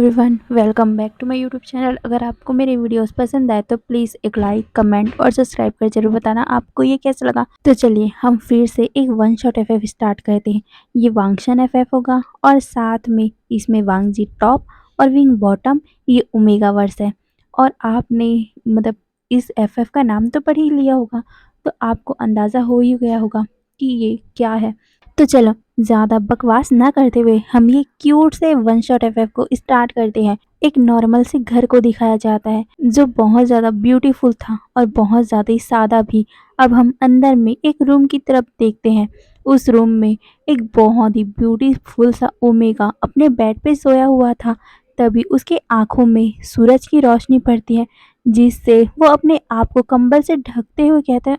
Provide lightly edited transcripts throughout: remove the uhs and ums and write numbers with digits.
Everyone, welcome back to my YouTube channel. अगर आपको मेरे वीडियोस पसंद आए तो प्लीज़ एक लाइक, कमेंट और सब्सक्राइब कर जरूर बताना आपको ये कैसा लगा। तो चलिए हम फिर से एक वन शॉट एफएफ स्टार्ट करते हैं। ये वांगशन एफएफ होगा और साथ में इसमें वांगजी टॉप और विंग बॉटम, ये ओमेगा वर्स है। और आपने मतलब इस एफएफ का नाम तो पढ़ ही लिया होगा, तो आपको अंदाज़ा हो ही गया होगा कि ये क्या है। तो चलो ज़्यादा बकवास ना करते हुए हम ये क्यूट से वन शॉट एफएफ को स्टार्ट करते हैं। एक नॉर्मल से घर को दिखाया जाता है जो बहुत ज़्यादा ब्यूटीफुल था और बहुत ज़्यादा ही सादा भी। अब हम अंदर में एक रूम की तरफ देखते हैं। उस रूम में एक बहुत ही ब्यूटीफुल सा ओमेगा अपने बेड पे सोया हुआ था। तभी उसके आंखों में सूरज की रोशनी पड़ती है, जिससे वो अपने आप को कंबल से ढकते हुए कहता है,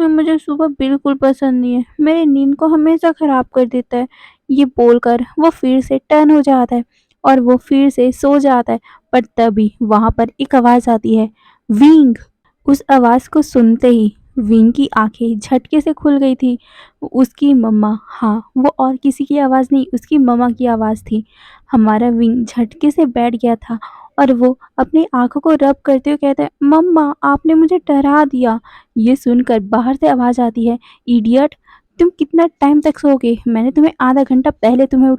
मुझे सुबह बिल्कुल पसंद नहीं है, मेरी नींद को हमेशा ख़राब कर देता है। ये बोलकर वो फिर से टर्न हो जाता है और वो फिर से सो जाता है। पर तभी वहाँ पर एक आवाज़ आती है, विंग। उस आवाज़ को सुनते ही विंग की आंखें झटके से खुल गई थी। उसकी मम्मा, हाँ वो और किसी की आवाज़ नहीं, उसकी मम्मा की आवाज़ थी। हमारा विंग झटके से बैठ गया था और वो अपनी आंखों को रब करते हुए कहता है, मम्मा आपने मुझे डरा दिया। ये सुनकर बाहर से आवाज़ आती है, इडियट तुम कितना टाइम तक सोओगे? मैंने तुम्हें आधा घंटा पहले तुम्हें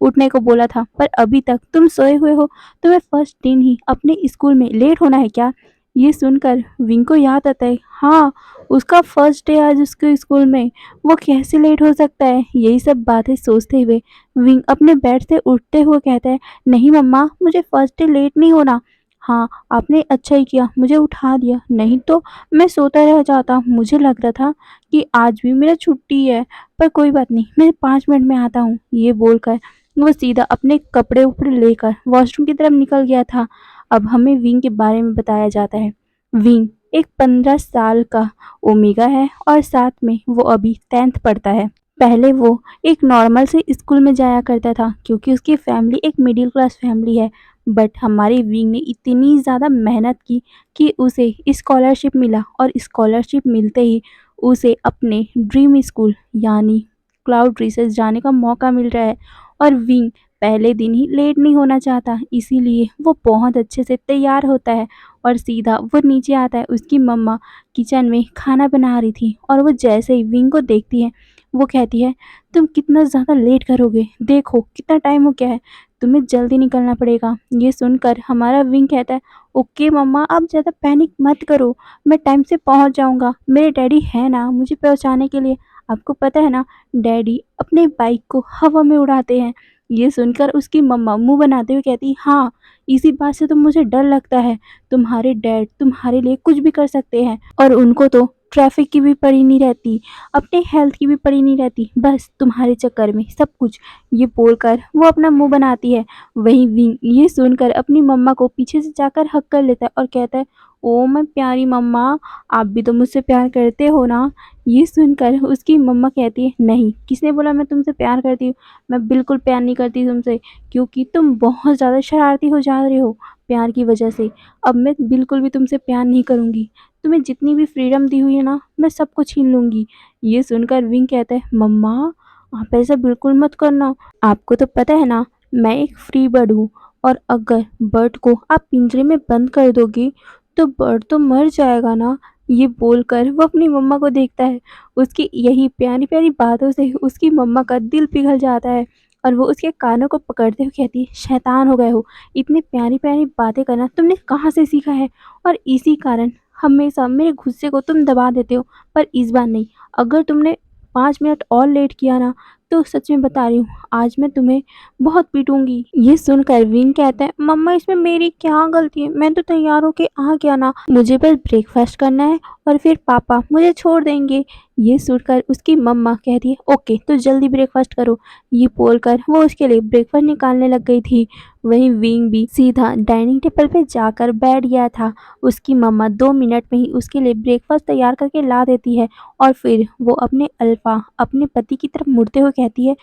उठने को बोला था, पर अभी तक तुम सोए हुए हो। तुम्हें फर्स्ट दिन ही अपने स्कूल में लेट होना है क्या? ये सुनकर विंग को याद आता है, हाँ उसका फर्स्ट डे आज उसके स्कूल में, वो कैसे लेट हो सकता है? यही सब बातें सोचते हुए विंग अपने बेड से उठते हुए कहता है, नहीं मम्मा मुझे फर्स्ट डे लेट नहीं होना। हाँ आपने अच्छा ही किया मुझे उठा दिया, नहीं तो मैं सोता रह जाता। मुझे लग रहा था कि आज भी मेरा छुट्टी है, पर कोई बात नहीं, मैं 5 मिनट में आता हूँ। ये बोलकर वो सीधा अपने कपड़े उपड़े लेकर वॉशरूम की तरफ निकल गया था। अब हमें विंग के बारे में बताया जाता है। विंग एक 15 साल का ओमेगा है और साथ में वो अभी 10th पढ़ता है। पहले वो एक नॉर्मल से स्कूल में जाया करता था क्योंकि उसकी फैमिली एक मिडिल क्लास फैमिली है। बट हमारे विंग ने इतनी ज़्यादा मेहनत की कि उसे स्कॉलरशिप मिला और स्कॉलरशिप मिलते ही उसे अपने ड्रीम स्कूल यानी क्लाउड रिसर्च जाने का मौका मिल रहा है। और विंग पहले दिन ही लेट नहीं होना चाहता, इसीलिए वो बहुत अच्छे से तैयार होता है और सीधा वो नीचे आता है। उसकी मम्मा किचन में खाना बना रही थी और वो जैसे ही विंग को देखती है वो कहती है, तुम कितना ज़्यादा लेट करोगे, देखो कितना टाइम हो गया है, तुम्हें जल्दी निकलना पड़ेगा। ये सुनकर हमारा विंग कहता है, ओके मम्मा आप ज़्यादा पैनिक मत करो, मैं टाइम से पहुंच जाऊंगा, मेरे डैडी है ना मुझे पहुंचाने के लिए। आपको पता है ना डैडी अपने बाइक को हवा में उड़ाते हैं। ये सुनकर उसकी मम्मा मुंह बनाते हुए कहती, हाँ इसी बात से तो मुझे डर लगता है, तुम्हारे डैड तुम्हारे लिए कुछ भी कर सकते हैं और उनको तो ट्रैफिक की भी पड़ी नहीं रहती, अपने हेल्थ की भी पड़ी नहीं रहती, बस तुम्हारे चक्कर में सब कुछ। ये बोलकर वो अपना मुंह बनाती है। वहीं विंग ये सुनकर अपनी मम्मा को पीछे से जाकर हक कर लेता है और कहता है, ओ मैं प्यारी मम्मा, आप भी तो मुझसे प्यार करते हो ना। ये सुनकर उसकी मम्मा कहती है, नहीं किसने बोला मैं तुमसे प्यार करती हूँ, मैं बिल्कुल प्यार नहीं करती तुमसे, क्योंकि तुम बहुत ज़्यादा शरारती हो जा रहे हो प्यार की वजह से। अब मैं बिल्कुल भी तुमसे प्यार नहीं करूँगी, तुम्हें जितनी भी फ्रीडम दी हुई है ना मैं सबको छीन लूँगी। ये सुनकर विंग कहता है, मम्मा आप ऐसा बिल्कुल मत करना, आपको तो पता है ना मैं एक फ्री बर्ड हूँ, और अगर बर्ड को आप पिंजरे में बंद कर दोगी तो बर्ड तो मर जाएगा ना। ये बोलकर वो अपनी मम्मा को देखता है। उसकी यही प्यारी प्यारी बातों से उसकी मम्मा का दिल पिघल जाता है और वो उसके कानों को पकड़ते हुए कहती है, शैतान हो गए हो, इतनी प्यारी प्यारी बातें करना तुमने कहाँ से सीखा है, और इसी कारण हमेशा मेरे गुस्से को तुम दबा देते हो। पर इस बार नहीं, अगर तुमने 5 मिनट और लेट किया ना तो सच में बता रही हूँ आज मैं तुम्हें बहुत पीटूंगी। ये सुनकर विन कहता है, मम्मा इसमें मेरी क्या गलती है, मैं तो तैयार होके आ गया ना, मुझे बस ब्रेकफास्ट करना है और फिर पापा मुझे छोड़ देंगे। ये सुनकर उसकी मम्मा कहती है, ओके तो जल्दी ब्रेकफास्ट करो। ये बोलकर वो उसके लिए ब्रेकफास्ट निकालने लग गई थी। वहीं विंग भी सीधा डाइनिंग टेबल पे जाकर बैठ गया था। उसकी मम्मा 2 मिनट में ही उसके लिए ब्रेकफास्ट तैयार करके ला देती है और फिर वो अपने अल्फा अपने पति की तरफ मुड़ते हुए कहती है,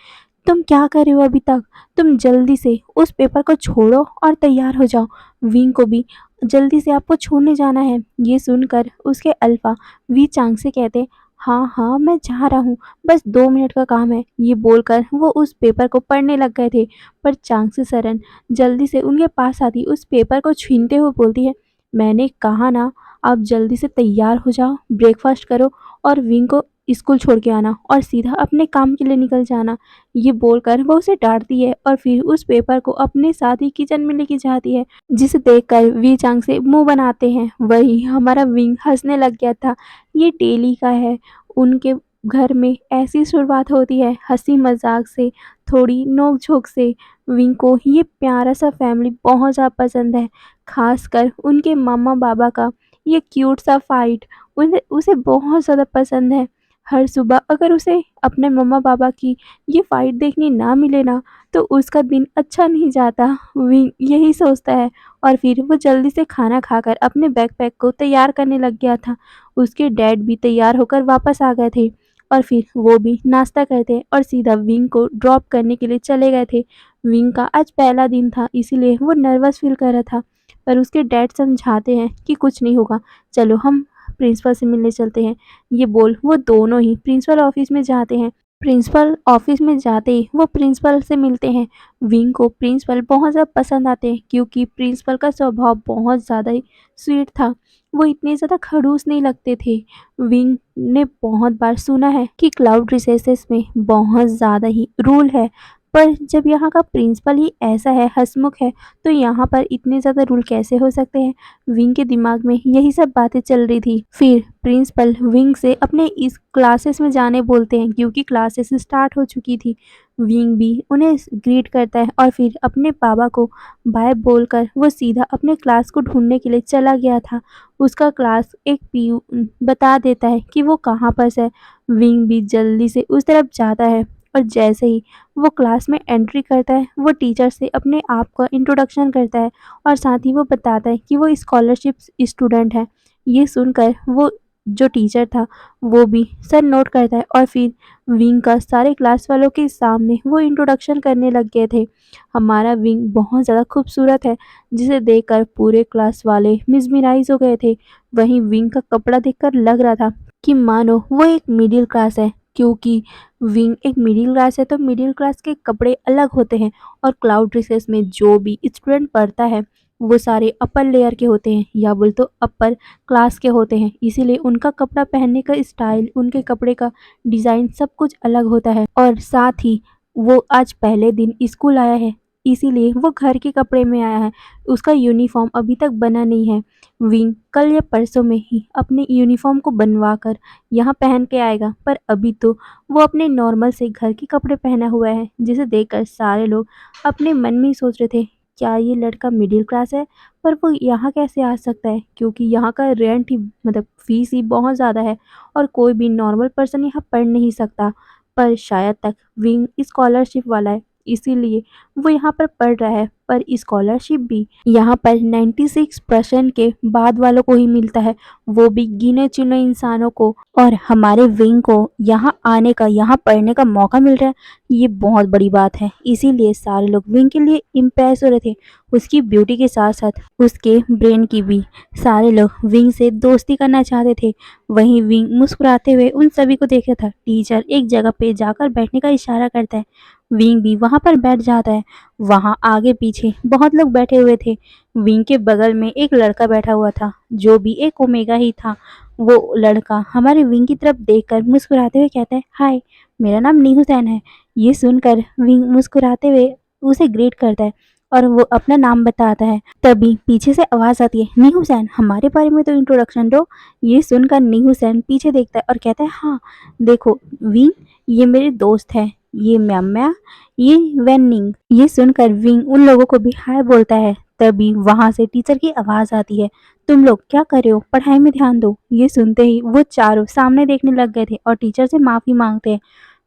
तुम क्या कर रहे हो अभी तक, तुम जल्दी से उस पेपर को छोड़ो और तैयार हो जाओ, विंग को भी जल्दी से आपको छोड़ने जाना है। ये सुनकर उसके अल्फा वी चांग से कहते, हाँ, हाँ, मैं जा रहा हूँ, बस 2 मिनट का काम है। ये बोलकर वो उस पेपर को पढ़ने लग गए थे, पर चांगसी सरन जल्दी से उनके पास आती उस पेपर को छीनते हुए बोलती है, मैंने कहा ना, आप जल्दी से तैयार हो जाओ, ब्रेकफास्ट करो और विंग को स्कूल छोड़ के आना और सीधा अपने काम के लिए निकल जाना। ये बोलकर वो उसे डाँटती है और फिर उस पेपर को अपने साथ ही किचन में लेके जाती है, जिसे देखकर वी चांगसे मुँह बनाते हैं। वहीं हमारा विंग हँसने लग गया था। ये डेली का है, उनके घर में ऐसी शुरुआत होती है, हँसी-मज़ाक से, थोड़ी नोक-झोंक से। विंग को ये प्यारा-सा फैमिली बहुत ज़्यादा पसंद है, ख़ासकर उनके मम्मा-पापा का ये क्यूट सा फाइट उन्हें उसे बहुत ज़्यादा पसंद है। हर सुबह अगर उसे अपने मम्मा-पापा की ये फाइट देखने ना मिले ना, तो उसका दिन अच्छा नहीं जाता। विंग यही सोचता है और फिर वो जल्दी से खाना खाकर अपने बैकपैक को तैयार करने लग गया था। उसके डैड भी तैयार होकर वापस आ गए थे और फिर वो भी नाश्ता करते और सीधा विंग को ड्रॉप करने के लिए चले गए थे। विंग का आज पहला दिन था, इसीलिए वो नर्वस फील कर रहा था, पर उसके डैड समझाते हैं कि कुछ नहीं होगा, चलो हम प्रिंसिपल से मिलने चलते हैं। ये बोल वो दोनों ही प्रिंसिपल ऑफिस में जाते हैं। प्रिंसिपल ऑफिस में जाते ही वो प्रिंसिपल से मिलते हैं। विंग को प्रिंसिपल बहुत ज़्यादा पसंद आते हैं, क्योंकि प्रिंसिपल का स्वभाव बहुत ज़्यादा ही स्वीट था। वो इतने ज़्यादा खड़ूस नहीं लगते थे। विंग ने बहुत बार सुना है कि क्लाउड रिसेसेस में बहुत ज़्यादा ही रूल है, पर जब यहाँ का प्रिंसिपल ही ऐसा है, हंसमुख है, तो यहाँ पर इतने ज़्यादा रूल कैसे हो सकते हैं? विंग के दिमाग में यही सब बातें चल रही थी। फिर प्रिंसिपल विंग से अपने इस क्लासेस में जाने बोलते हैं, क्योंकि क्लासेस स्टार्ट हो चुकी थी। विंग भी उन्हें ग्रीट करता है और फिर अपने पापा को बाय बोलकर वो सीधा अपने क्लास को ढूंढने के लिए चला गया था। उसका क्लास एक पीयून बता देता है कि वो कहाँ पर है। विंग भी जल्दी से उस तरफ जाता है और जैसे ही वो क्लास में एंट्री करता है, वो टीचर से अपने आप का इंट्रोडक्शन करता है और साथ ही वो बताता है कि वो स्कॉलरशिप स्टूडेंट है। ये सुनकर वो जो टीचर था, वो भी सर नोट करता है और फिर विंग का सारे क्लास वालों के सामने वो इंट्रोडक्शन करने लग गए थे। हमारा विंग बहुत ज़्यादा खूबसूरत है, जिसे देखकर पूरे क्लास वाले मिसमराइज हो गए थे। वहीं विंग का कपड़ा देखकर लग रहा था कि मानो वो एक मिडिल क्लास है, क्योंकि विंग एक मिडिल क्लास है, तो मिडिल क्लास के कपड़े अलग होते हैं और क्लाउड रिसेस में जो भी स्टूडेंट पढ़ता है, वो सारे अपर लेयर के होते हैं या बोल तो अपर क्लास के होते हैं। इसीलिए उनका कपड़ा पहनने का स्टाइल, उनके कपड़े का डिज़ाइन सब कुछ अलग होता है। और साथ ही वो आज पहले दिन स्कूल आया है, इसीलिए वो घर के कपड़े में आया है। उसका यूनिफ़ॉर्म अभी तक बना नहीं है। विंग कल या परसों में ही अपने यूनिफ़ॉर्म को बनवा कर यहाँ पहन के आएगा, पर अभी तो वो अपने नॉर्मल से घर के कपड़े पहना हुआ है, जिसे देखकर सारे लोग अपने मन में ही सोच रहे थे, क्या ये लड़का मिडिल क्लास है? पर वो यहाँ कैसे आ सकता है? क्योंकि यहाँ का रेंट ही मतलब फ़ीस ही बहुत ज़्यादा है और कोई भी नॉर्मल पर्सन यहाँ पढ़ नहीं सकता। पर शायद तक विंग स्कॉलरशिप वाला है, इसीलिए वो यहाँ पर पढ़ रहा है। पर स्कॉलरशिप भी यहाँ पर 96% के बाद वालों को ही मिलता है, वो भी गिने-चुने इंसानों को। और हमारे विंग को यहाँ आने का, यहाँ पढ़ने का मौका मिल रहा है, ये बहुत बड़ी बात है। इसीलिए सारे लोग विंग के लिए इम्प्रेस हो रहे थे, उसकी ब्यूटी के साथ-साथ उसके ब्रेन की भी। सारे लोग विंग से दोस्ती करना चाहते थे। वहीं विंग मुस्कुराते हुए उन सभी को देख रहा था। टीचर एक जगह पे जाकर बैठने का इशारा करता है, विंग भी वहाँ पर बैठ जाता है। वहाँ आगे-पीछे बहुत लोग बैठे हुए थे। विंग के बगल में एक लड़का बैठा हुआ था, जो भी एक ओमेगा ही था। वो लड़का हमारे विंग की तरफ देखकर मुस्कुराते हुए कहता है, हाय, मेरा नाम नीहू सैन है। ये सुनकर विंग मुस्कुराते हुए उसे ग्रीट करता है और वो अपना नाम बताता है। तभी पीछे से आवाज़ आती है, नीहू सैन, हमारे बारे में तो इंट्रोडक्शन दो। ये सुनकर नीहू सैन पीछे देखता है और कहता है, हाँ, देखो विंग, ये मेरे दोस्त है, ये म्याम्या, ये वेननिंग। ये सुनकर विंग उन लोगों को भी हाय बोलता है। तभी वहां से टीचर की आवाज़ आती है, तुम लोग क्या कर रहे हो, पढ़ाई में ध्यान दो। ये सुनते ही वो चारों सामने देखने लग गए थे और टीचर से माफ़ी मांगते हैं।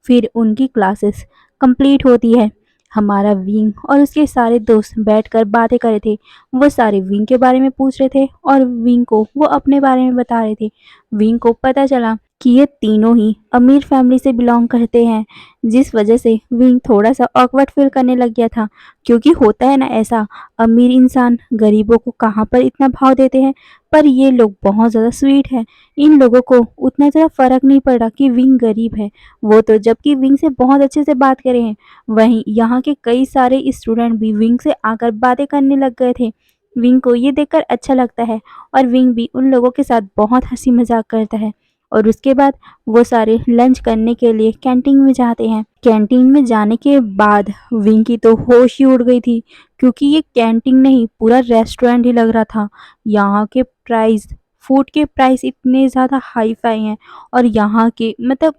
फिर उनकी क्लासेस कंप्लीट होती है। हमारा विंग और उसके सारे दोस्त बैठकर बातें कर रहे थे। वो सारे विंग के बारे में पूछ रहे थे और विंग को वो अपने बारे में बता रहे थे। विंग को पता चला कि ये तीनों ही अमीर फैमिली से बिलोंग करते हैं, जिस वजह से विंग थोड़ा-सा ऑकवर्ड फ़ील करने लग गया था। क्योंकि होता है ना ऐसा, अमीर इंसान गरीबों को कहाँ पर इतना भाव देते हैं, पर ये लोग बहुत ज़्यादा स्वीट हैं। इन लोगों को उतना ज़्यादा फ़र्क नहीं पड़ा कि विंग गरीब है, वो तो जबकि विंग से बहुत अच्छे से बात कर रहे हैं। वहीं यहाँ के कई सारे स्टूडेंट भी विंग से आकर बातें करने लग गए थे। विंग को ये देखकर अच्छा लगता है और विंग भी उन लोगों के साथ बहुत हँसी-मज़ाक करता है। और उसके बाद वो सारे लंच करने के लिए कैंटीन में जाते हैं। कैंटीन में जाने के बाद विंग की तो होश ही उड़ गई थी, क्योंकि ये कैंटीन नहीं पूरा रेस्टोरेंट ही लग रहा था। यहाँ के प्राइस, फूड के प्राइस इतने ज़्यादा हाई फाई हैं और यहाँ के मतलब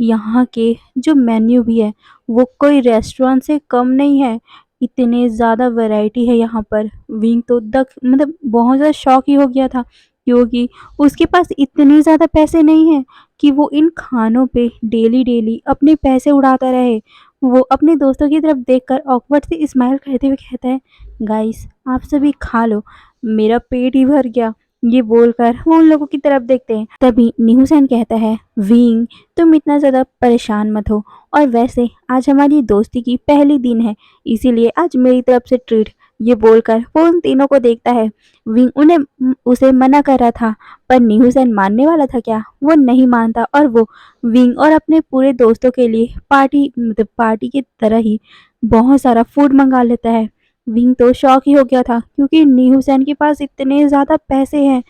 यहाँ के जो मेन्यू भी है वो कोई रेस्टोरेंट से कम नहीं है। इतने ज़्यादा वैरायटी है यहाँ पर। विंग तो बहुत ज़्यादा शॉक ही हो गया था, क्योंकि उसके पास इतने ज़्यादा पैसे नहीं हैं कि वो इन खानों पे डेली-डेली अपने पैसे उड़ाता रहे। वो अपने दोस्तों की तरफ देखकर ऑकवर्ड से स्माइल करते हुए कहता है, "गाइस, आप सभी खा लो, मेरा पेट ही भर गया।" ये बोलकर वो उन लोगों की तरफ देखते हैं। तभी निहुसन कहता है, "विंग, तुम इतना ज़्यादा परेशान मत हो, और वैसे आज हमारी दोस्ती की पहली दिन है, इसीलिए आज मेरी तरफ से ट्रीट।" ये बोलकर वो उन तीनों को देखता है। विंग उसे मना कर रहा था, पर निहुसन मानने वाला था क्या? वो नहीं मानता और वो विंग और अपने पूरे दोस्तों के लिए पार्टी की तरह ही बहुत सारा फूड मंगा लेता है। विंग तो शॉक ही हो गया था, क्योंकि निहुसन के पास इतने ज़्यादा पैसे हैं।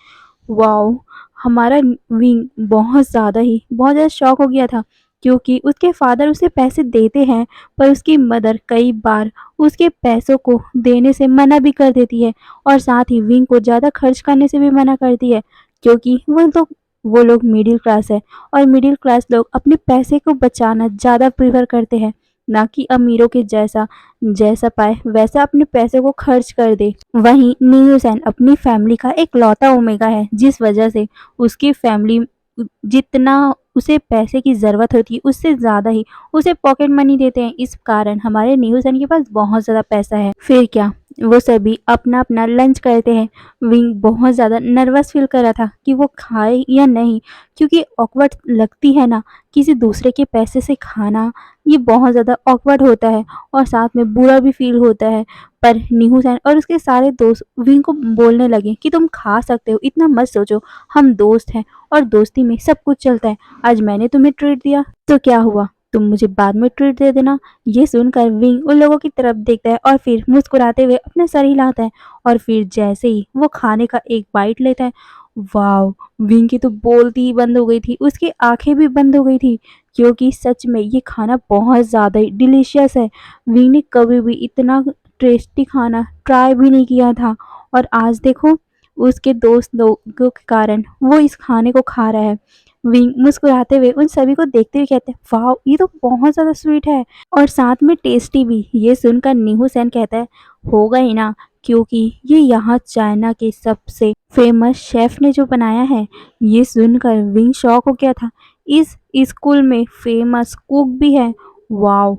वॉव! हमारा विंग बहुत ज़्यादा शॉक हो गया था, क्योंकि उसके फादर उसे पैसे देते हैं, पर उसकी मदर कई बार उसके पैसों को देने से मना भी कर देती है और साथ ही विंग को ज़्यादा खर्च करने से भी मना करती है, क्योंकि वो लोग मिडिल क्लास है और मिडिल क्लास लोग अपने पैसे को बचाना ज़्यादा प्रेफ़र करते हैं, ना कि अमीरों के जैसा जैसा पाए वैसा अपने पैसे को खर्च कर दे। वहीं न्यूसेन अपनी फैमिली का एक लौता ओमेगा है, जिस वजह से उसकी फैमिली जितना उसे पैसे की ज़रूरत होती है उससे ज़्यादा ही उसे पॉकेट मनी देते हैं। इस कारण हमारे न्यूसेन के पास बहुत ज़्यादा पैसा है। फिर क्या, वो सभी अपना-अपना लंच करते हैं। विंग बहुत ज़्यादा नर्वस फ़ील कर रहा था कि वो खाए या नहीं, क्योंकि ऑकवर्ड लगती है ना, किसी दूसरे के पैसे से खाना, ये बहुत ज़्यादा ऑकवर्ड होता है और साथ में बुरा भी फ़ील होता है। पर निहुसन और उसके सारे दोस्त विंग को बोलने लगे कि तुम खा सकते हो, इतना मत सोचो, हम दोस्त हैं और दोस्ती में सब कुछ चलता है। आज मैंने तुम्हें ट्रीट दिया तो क्या हुआ, तुम मुझे बाद में ट्रीट दे देना। ये सुनकर विंग उन लोगों की तरफ देखता है और फिर मुस्कुराते हुए अपना सर हिलाता है और फिर जैसे ही वो खाने का एक बाइट लेता है, वाव! विंग की तो बोलती ही बंद हो गई थी, उसकी आंखें भी बंद हो गई थी, क्योंकि सच में ये खाना बहुत ज़्यादा ही डिलीशियस है। विंग ने कभी भी इतना टेस्टी खाना ट्राई भी नहीं किया था और आज देखो, उसके दोस्त लोगों के कारण वो इस खाने को खा रहा है। विंग मुस्कुराते हुए उन सभी को देखते हुए कहते हैं, वाह! ये तो बहुत ज़्यादा स्वीट है और साथ में टेस्टी भी। ये सुनकर निहू सेन कहता है, होगा ही ना, क्योंकि ये यहाँ चाइना के सबसे फेमस शेफ ने जो बनाया है। ये सुनकर विंग शॉक हो गया था। इस स्कूल में फेमस कुक भी है। वाओ!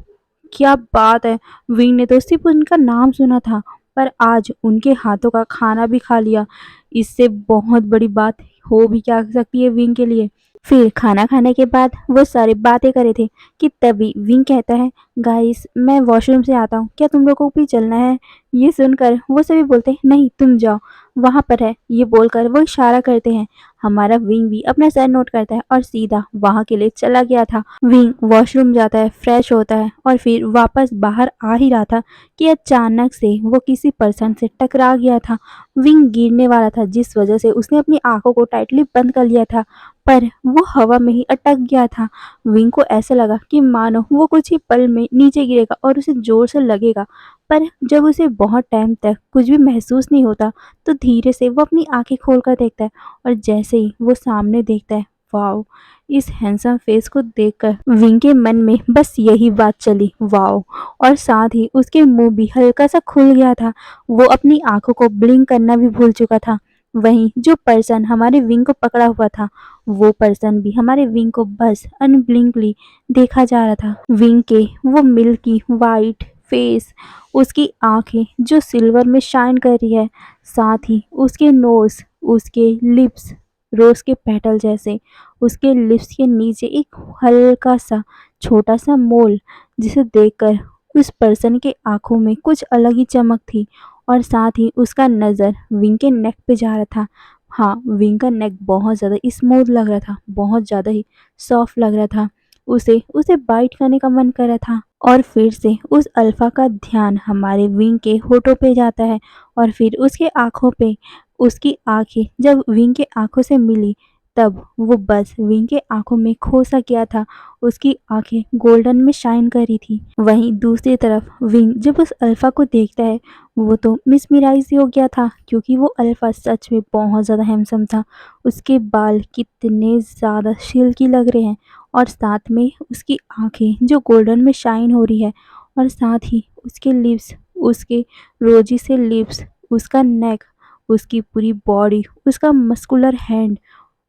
क्या बात है! विंग ने तो सिर्फ उनका नाम सुना था, पर आज उनके हाथों का खाना भी खा लिया। इससे बहुत बड़ी बात हो भी क्या सकती है विंग के लिए। फिर खाना खाने के बाद वो सारी बातें कर रहे थे कि तभी विंग कहता है, गाइस, मैं वॉशरूम से आता हूँ, क्या तुम लोगों को भी चलना है? ये सुनकर वो सभी बोलते हैं, नहीं, तुम जाओ, वहाँ पर है। ये बोलकर वो इशारा करते हैं। हमारा विंग भी अपना सर नोट करता है और सीधा वहाँ के लिए चला गया था। विंग वॉशरूम जाता है, फ्रेश होता है और फिर वापस बाहर आ ही रहा था कि अचानक से वो किसी पर्सन से टकरा गया था। विंग गिरने वाला था, जिस वजह से उसने अपनी आंखों को टाइटली बंद कर लिया था, पर वो हवा में ही अटक गया था। विंग को ऐसा लगा कि मानो वो कुछ ही पल में नीचे गिरेगा और उसे जोर से लगेगा, पर जब उसे बहुत टाइम तक कुछ भी महसूस नहीं होता, तो धीरे से वो अपनी आंखें खोलकर देखता है और जैसे ही वो सामने देखता है, वाओ! इस हैंडसम फेस को देखकर विंग के मन में बस यही बात चली, वाओ! और साथ ही उसके मुंह भी हल्का सा खुल गया था। वो अपनी आंखों को ब्लिंक करना भी भूल चुका था। वहीं जो पर्सन हमारे विंग को पकड़ा हुआ था, वो पर्सन भी हमारे विंग को बस अनब्लिंकली देखा जा रहा था। विंग के वो मिल्की वाइट फेस, उसकी आंखें जो सिल्वर में शाइन कर रही है, साथ ही उसके नोज, उसके लिप्स, रोज के पेटल जैसे। उसके लिप्स के नीचे एक हल्का सा छोटा सा मोल, जिसे देखकर उस पर्सन के आंखों में कुछ अलग ही चमक थी। और साथ ही उसका नज़र विंग के नेक पे जा रहा था। हाँ, विंग का नेक बहुत ज़्यादा स्मूथ लग रहा था, बहुत ज़्यादा ही सॉफ्ट लग रहा था। उसे उसे बाइट करने का मन कर रहा था। और फिर से उस अल्फा का ध्यान हमारे विंग के होठों पे जाता है और फिर उसके आँखों पे। उसकी आँखें जब विंग के आँखों से मिली, तब वो बस विंग के आँखों में खो सा गया था। उसकी आँखें गोल्डन में शाइन कर रही थी। वहीं दूसरी तरफ विंग जब उस अल्फा को देखता है, वो तो मिसमराइज ही हो गया था, क्योंकि वो अल्फा सच में बहुत ज़्यादा हैंडसम था। उसके बाल कितने ज़्यादा सिल्की लग रहे हैं, और साथ में उसकी आँखें जो गोल्डन में शाइन हो रही है, और साथ ही उसके लिप्स, उसके रोजी से लिप्स, उसका नेक, उसकी पूरी बॉडी, उसका मस्कुलर हैंड।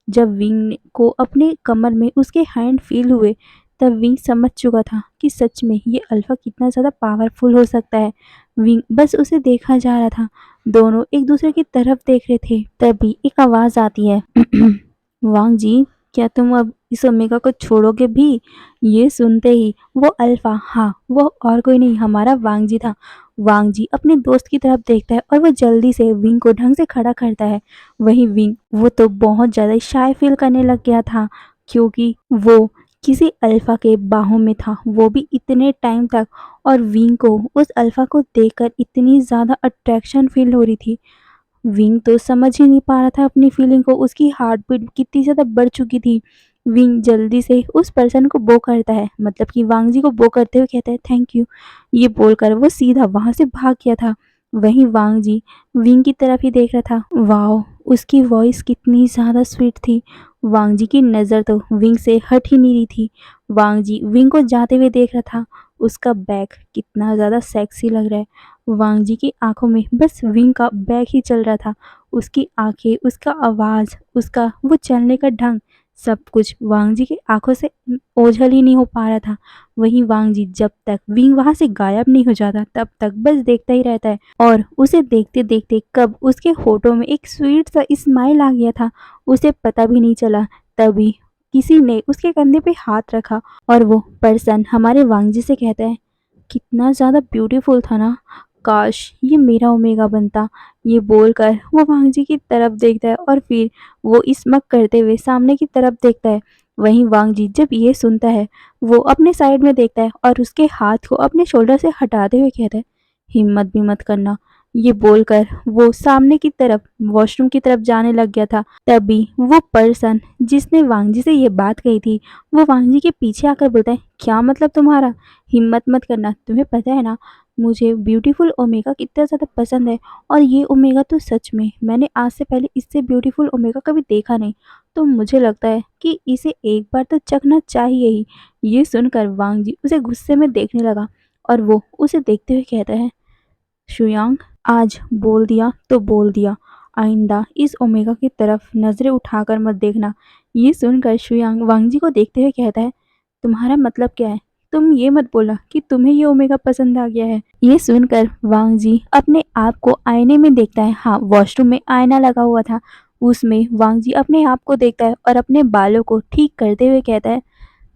जब विंग को अपने कमर में उसके हैंड फील हुए, तब विंग समझ चुका था कि सच में ये अल्फा कितना ज़्यादा पावरफुल हो सकता है। विंग बस उसे देखा जा रहा था। दोनों एक दूसरे की तरफ देख रहे थे। तभी एक आवाज़ आती है। वांग जी, क्या तुम अब इस ओमेगा को छोड़ोगे भी? ये सुनते ही वो अल्फा, हाँ, वो और कोई नहीं, हमारा वांग जी था। वांग जी अपने दोस्त की तरफ देखता है और वो जल्दी से विंग को ढंग से खड़ा करता है। वहीं विंग, वो तो बहुत ज़्यादा शाय फील करने लग गया था, क्योंकि वो किसी अल्फा के बाहों में था, वो भी इतने टाइम तक। और विंग को उस अल्फा को देखकर इतनी ज़्यादा अट्रैक्शन फील हो रही थी। विंग तो समझ ही नहीं पा रहा था अपनी फीलिंग को। उसकी हार्ट बीट कितनी ज़्यादा बढ़ चुकी थी। विंग जल्दी से उस पर्सन को बो करता है, मतलब कि वांग जी को बो करते हुए कहता है थैंक यू। ये बोलकर वो सीधा वहां से भाग गया था। वहीं वांग जी विंग की तरफ ही देख रहा था। वाओ, उसकी वॉइस कितनी ज़्यादा स्वीट थी। वांग जी की नज़र तो विंग से हट ही नहीं रही थी। वांग जी विंग को जाते हुए देख रहा था। उसका बैग कितना ज़्यादा सेक्सी लग रहा है। वांग जी की आंखों में बस विंग का बैग ही चल रहा था। उसकी आंखें, उसका आवाज़, उसका वो चलने का ढंग, सब कुछ वांग जी की आंखों से ओझल ही नहीं हो पा रहा था। वहीं वांग जी जब तक विंग वहां से गायब नहीं हो जाता, तब तक बस देखता ही रहता है। और उसे देखते देखते कब उसके होठों में एक स्वीट सा स्माइल आ गया था, उसे पता भी नहीं चला। तभी किसी ने उसके कंधे पे हाथ रखा और वो पर्सन हमारे वांग जी से कहता है कितना ज़्यादा ब्यूटीफुल था ना, काश ये मेरा ओमेगा बनता। ये बोलकर वो वांग जी की तरफ देखता है और फिर वो स्मक करते हुए सामने की तरफ देखता है। वहीं वांग जी जब ये सुनता है, वो अपने साइड में देखता है और उसके हाथ को अपने शोल्डर से हटाते हुए कहता है हिम्मत भी मत करना। ये बोलकर वो सामने की तरफ वॉशरूम की तरफ जाने लग गया था। तभी वो पर्सन जिसने वांग जी से ये बात कही थी, वो वांग जी के पीछे आकर बोलता है क्या मतलब तुम्हारा? हिम्मत मत करना, तुम्हें पता है ना मुझे ब्यूटीफुल ओमेगा कितना ज़्यादा पसंद है। और ये ओमेगा तो सच में मैंने आज से पहले इससे ब्यूटीफुल ओमेगा कभी देखा नहीं। तो मुझे लगता है कि इसे एक बार तो चखना चाहिए ही। ये सुनकर वांग जी उसे गुस्से में देखने लगा और वो उसे देखते हुए कहता है शुयांग, आज बोल दिया तो बोल दिया, आइंदा इस ओमेगा की तरफ नजरें उठाकर मत देखना। ये सुनकर शुयांग वांग जी को देखते हुए कहता है तुम्हारा मतलब क्या है? तुम ये मत बोला कि तुम्हें ये ओमेगा पसंद आ गया है। ये सुनकर वांग जी अपने आप को आईने में देखता है। हाँ, वॉशरूम में आईना लगा हुआ था। उसमें वांग जी अपने आप को देखता है और अपने बालों को ठीक करते हुए कहता है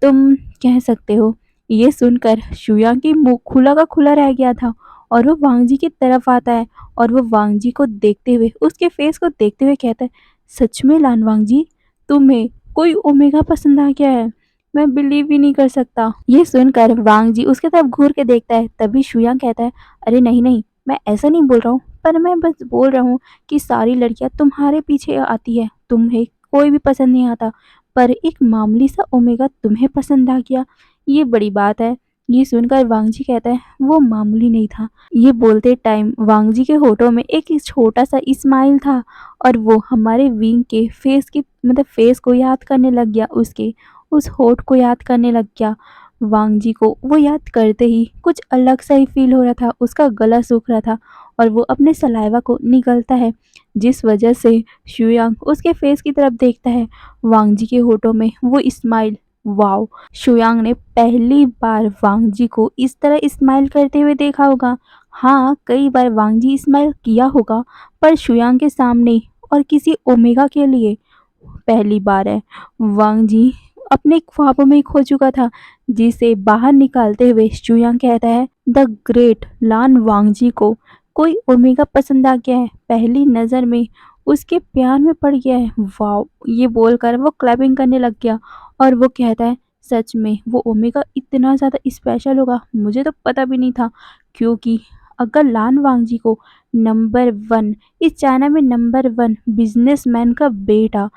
तुम कह सकते हो। ये सुनकर शुया की मुंह खुला का खुला रह गया था और वो वांग जी की तरफ आता है और वो वांग जी को देखते हुए, उसके फेस को देखते हुए कहता है सच में लान वांग जी, तुम्हें कोई ओमेगा पसंद आ गया है? मैं बिलीव ही नहीं कर सकता। ये सुनकर वांग जी उसके तरफ घूर के देखता है। तभी शुया कहता है अरे नहीं नहीं, मैं ऐसा नहीं बोल रहा हूँ, पर मैं बस बोल रहा हूँ कि सारी लड़कियां तुम्हारे पीछे आती है, तुम्हें कोई भी पसंद नहीं आता, पर एक मामूली सा ओमेगा तुम्हें पसंद आ गया, ये बड़ी बात है। ये सुनकर वांग जी कहता है वो मामूली नहीं था। ये बोलते टाइम वांग जी के होठों में एक छोटा सा स्माइल था और वो हमारे विंग के फेस की, मतलब फेस को याद करने लग गया, उसके उस होठ को याद करने लग गया। वांग जी को वो याद करते ही कुछ अलग सा ही फील हो रहा था। उसका गला सूख रहा था और वो अपने सलाइवा को निगलता है, जिस वजह से शुयांग उसके फेस की तरफ देखता है। वांग जी के होठों में वो स्माइल, वाओ! शुयांग ने पहली बार वांग जी को इस तरह स्माइल करते हुए देखा होगा। हाँ, कई बार वांग जी स्माइल किया होगा, पर शुयांग के सामने और किसी ओमेगा के लिए पहली बार है। वांग जी अपने ख्वाबों में खो चुका था, जिसे बाहर निकालते हुए शुयांग कहता है, द ग्रेट लान वांगजी को कोई ओमेगा पसंद आ गया है, पहली नज़र में उसके प्यार में पड़ गया है। वाओ! ये बोलकर वो क्लैपिंग करने लग गया और वो कहता है, सच में वो ओमेगा इतना ज़्यादा स्पेशल होगा, मुझे तो पता भी नहीं था। क्योंकि अगर लान वांगजी को नंबर वन, इस चाइना में नंबर वन बिजनेसमैन का बेटा,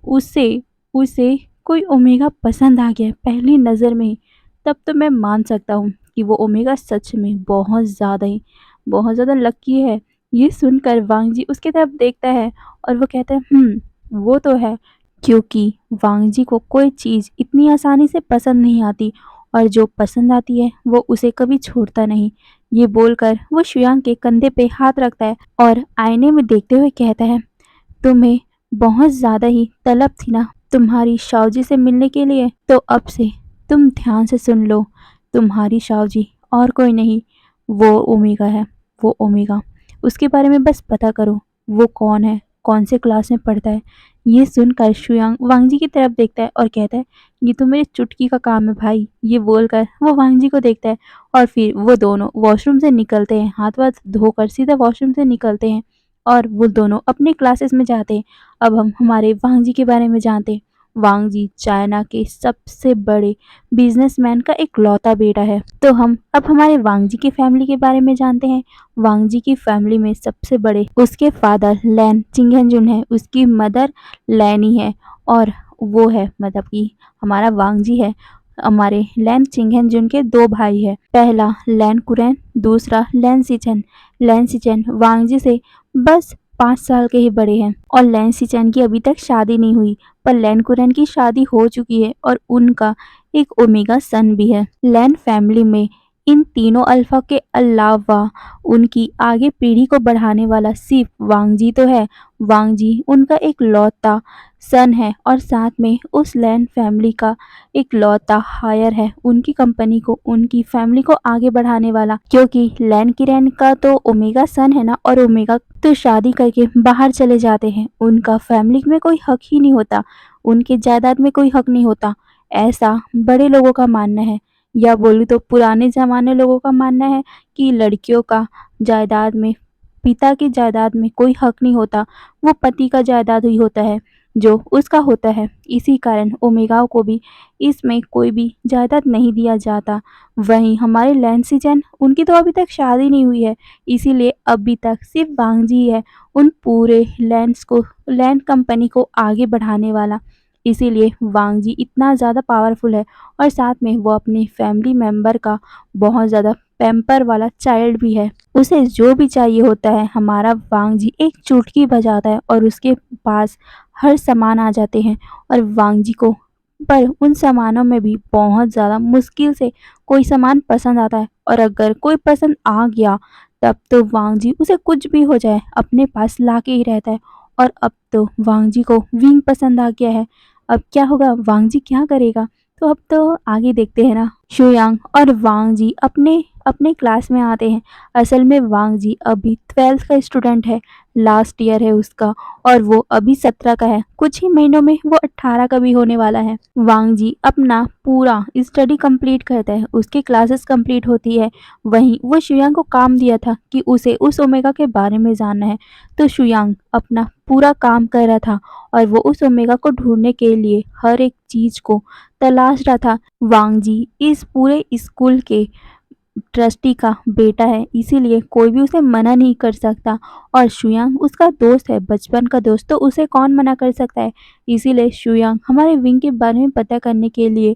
उसे उसे कोई ओमेगा पसंद आ गया है पहली नज़र में ही, तब तो मैं मान सकता हूँ कि वो ओमेगा सच में बहुत ज़्यादा लकी है। ये सुनकर वांग जी उसकी तरफ देखता है और वो कहता है, वो तो है, क्योंकि वांग जी को कोई चीज़ इतनी आसानी से पसंद नहीं आती और जो पसंद आती है वो उसे कभी छोड़ता नहीं। ये बोलकर वो शुयांग के कंधे पे हाथ रखता है और आईने में देखते हुए कहता है, तुम्हें बहुत ज़्यादा ही तलब थी ना तुम्हारी शाओजी से मिलने के लिए, तो अब से तुम ध्यान से सुन लो, तुम्हारी शाओजी और कोई नहीं, वो ओमेगा है, वो ओमेगा। उसके बारे में बस पता करो, वो कौन है, कौन से क्लास में पढ़ता है। ये सुनकर शुयांग वांगजी की तरफ देखता है और कहता है, ये तो मेरी चुटकी का काम है भाई। ये बोलकर वो वांगजी को देखता है और फिर वो दोनों वॉशरूम से निकलते हैं, हाथ वाथ धोकर सीधा वॉशरूम से निकलते हैं और वो दोनों अपने क्लासेस में जाते हैं। अब हम हमारे वांग जी के बारे में जानते हैं। वांग जी चाइना के सबसे बड़े बिजनेसमैन का इकलौता बेटा है। तो हम अब हमारे वांग जी की फैमिली के बारे में जानते हैं। वांग जी की फैमिली में सबसे बड़े उसके फादर लैन चिंगेंजुन है, उसकी मदर लैनी है और वो है मतलब कि हमारा वांग जी है। हमारे लैन चिंगेंजुन के दो भाई है, पहला लैन कुरैन, दूसरा लैन सिचन। लैन सिचन वांग जी से बस 5 साल के ही बड़े हैं और लैन सिचन की अभी तक शादी नहीं हुई, पर लैन कुरैन की शादी हो चुकी है और उनका एक ओमेगा सन भी है। लैन फैमिली में इन तीनों अल्फा के अलावा उनकी आगे पीढ़ी को बढ़ाने वाला सिर्फ वांगजी तो है। वांगजी उनका एक लौता सन है और साथ में उस लैन फैमिली का एक लौता हायर है, उनकी कंपनी को, उनकी फैमिली को आगे बढ़ाने वाला। क्योंकि लैन किरैन का तो ओमेगा सन है ना, और ओमेगा तो शादी करके बाहर चले जाते हैं, उनका फैमिली में कोई हक ही नहीं होता, उनके जायदाद में कोई हक नहीं होता, ऐसा बड़े लोगों का मानना है। या बोलूँ तो पुराने ज़माने लोगों का मानना है कि लड़कियों का जायदाद में, पिता की जायदाद में कोई हक नहीं होता, वो पति का जायदाद ही होता है जो उसका होता है। इसी कारण ओमेगाओं को भी इसमें कोई भी जायदाद नहीं दिया जाता। वहीं हमारे लैंसीजन, उनकी तो अभी तक शादी नहीं हुई है, इसीलिए अभी तक सिर्फ वांगजी है उन पूरे लैंड्स को, लैंड कंपनी को आगे बढ़ाने वाला। इसीलिए वांगजी इतना ज़्यादा पावरफुल है और साथ में वो अपने फैमिली मेंबर का बहुत ज़्यादा पैम्पर वाला चाइल्ड भी है। उसे जो भी चाहिए होता है हमारा वांगजी एक चुटकी बजाता है और उसके पास हर सामान आ जाते हैं। और वांगजी को पर उन सामानों में भी बहुत ज़्यादा मुश्किल से कोई सामान पसंद आता है, और अगर कोई पसंद आ गया तब तो वांगजी उसे कुछ भी हो जाए अपने पास ला के ही रहता है। और अब तो वांगजी को विंग पसंद आ गया है, अब क्या होगा, वांगजी क्या करेगा, तो अब तो आगे देखते हैं ना। शुयांग और वांगजी अपने अपने क्लास में आते हैं। असल में वांगजी अभी 12th का स्टूडेंट है, लास्ट ईयर है उसका, और वो अभी 17 का है, कुछ ही महीनों में वो 18 का भी होने वाला है। वांगजी अपना पूरा स्टडी कंप्लीट करता है, उसकी क्लासेस कंप्लीट होती है। वहीं वो शुयांग को काम दिया था कि उसे उस ओमेगा के बारे में जानना है, तो शुयांग अपना पूरा काम कर रहा था और वो उस ओमेगा को ढूंढने के लिए हर एक चीज को तलाश रहा था। वांगजी इस पूरे स्कूल के ट्रस्टी का बेटा है, इसीलिए कोई भी उसे मना नहीं कर सकता, और शुयांग उसका दोस्त है, बचपन का दोस्त, तो उसे कौन मना कर सकता है। इसीलिए शुयांग हमारे विंग के बारे में पता करने के लिए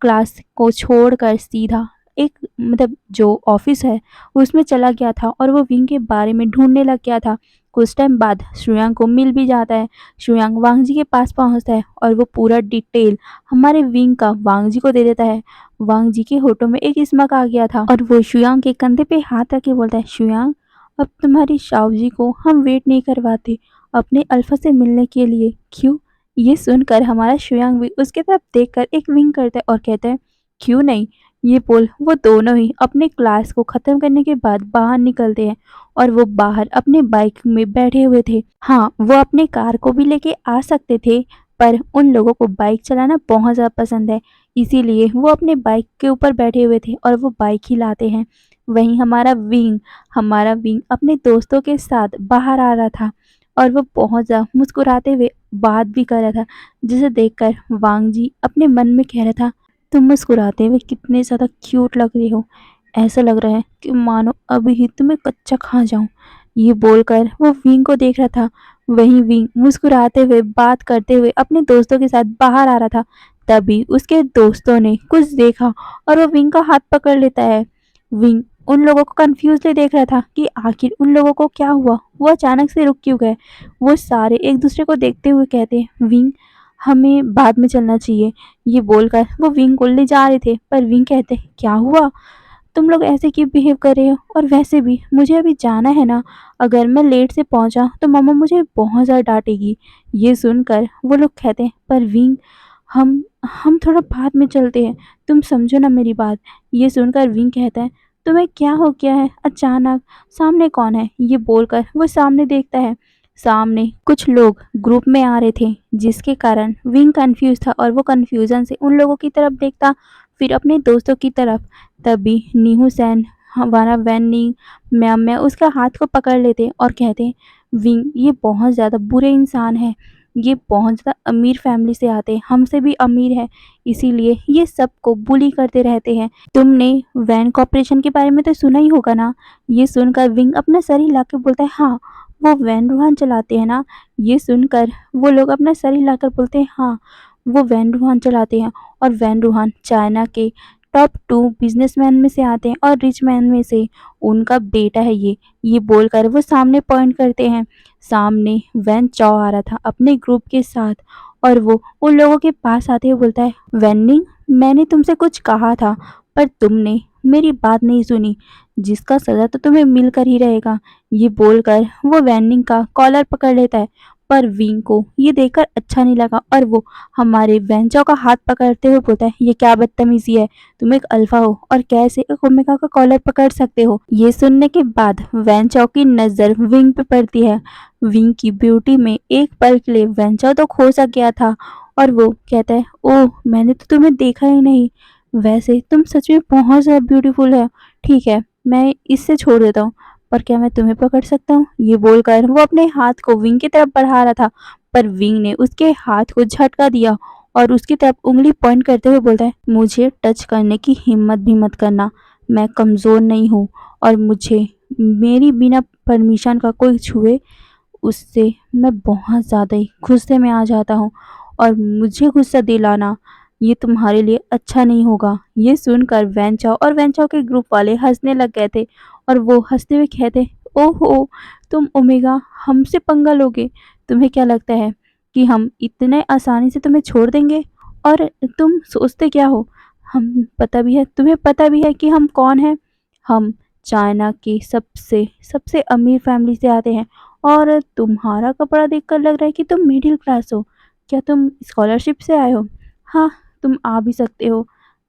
क्लास को छोड़कर सीधा एक मतलब जो ऑफिस है उसमें चला गया था और वो विंग के बारे में ढूंढने लग गया था। कुछ टाइम बाद शुयांग को मिल भी जाता है। शुयांग वांगजी के पास पहुंचता है और वो पूरा डिटेल हमारे विंग का वांगजी को दे देता है। वांग जी के होठों में एक स्मक आ गया था और वो शुयांग के कंधे पे हाथ रख के बोलता है, शुयांग अब तुम्हारी शाओजी को हम वेट नहीं करवाते अपने अल्फा से मिलने के लिए, क्यों। ये सुनकर हमारा शुयांग भी उसके तरफ देखकर एक विंग करता है और कहता है, क्यों नहीं, ये बोल वो दोनों ही अपने क्लास को ख़त्म करने के बाद बाहर निकलते हैं और वो बाहर अपने बाइक में बैठे हुए थे। हाँ, वो अपने कार को भी लेके आ सकते थे, पर उन लोगों को बाइक चलाना बहुत ज़्यादा पसंद है, इसीलिए वो अपने बाइक के ऊपर बैठे हुए थे और वो बाइक ही लाते हैं। वहीं हमारा विंग अपने दोस्तों के साथ बाहर आ रहा था और वो बहुत ज़्यादा मुस्कुराते हुए बात भी कर रहा था, जिसे देखकर वांग जी अपने मन में कह रहा था, तुम मुस्कुराते हुए कितने ज़्यादा क्यूट लग रही हो। ऐसा लग रहा है कि मानो अभी ही तुम्हें कच्चा खा जाऊं। ये बोलकर वो विंग को देख रहा था। वहीं विंग मुस्कुराते हुए बात करते हुए अपने दोस्तों के साथ बाहर आ रहा था। तभी उसके दोस्तों ने कुछ देखा और वो विंग का हाथ पकड़ लेता है। विंग उन लोगों को कंफ्यूजली देख रहा था कि आखिर उन लोगों को क्या हुआ, वो अचानक से रुक क्यों गए। वो सारे एक दूसरे को देखते हुए कहते हैं, विंग हमें बाद में चलना चाहिए। ये बोलकर वो विंग को ले जा रहे थे, पर विंग कहते क्या हुआ, तुम लोग ऐसे क्यों बिहेव कर रहे हो, और वैसे भी मुझे अभी जाना है ना, अगर मैं लेट से पहुंचा तो मम्मा मुझे बहुत ज़्यादा डांटेगी। ये सुनकर वो लोग कहते हैं, पर विंग हम थोड़ा बाद में चलते हैं, तुम समझो ना मेरी बात। ये सुनकर विंग कहता है, तुम्हें क्या हो गया है अचानक, सामने कौन है। ये बोलकर वो सामने देखता है। सामने कुछ लोग ग्रुप में आ रहे थे, जिसके कारण विंग कंफ्यूज था और वो कंफ्यूजन से उन लोगों की तरफ देखता, फिर अपने दोस्तों की तरफ। तभी नीहू सैन, हमारा वैन नी मैम में उसका हाथ को पकड़ लेते और कहते, विंग ये बहुत ज़्यादा बुरे इंसान है, ये बहुत ज़्यादा अमीर फैमिली से आते हैं, हमसे भी अमीर है, इसीलिए ये सबको बुली करते रहते हैं। तुमने वैन कॉर्पोरेशन के बारे में तो सुना ही होगा ना। ये सुनकर विंग अपना सर हिला के बोलता है, हाँ वो वैन रूहान चलाते हैं ना। ये सुनकर वो लोग अपना सर हिलाकर बोलते हैं, हाँ वो वैन रूहान चलाते हैं, और वैन रूहान चाइना के टॉप 2 बिजनेसमैन में से आते हैं और रिच मैन में से उनका बेटा है ये बोलकर वो सामने पॉइंट करते हैं। सामने वैन चाओ आ रहा था अपने ग्रुप के साथ, और वो उन लोगों के पास आते हुए बोलता है, वैनिंग मैंने तुमसे कुछ कहा था, पर तुमने मेरी बात नहीं सुनी, जिसका सज़ा तो तुम्हें मिलकर ही रहेगा। ये बोलकर वो वैनिंग का कॉलर पकड़ लेता है, पर विंग को ये देखकर अच्छा नहीं लगा और वो हमारे वैनचाओ का हाथ पकड़ते हुए बोलता है, ये क्या बदतमीजी है, तुम एक अल्फा हो और कैसे एक ओमेगा का कॉलर पकड़ सकते हो। ये सुनने के बाद वैनचाओ की नज़र विंग पे पड़ती है। विंग की ब्यूटी में एक पल के लिए वैनचाओ तो खो सा गया था, और वो कहता है, ओह मैंने तो तुम्हें देखा ही नहीं, वैसे तुम सच में बहुत ज़्यादा ब्यूटीफुल है। ठीक है, मैं इससे छोड़ देता हूँ, पर क्या मैं तुम्हें पकड़ सकता हूँ। ये बोलकर वो अपने हाथ को विंग की तरफ बढ़ा रहा था, पर विंग ने उसके हाथ को झटका दिया और उसकी तरफ उंगली पॉइंट करते हुए बोलता है, मुझे टच करने की हिम्मत भी मत करना, मैं कमज़ोर नहीं हूँ, और मुझे मेरी बिना परमिशन का कोई छुए उससे मैं बहुत ज़्यादा ही गुस्से में आ जाता हूँ, और मुझे गुस्सा दिलाना ये तुम्हारे लिए अच्छा नहीं होगा। ये सुनकर वैनचाओ और वैनचाओ के ग्रुप वाले हंसने लग गए थे, और वो हंसते हुए कहते, ओहो तुम ओमेगा हमसे पंगा लोगे, तुम्हें क्या लगता है कि हम इतने आसानी से तुम्हें छोड़ देंगे, और तुम सोचते क्या हो, हम पता भी है तुम्हें पता भी है कि हम कौन हैं। हम चाइना की सबसे सबसे अमीर फैमिली से आते हैं, और तुम्हारा कपड़ा देखकर लग रहा है कि तुम मिडिल क्लास हो। क्या तुम स्कॉलरशिप से आए हो? हाँ, तुम आ भी सकते हो,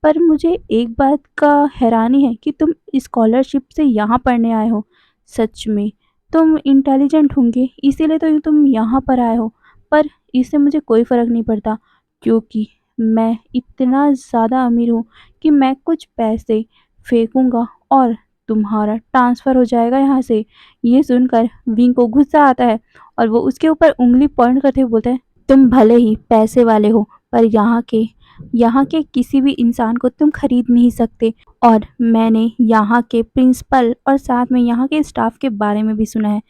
पर मुझे एक बात का हैरानी है कि तुम स्कॉलरशिप से यहाँ पढ़ने आए हो। सच में तुम इंटेलिजेंट होंगे, इसीलिए तो तुम यहाँ पर आए हो, पर इससे मुझे कोई फ़र्क नहीं पड़ता, क्योंकि मैं इतना ज़्यादा अमीर हूँ कि मैं कुछ पैसे फेंकूँगा और तुम्हारा ट्रांसफ़र हो जाएगा यहाँ से। ये सुनकर विंग को गुस्सा आता है, और वो उसके ऊपर उंगली पॉइंट करते हुए बोलता है, तुम भले ही पैसे वाले हो, पर यहाँ के किसी भी इंसान को तुम खरीद नहीं सकते, और मैंने यहाँ के प्रिंसिपल और साथ में यहाँ के स्टाफ के बारे में भी सुना है।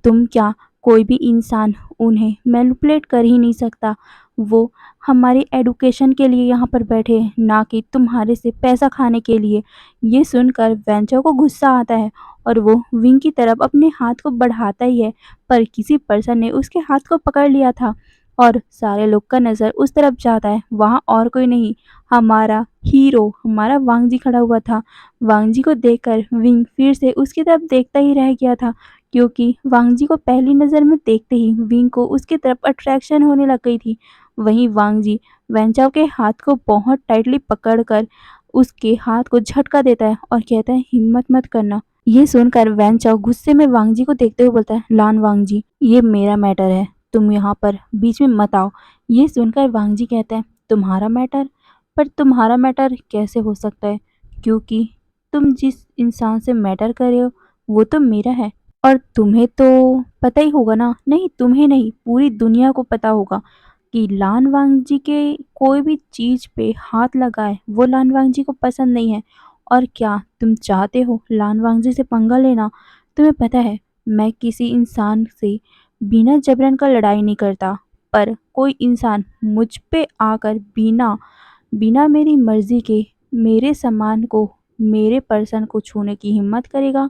तुम क्या, कोई भी इंसान उन्हें मैनिपुलेट कर ही नहीं सकता। वो हमारी एडुकेशन के लिए यहाँ पर बैठे हैं, ना कि तुम्हारे से पैसा खाने के लिए। ये सुनकर वेंचर को गुस्सा आता है, और वो विंग की तरफ अपने हाथ को बढ़ाता ही है, पर किसी पर्सन ने उसके हाथ को पकड़ लिया था, और सारे लोग का नज़र उस तरफ जाता है। वहाँ और कोई नहीं, हमारा हीरो, हमारा वांग जी खड़ा हुआ था। वांग जी को देखकर विंग फिर से उसकी तरफ देखता ही रह गया था, क्योंकि वांग जी को पहली नज़र में देखते ही विंग को उसकी तरफ अट्रैक्शन होने लग गई थी। वहीं वांग जी वेंचाओ के हाथ को बहुत टाइटली पकड़कर उसके हाथ को झटका देता है और कहता है हिम्मत मत करना। ये सुनकर वैन चाओ गुस्से में वांग जी को देखते हुए बोलता है लान वांग जी, ये मेरा मैटर है, तुम यहाँ पर बीच में मत आओ। ये सुनकर वांग जी कहते हैं तुम्हारा मैटर? पर तुम्हारा मैटर कैसे हो सकता है, क्योंकि तुम जिस इंसान से मैटर कर रहे हो वो तो मेरा है। और तुम्हें तो पता ही होगा ना, नहीं तुम्हें नहीं पूरी दुनिया को पता होगा कि लान वांगजी के कोई भी चीज पे हाथ लगाए वो लान वांगजी को पसंद नहीं है। और क्या तुम चाहते हो लान वांगजी से पंगा लेना? तुम्हें पता है मैं किसी इंसान से बिना जबरन का लड़ाई नहीं करता, पर कोई इंसान मुझ पे आकर बिना बिना मेरी मर्जी के मेरे सामान को, मेरे पर्सन को छूने की हिम्मत करेगा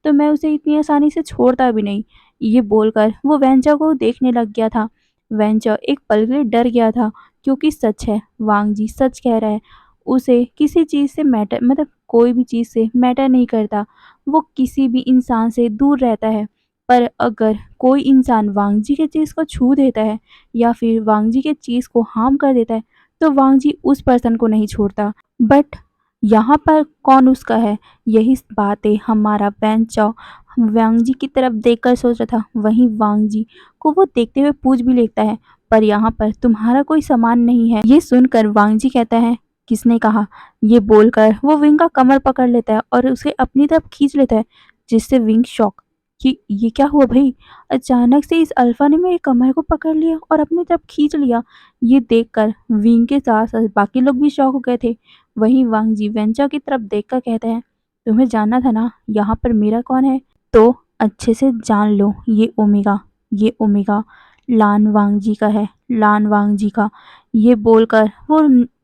तो मैं उसे इतनी आसानी से छोड़ता भी नहीं। ये बोलकर वो वेंचा को देखने लग गया था। वेंचा एक पल के लिए डर गया था, क्योंकि सच है वांग जी सच कह रहा है। उसे किसी चीज़ से मैटर मतलब कोई भी चीज़ से मैटर नहीं करता, वो किसी भी इंसान से दूर रहता है। पर अगर कोई इंसान वांग जी के चीज़ को छू देता है या फिर वांग जी के चीज़ को हार्म कर देता है तो वांग जी उस पर्सन को नहीं छोड़ता। बट यहाँ पर कौन उसका है, यही बातें हमारा वैन चाओ वांग जी की तरफ देखकर सोच रहा था। वहीं वांग जी को वो देखते हुए पूछ भी लेता है पर यहाँ पर तुम्हारा कोई सामान नहीं है। ये सुनकर वांग जी कहता है किसने कहा? ये बोलकर वो विंग का कमर पकड़ लेता है और उसे अपनी तरफ खींच लेता है, जिससे विंग शॉक कि ये क्या हुआ भाई, अचानक से इस अल्फा ने मेरे कमर को पकड़ लिया और अपनी तरफ खींच लिया। ये देखकर विंग के साथ साथ बाकी लोग भी शॉक हो गए थे। वहीं वांग जी वेंचा की तरफ देखकर कहते हैं तुम्हें जानना था ना यहाँ पर मेरा कौन है, तो अच्छे से जान लो ये ओमेगा लान वांग जी का है, लान वांग जी का। ये बोलकर वो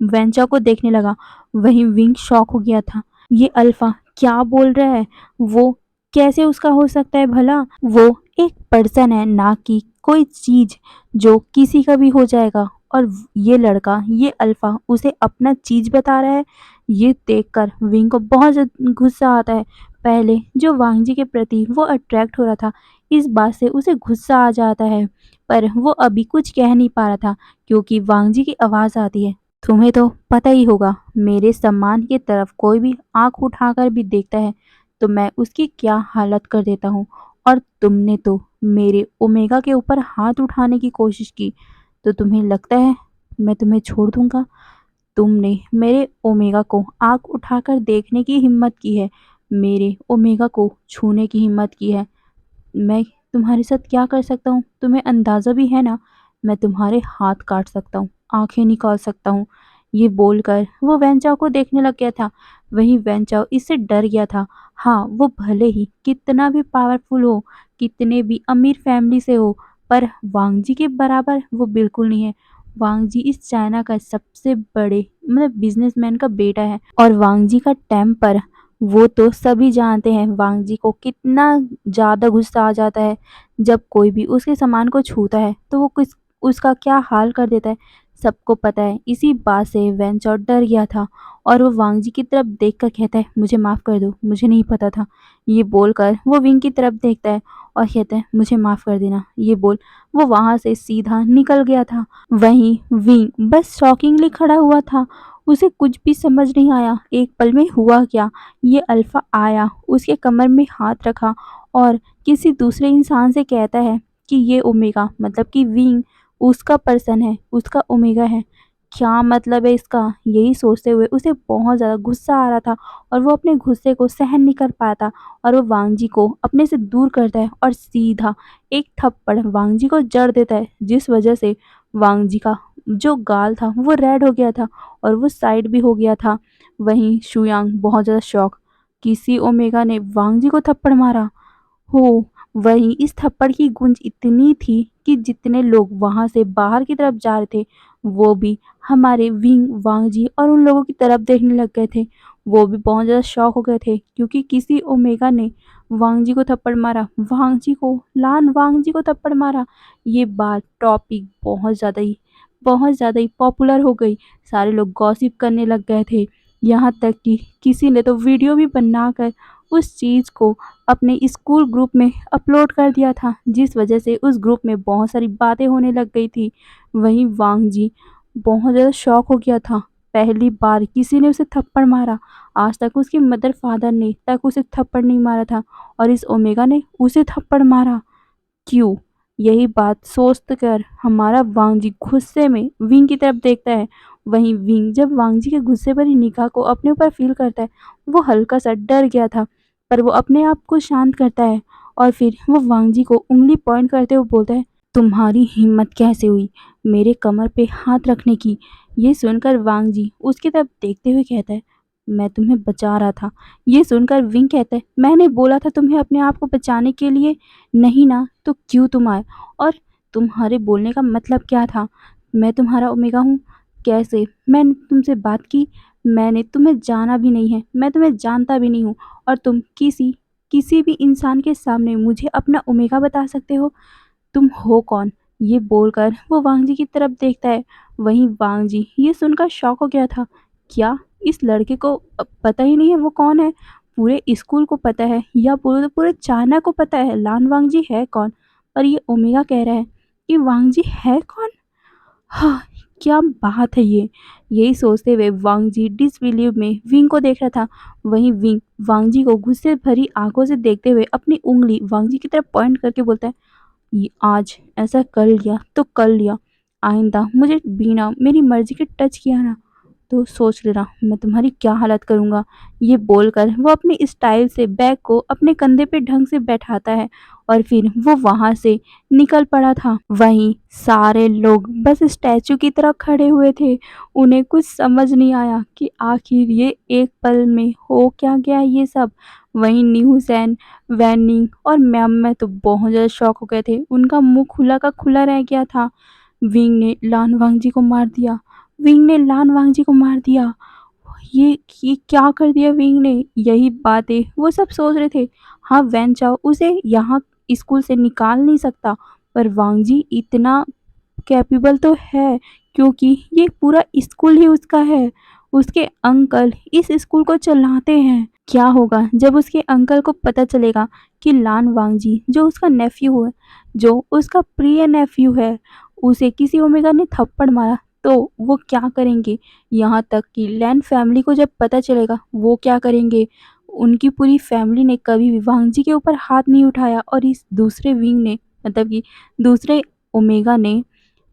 वेंचा को देखने लगा। वहीं विंग शॉक हो गया था। ये अल्फा क्या बोल रहा है, वो कैसे उसका हो सकता है भला? वो एक पर्सन है ना कि कोई चीज जो किसी का भी हो जाएगा। और ये लड़का ये अल्फा उसे अपना चीज बता रहा है। ये देखकर विंग को बहुत ज़्यादा गुस्सा आता है। पहले जो वांग जी के प्रति वो अट्रैक्ट हो रहा था, इस बात से उसे गुस्सा आ जाता है, पर वो अभी कुछ कह नहीं पा रहा था क्योंकि वांग जी की आवाज़ आती है तुम्हें तो पता ही होगा मेरे सम्मान की तरफ कोई भी आंख उठाकर भी देखता है तो मैं उसकी क्या हालत कर देता हूँ। और तुमने तो मेरे ओमेगा के ऊपर हाथ उठाने की कोशिश की, तो तुम्हें लगता है मैं तुम्हें छोड़ दूंगा? तुमने मेरे ओमेगा को आँख उठाकर देखने की हिम्मत की है, मेरे ओमेगा को छूने की हिम्मत की है। मैं तुम्हारे साथ क्या कर सकता हूँ तुम्हें अंदाज़ा भी है ना? मैं तुम्हारे हाथ काट सकता हूँ, आँखें निकाल सकता हूँ। ये बोलकर वो वेंचाओ को देखने लग गया था। वहीं वेंचाओ इससे डर गया था। हाँ, वो भले ही कितना भी पावरफुल हो, कितने भी अमीर फैमिली से हो, पर वांग जी के बराबर वो बिल्कुल नहीं है। वांग जी इस चाइना का सबसे बड़े बिजनेसमैन का बेटा है और वांग जी का टेम्पर वो तो सभी जानते हैं वांग जी को कितना ज़्यादा गुस्सा आ जाता है। जब कोई भी उसके सामान को छूता है तो वो किस उसका क्या हाल कर देता है, सबको पता है। इसी बात से वेंचर डर गया था और वो वांग जी की तरफ देखकर कहता है मुझे माफ़ कर दो, मुझे नहीं पता था। ये बोलकर वो विंग की तरफ देखता है और कहता है मुझे माफ़ कर देना। ये बोल वो वहाँ से सीधा निकल गया था। वहीं विंग बस शॉकिंगली खड़ा हुआ था। उसे कुछ भी समझ नहीं आया एक पल में हुआ क्या। ये अल्फा आया, उसके कमर में हाथ रखा और किसी दूसरे इंसान से कहता है कि ये ओमेगा कि विंग उसका पर्सन है, उसका ओमेगा है। क्या मतलब है इसका? यही सोचते हुए उसे बहुत ज़्यादा गुस्सा आ रहा था और वो अपने गुस्से को सहन नहीं कर पाता और वो वांग जी को अपने से दूर करता है और सीधा एक थप्पड़ वांग जी को जड़ देता है, जिस वजह से वांग जी का जो गाल था वो रेड हो गया था और वो साइड भी हो गया था। वहीं शुयांग बहुत ज़्यादा शॉक, किसी ओमेगा ने वांग जी को थप्पड़ मारा हो। वहीं इस थप्पड़ की गूंज इतनी थी कि जितने लोग वहां से बाहर की तरफ जा रहे थे वो भी हमारे विंग वांग जी और उन लोगों की तरफ देखने लग गए थे। वो भी बहुत ज़्यादा शॉक हो गए थे क्योंकि किसी ओमेगा ने वांग जी को थप्पड़ मारा, वांग जी को, लान वांग जी को थप्पड़ मारा। ये बात टॉपिक बहुत ज़्यादा ही पॉपुलर हो गई। सारे लोग गॉसिप करने लग गए थे। यहाँ तक कि किसी ने तो वीडियो भी बनाकर उस चीज़ को अपने स्कूल ग्रुप में अपलोड कर दिया था, जिस वजह से उस ग्रुप में बहुत सारी बातें होने लग गई थी। वहीं वांग जी बहुत ज़्यादा शॉक हो गया था पहली बार किसी ने उसे थप्पड़ मारा। आज तक उसके मदर फादर ने तक उसे थप्पड़ नहीं मारा था और इस ओमेगा ने उसे थप्पड़ मारा। क्यों? यही बात सोच कर हमारा वांगजी गुस्से में विंग की तरफ देखता है। वहीं विंग जब वांगजी के गुस्से भरी निगाह को अपने ऊपर फील करता है, वो हल्का सा डर गया था, पर वो अपने आप को शांत करता है और फिर वो वांगजी को उंगली पॉइंट करते हुए बोलता है, तुम्हारी हिम्मत कैसे हुई मेरे कमर पे हाथ रखने की? ये सुनकर वांगजी उसकी तरफ देखते हुए कहता है, मैं तुम्हें बचा रहा था। ये सुनकर विंग कहता है, मैंने बोला था तुम्हें अपने आप को बचाने के लिए, नहीं ना तो क्यों तुम आए? और तुम्हारे बोलने का मतलब क्या था? मैं तुम्हारा ओमेगा हूँ? कैसे? मैंने तुमसे बात की? मैंने तुम्हें जाना भी नहीं है, मैं तुम्हें जानता भी नहीं हूँ और तुम किसी किसी भी इंसान के सामने मुझे अपना ओमेगा बता सकते हो? तुम हो कौन? ये बोलकर वो वांगजी की तरफ देखता है। वहीं वांगजी ये सुनकर शॉक हो गया था। क्या इस लड़के को पता ही नहीं है वो कौन है? पूरे स्कूल को पता है या पूरे पूरे चाइना को पता है लान वांगजी है कौन? पर ये ओमेगा कह रहा है कि वांगजी है कौन? हाँ, क्या बात है ये? यही सोचते हुए वांगजी डिसबिलीव में विंग को देख रहा था। वहीं विंग वांगजी को गुस्से भरी आंखों से देखते हुए अपनी उंगली वांगजी की तरफ पॉइंट करके बोलता है, ये आज ऐसा कर लिया तो कर लिया, आइंदा मुझे बिना मेरी मर्जी के टच किया ना तो सोच लेना मैं तुम्हारी क्या हालत करूँगा। ये बोलकर वो अपनी स्टाइल से बैग को अपने कंधे पे ढंग से बैठाता है और फिर वो वहाँ से निकल पड़ा था। वहीं सारे लोग बस स्टैचू की तरह खड़े हुए थे। उन्हें कुछ समझ नहीं आया कि आखिर ये एक पल में हो क्या गया ये सब। वहीं न्यूज़ वैनिंग और मैम में तो बहुत ज़्यादा शॉक हो गए थे। उनका मुंह खुला का खुला रह गया था। विंग ने लान वांगजी को मार दिया। विंग ने लान वांगजी को मार दिया। ये क्या कर दिया विंग ने? यही बातें वो सब सोच रहे थे। हाँ, वैन चाओ उसे यहाँ स्कूल से निकाल नहीं सकता, पर वांगजी इतना कैपेबल तो है क्योंकि ये पूरा स्कूल ही उसका है। उसके अंकल इस स्कूल को चलाते हैं। क्या होगा जब उसके अंकल को पता चलेगा कि लान वांगजी जो उसका नेफ्यू है, जो उसका प्रिय नेफ्यू है, उसे किसी ओमेगा ने थप्पड़ मारा, तो वो क्या करेंगे? यहाँ तक कि लैन फैमिली को जब पता चलेगा वो क्या करेंगे? उनकी पूरी फैमिली ने कभी भी वांगजी के ऊपर हाथ नहीं उठाया और इस दूसरे विंग ने मतलब कि दूसरे ओमेगा ने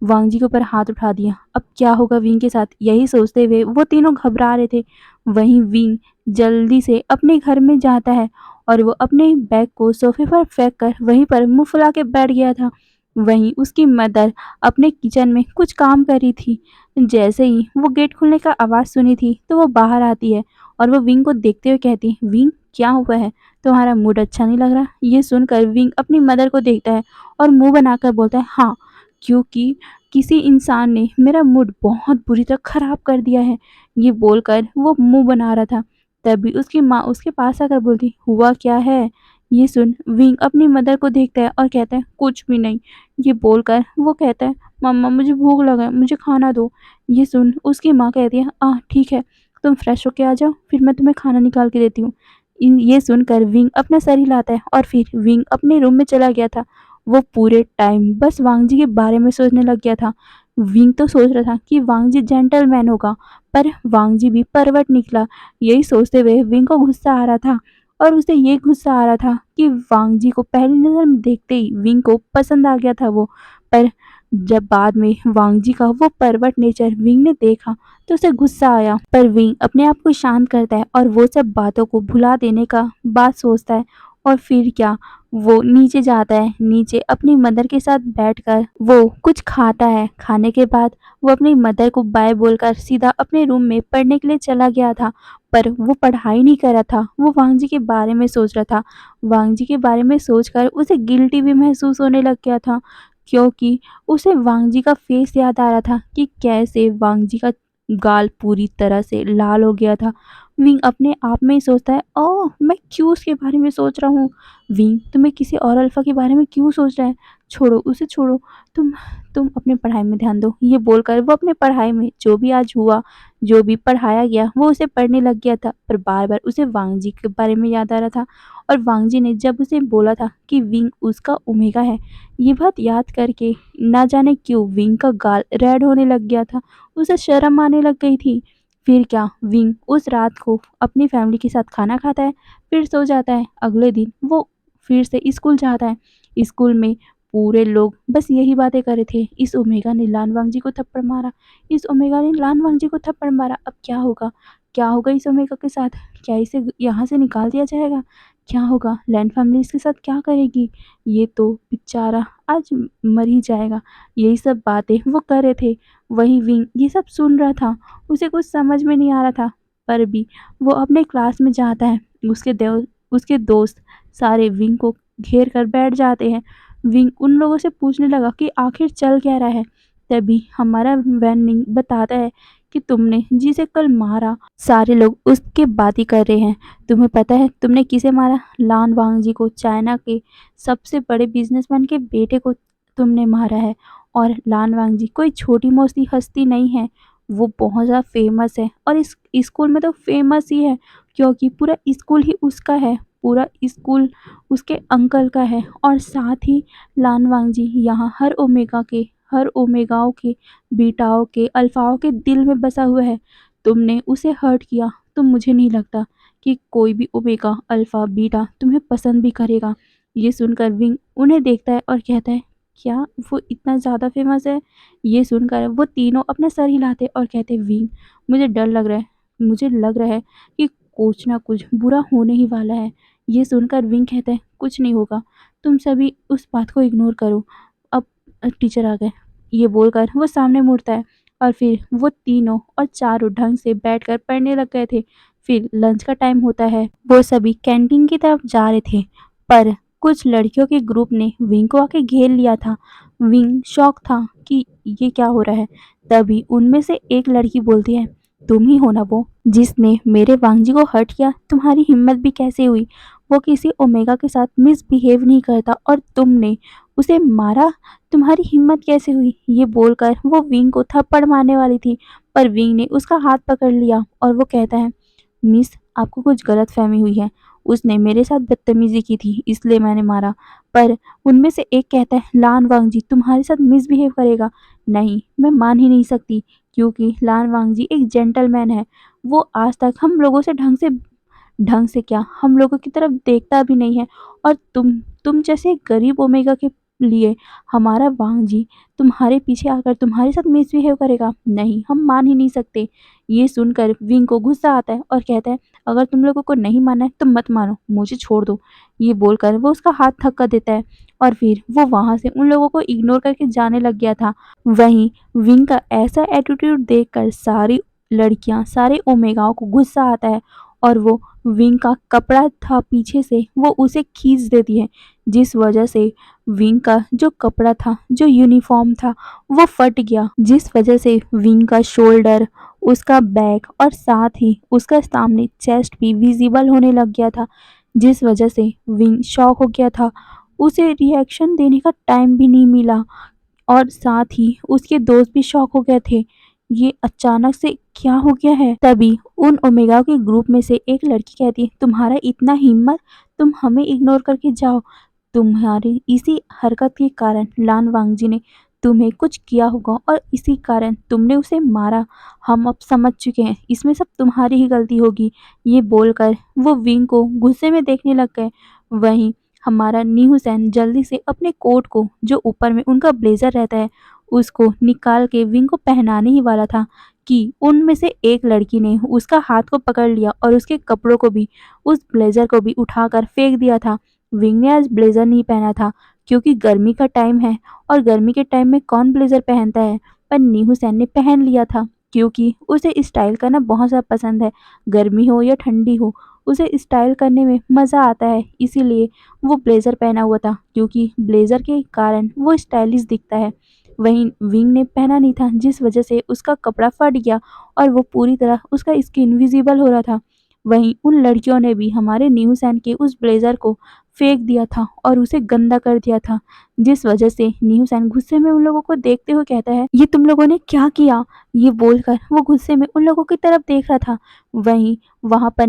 वांगजी के ऊपर हाथ उठा दिया। अब क्या होगा विंग के साथ? यही सोचते हुए वो तीनों घबरा रहे थे। वहीं विंग जल्दी से अपने घर में जाता है और वो अपने बैग को सोफे पर फेंक कर वहीं पर मुंह फुला के बैठ गया था। वहीं उसकी मदर अपने किचन में कुछ काम कर रही थी। जैसे ही वो गेट खुलने का आवाज़ सुनी थी तो वो बाहर आती है और वो विंग को देखते हुए कहती है, विंग क्या हुआ है? तुम्हारा मूड अच्छा नहीं लग रहा? ये सुनकर विंग अपनी मदर को देखता है और मुंह बनाकर बोलता है, हाँ, क्योंकि किसी इंसान ने मेरा मूड बहुत बुरी तरह ख़राब कर दिया है। ये बोलकर वो मुँह बना रहा था, तभी उसकी माँ उसके पास आकर बोलती, हुआ क्या है? ये सुन विंग अपनी मदर को देखता है और कहता है, कुछ भी नहीं। ये बोलकर वो कहता है, मम्मा मुझे भूख लगा है, मुझे खाना दो। ये सुन उसकी माँ कहती है, ठीक है, तुम फ्रेश होके आ जाओ, फिर मैं तुम्हें खाना निकाल के देती हूँ। ये सुनकर विंग अपना सर हिलाता है और फिर विंग अपने रूम में चला गया था। वो पूरे टाइम बस वांगजी के बारे में सोचने लग गया था। विंग तो सोच रहा था कि वांगजी जेंटलमैन होगा, पर वांगजी भी परवट निकला। यही सोचते हुए विंग को गुस्सा आ रहा था और उसे ये गुस्सा आ रहा था कि वांगजी को पहली नज़र में देखते ही विंग को पसंद आ गया था वो। पर जब बाद में वांगजी का वो परवट नेचर विंग ने देखा तो उसे गुस्सा आया, पर विंग अपने आप को शांत करता है और वो सब बातों को भुला देने का बात सोचता है। और फिर क्या, वो नीचे जाता है। नीचे अपनी मदर के साथ बैठकर वो कुछ खाता है। खाने के बाद वो अपनी मदर को बाय बोलकर सीधा अपने रूम में पढ़ने के लिए चला गया था, पर वो पढ़ाई नहीं कर रहा था, वो वांगजी के बारे में सोच रहा था। वांगजी के बारे में सोचकर उसे गिल्टी भी महसूस होने लग गया था, क्योंकि उसे वांगजी का फेस याद आ रहा था कि कैसे वांगजी का गाल पूरी तरह से लाल हो गया था। विंग अपने आप में ही सोचता है, ओह मैं क्यों उसके बारे में सोच रहा हूँ? विंग तुम्हें किसी और अल्फा के बारे में क्यों सोच रहा है? छोड़ो उसे, छोड़ो। तुम तुम अपने पढ़ाई में ध्यान दो। ये बोलकर वो अपने पढ़ाई में जो भी आज हुआ, जो भी पढ़ाया गया वो उसे पढ़ने लग गया था, पर बार बार उसे वांगजी के बारे में याद आ रहा था। और वांगजी ने जब उसे बोला था कि विंग उसका ओमेगा है, ये बात याद करके ना जाने क्यों विंग का गाल रेड होने लग गया था। उसे शर्म आने लग गई थी। फिर क्या, विंग उस रात को अपनी फैमिली के साथ खाना खाता है, फिर सो जाता है। अगले दिन वो फिर से स्कूल जाता है। स्कूल में पूरे लोग बस यही बातें कर रहे थे, इस ओमेगा ने लानवांग जी को थप्पड़ मारा, इस ओमेगा ने लानवांग जी को थप्पड़ मारा। अब क्या होगा, क्या होगा इस ओमेगा के साथ? क्या इसे यहाँ से निकाल दिया जाएगा? क्या होगा, लैंड फैमिली इसके साथ क्या करेगी? ये तो बेचारा आज मर ही जाएगा। यही सब बातें वो कर रहे थे। वहीं विंग ये सब सुन रहा था। उसे कुछ समझ में नहीं आ रहा था, पर भी वो अपने क्लास में जाता है। उसके दोस्त सारे विंग को घेर कर बैठ जाते हैं। विंग उन लोगों से पूछने लगा कि आखिर चल क्या रहा है। तभी हमारा वैनिंग बताता है कि तुमने जिसे कल मारा, सारे लोग उसके बात ही कर रहे हैं। तुम्हें पता है तुमने किसे मारा? लान वांग जी को, चाइना के सबसे बड़े बिजनेसमैन के बेटे को तुमने मारा है। और लान वांग जी कोई छोटी मोटी हस्ती नहीं है, वो बहुत ज़्यादा फेमस है और इस स्कूल में तो फेमस ही है, क्योंकि पूरा स्कूल ही उसका है, पूरा स्कूल उसके अंकल का है। और साथ ही लान वांग जी यहाँ हर ओमेगाओं के, बीटाओं के, अल्फाओं के दिल में बसा हुआ है। तुमने उसे हर्ट किया तो मुझे नहीं लगता कि कोई भी ओमेगा, अल्फा, बीटा तुम्हें पसंद भी करेगा। ये सुनकर विंग उन्हें देखता है और कहता है, क्या वो इतना ज़्यादा फेमस है? ये सुनकर वो तीनों अपना सर हिलाते और कहते, विंग मुझे डर लग रहा है, मुझे लग रहा है कि कुछ ना कुछ बुरा होने ही वाला है। ये सुनकर विंग कहता है, कुछ नहीं होगा, तुम सभी उस बात को इग्नोर करो, अब टीचर आ गए। ये बोलकर वो सामने मुड़ता है और फिर वो तीनों और चारों ढंग से बैठकर पढ़ने लग गए थे। फिर लंच का टाइम होता है, वो सभी कैंटीन की तरफ जा रहे थे, पर कुछ लड़कियों के ग्रुप ने विंग को आके घेर लिया था। विंग शॉक था कि ये क्या हो रहा है। तभी उनमें से एक लड़की बोलती है, तुम ही हो ना वो जिसने मेरे वांगजी को हर्ट किया? तुम्हारी हिम्मत भी कैसे हुई? वो किसी ओमेगा के साथ मिसबिहेव नहीं करता और तुमने उसे मारा, तुम्हारी हिम्मत कैसे हुई? ये बोलकर वो विंग को थप्पड़ मारने वाली थी, पर विंग ने उसका हाथ पकड़ लिया और वो कहता है, मिस आपको कुछ गलतफहमी हुई है, उसने मेरे साथ बदतमीजी की थी इसलिए मैंने मारा। पर उनमें से एक कहता है, लान वांगजी तुम्हारे साथ मिसबिहेव करेगा? नहीं, मैं मान ही नहीं सकती, क्योंकि लान वांगजी एक जेंटलमैन है। वो आज तक हम लोगों से ढंग से क्या, हम लोगों की तरफ देखता भी नहीं है। और तुम जैसे एक गरीब ओमेगा के लिए हमारा वांगजी तुम्हारे पीछे आकर तुम्हारे साथ मिसबिहेव करेगा? नहीं, हम मान ही नहीं सकते। ये सुनकर विंग को गुस्सा आता है और कहता है, अगर तुम लोगों को नहीं मानना है तो मत मानो, मुझे छोड़ दो। ये बोलकर वो उसका हाथ थक्का देता है और फिर वो वहां से उन लोगों को इग्नोर करके जाने लग गया था। वहीं विंग का ऐसा एटीट्यूड देखकर सारी लड़कियां, सारे ओमेगाओं को गुस्सा आता है और वो विंग का कपड़ा था पीछे से वो उसे खींच देती है, जिस वजह से विंग का जो कपड़ा था, जो यूनिफॉर्म था, वो फट गया, जिस वजह से विंग का शोल्डर, उसका बैक और साथ ही उसका सामने चेस्ट भी विजिबल होने लग गया था, जिस वजह से विंग शॉक हो गया था। उसे रिएक्शन देने का टाइम भी नहीं मिला और साथ ही उसके दोस्त भी शॉक हो गए थे। ये अचानक से क्या हो गया है? तभी उन ओमेगा के ग्रुप में से एक लड़की कहती है, तुम्हारा इतना हिम्मत, तुम हमें इग्नोर करके जाओ। तुम्हारी इसी हरकत के कारण लान वांगजी ने तुम्हें कुछ किया होगा और इसी कारण तुमने उसे मारा। हम अब समझ चुके हैं, इसमें सब तुम्हारी ही गलती होगी। ये बोलकर वो विंग को गुस्से में देखने लग गए। वहीं हमारा न्यू सैन जल्दी से अपने कोट को, जो ऊपर में उनका ब्लेजर रहता है, उसको निकाल के विंग को पहनाने ही वाला था कि उनमें से एक लड़की ने उसका हाथ को पकड़ लिया और उसके कपड़ों को भी, उस ब्लेजर को भी उठाकर फेंक दिया था। विंग ने आज ब्लेजर नहीं पहना था क्योंकि गर्मी का टाइम है और गर्मी के टाइम में कौन ब्लेजर पहनता है, पर नीहू सैन ने पहन लिया था क्योंकि उसे स्टाइल करना बहुत ज़्यादा पसंद है। गर्मी हो या ठंडी हो, उसे स्टाइल करने में मज़ा आता है, इसीलिए वो ब्लेज़र पहना हुआ था, क्योंकि ब्लेज़र के कारण वो स्टाइलिश दिखता है। वहीं विंग ने पहना नहीं था, जिस वजह से उसका कपड़ा फट गया और वो पूरी तरह उसका स्किन विजिबल हो रहा था। वहीं उन लड़कियों ने भी हमारे न्यू सैन के उस ब्लेज़र को फेंक दिया था और उसे गंदा कर दिया था, जिस वजह से न्यू सैन गुस्से में उन लोगों को देखते हुए कहता है, ये तुम लोगों ने क्या किया? ये बोलकर वो गुस्से में उन लोगों की तरफ देख रहा था। वहीं वहां पर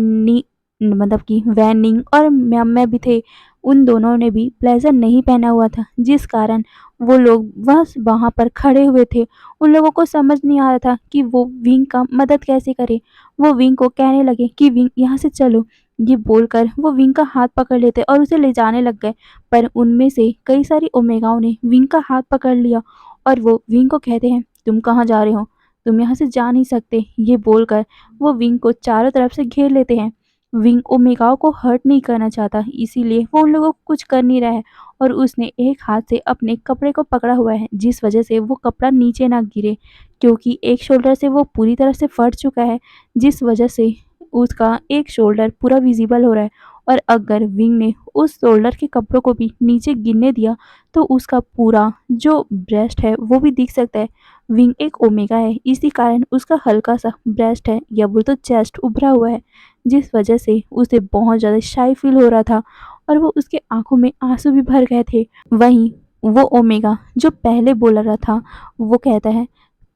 मतलब कि वैनिंग और मैं भी थे। उन दोनों ने भी ब्लेजर नहीं पहना हुआ था, जिस कारण वो लोग बस वहाँ पर खड़े हुए थे। उन लोगों को समझ नहीं आ रहा था कि वो विंग का मदद कैसे करे। वो विंग को कहने लगे कि विंग यहाँ से चलो। ये बोलकर वो विंग का हाथ पकड़ लेते और उसे ले जाने लग गए। पर उनमें से कई सारी ओमेगाओं ने विंग का हाथ पकड़ लिया और वो विंग को कहते हैं, तुम कहाँ जा रहे हो? तुम यहाँ से जा नहीं सकते। ये बोलकर वो विंग को चारों तरफ से घेर लेते हैं। विंग ओमेगाओं को हर्ट नहीं करना चाहता, इसीलिए वो उन लोगों को कुछ कर नहीं रहा है और उसने एक हाथ से अपने कपड़े को पकड़ा हुआ है, जिस वजह से वो कपड़ा नीचे ना गिरे, क्योंकि एक शोल्डर से वो पूरी तरह से फट चुका है, जिस वजह से उसका एक शोल्डर पूरा विजिबल हो रहा है। और अगर विंग ने उस शोल्डर के कपड़ों को भी नीचे गिरने दिया तो उसका पूरा जो ब्रेस्ट है वो भी दिख सकता है। विंग एक ओमेगा है, इसी कारण उसका हल्का सा ब्रेस्ट है या बोल तो चेस्ट उभरा हुआ है, जिस वजह से उसे बहुत ज़्यादा शाई फील हो रहा था और वो उसके आंखों में आंसू भी भर गए थे। वहीं वो ओमेगा जो पहले बोल रहा था, वो कहता है,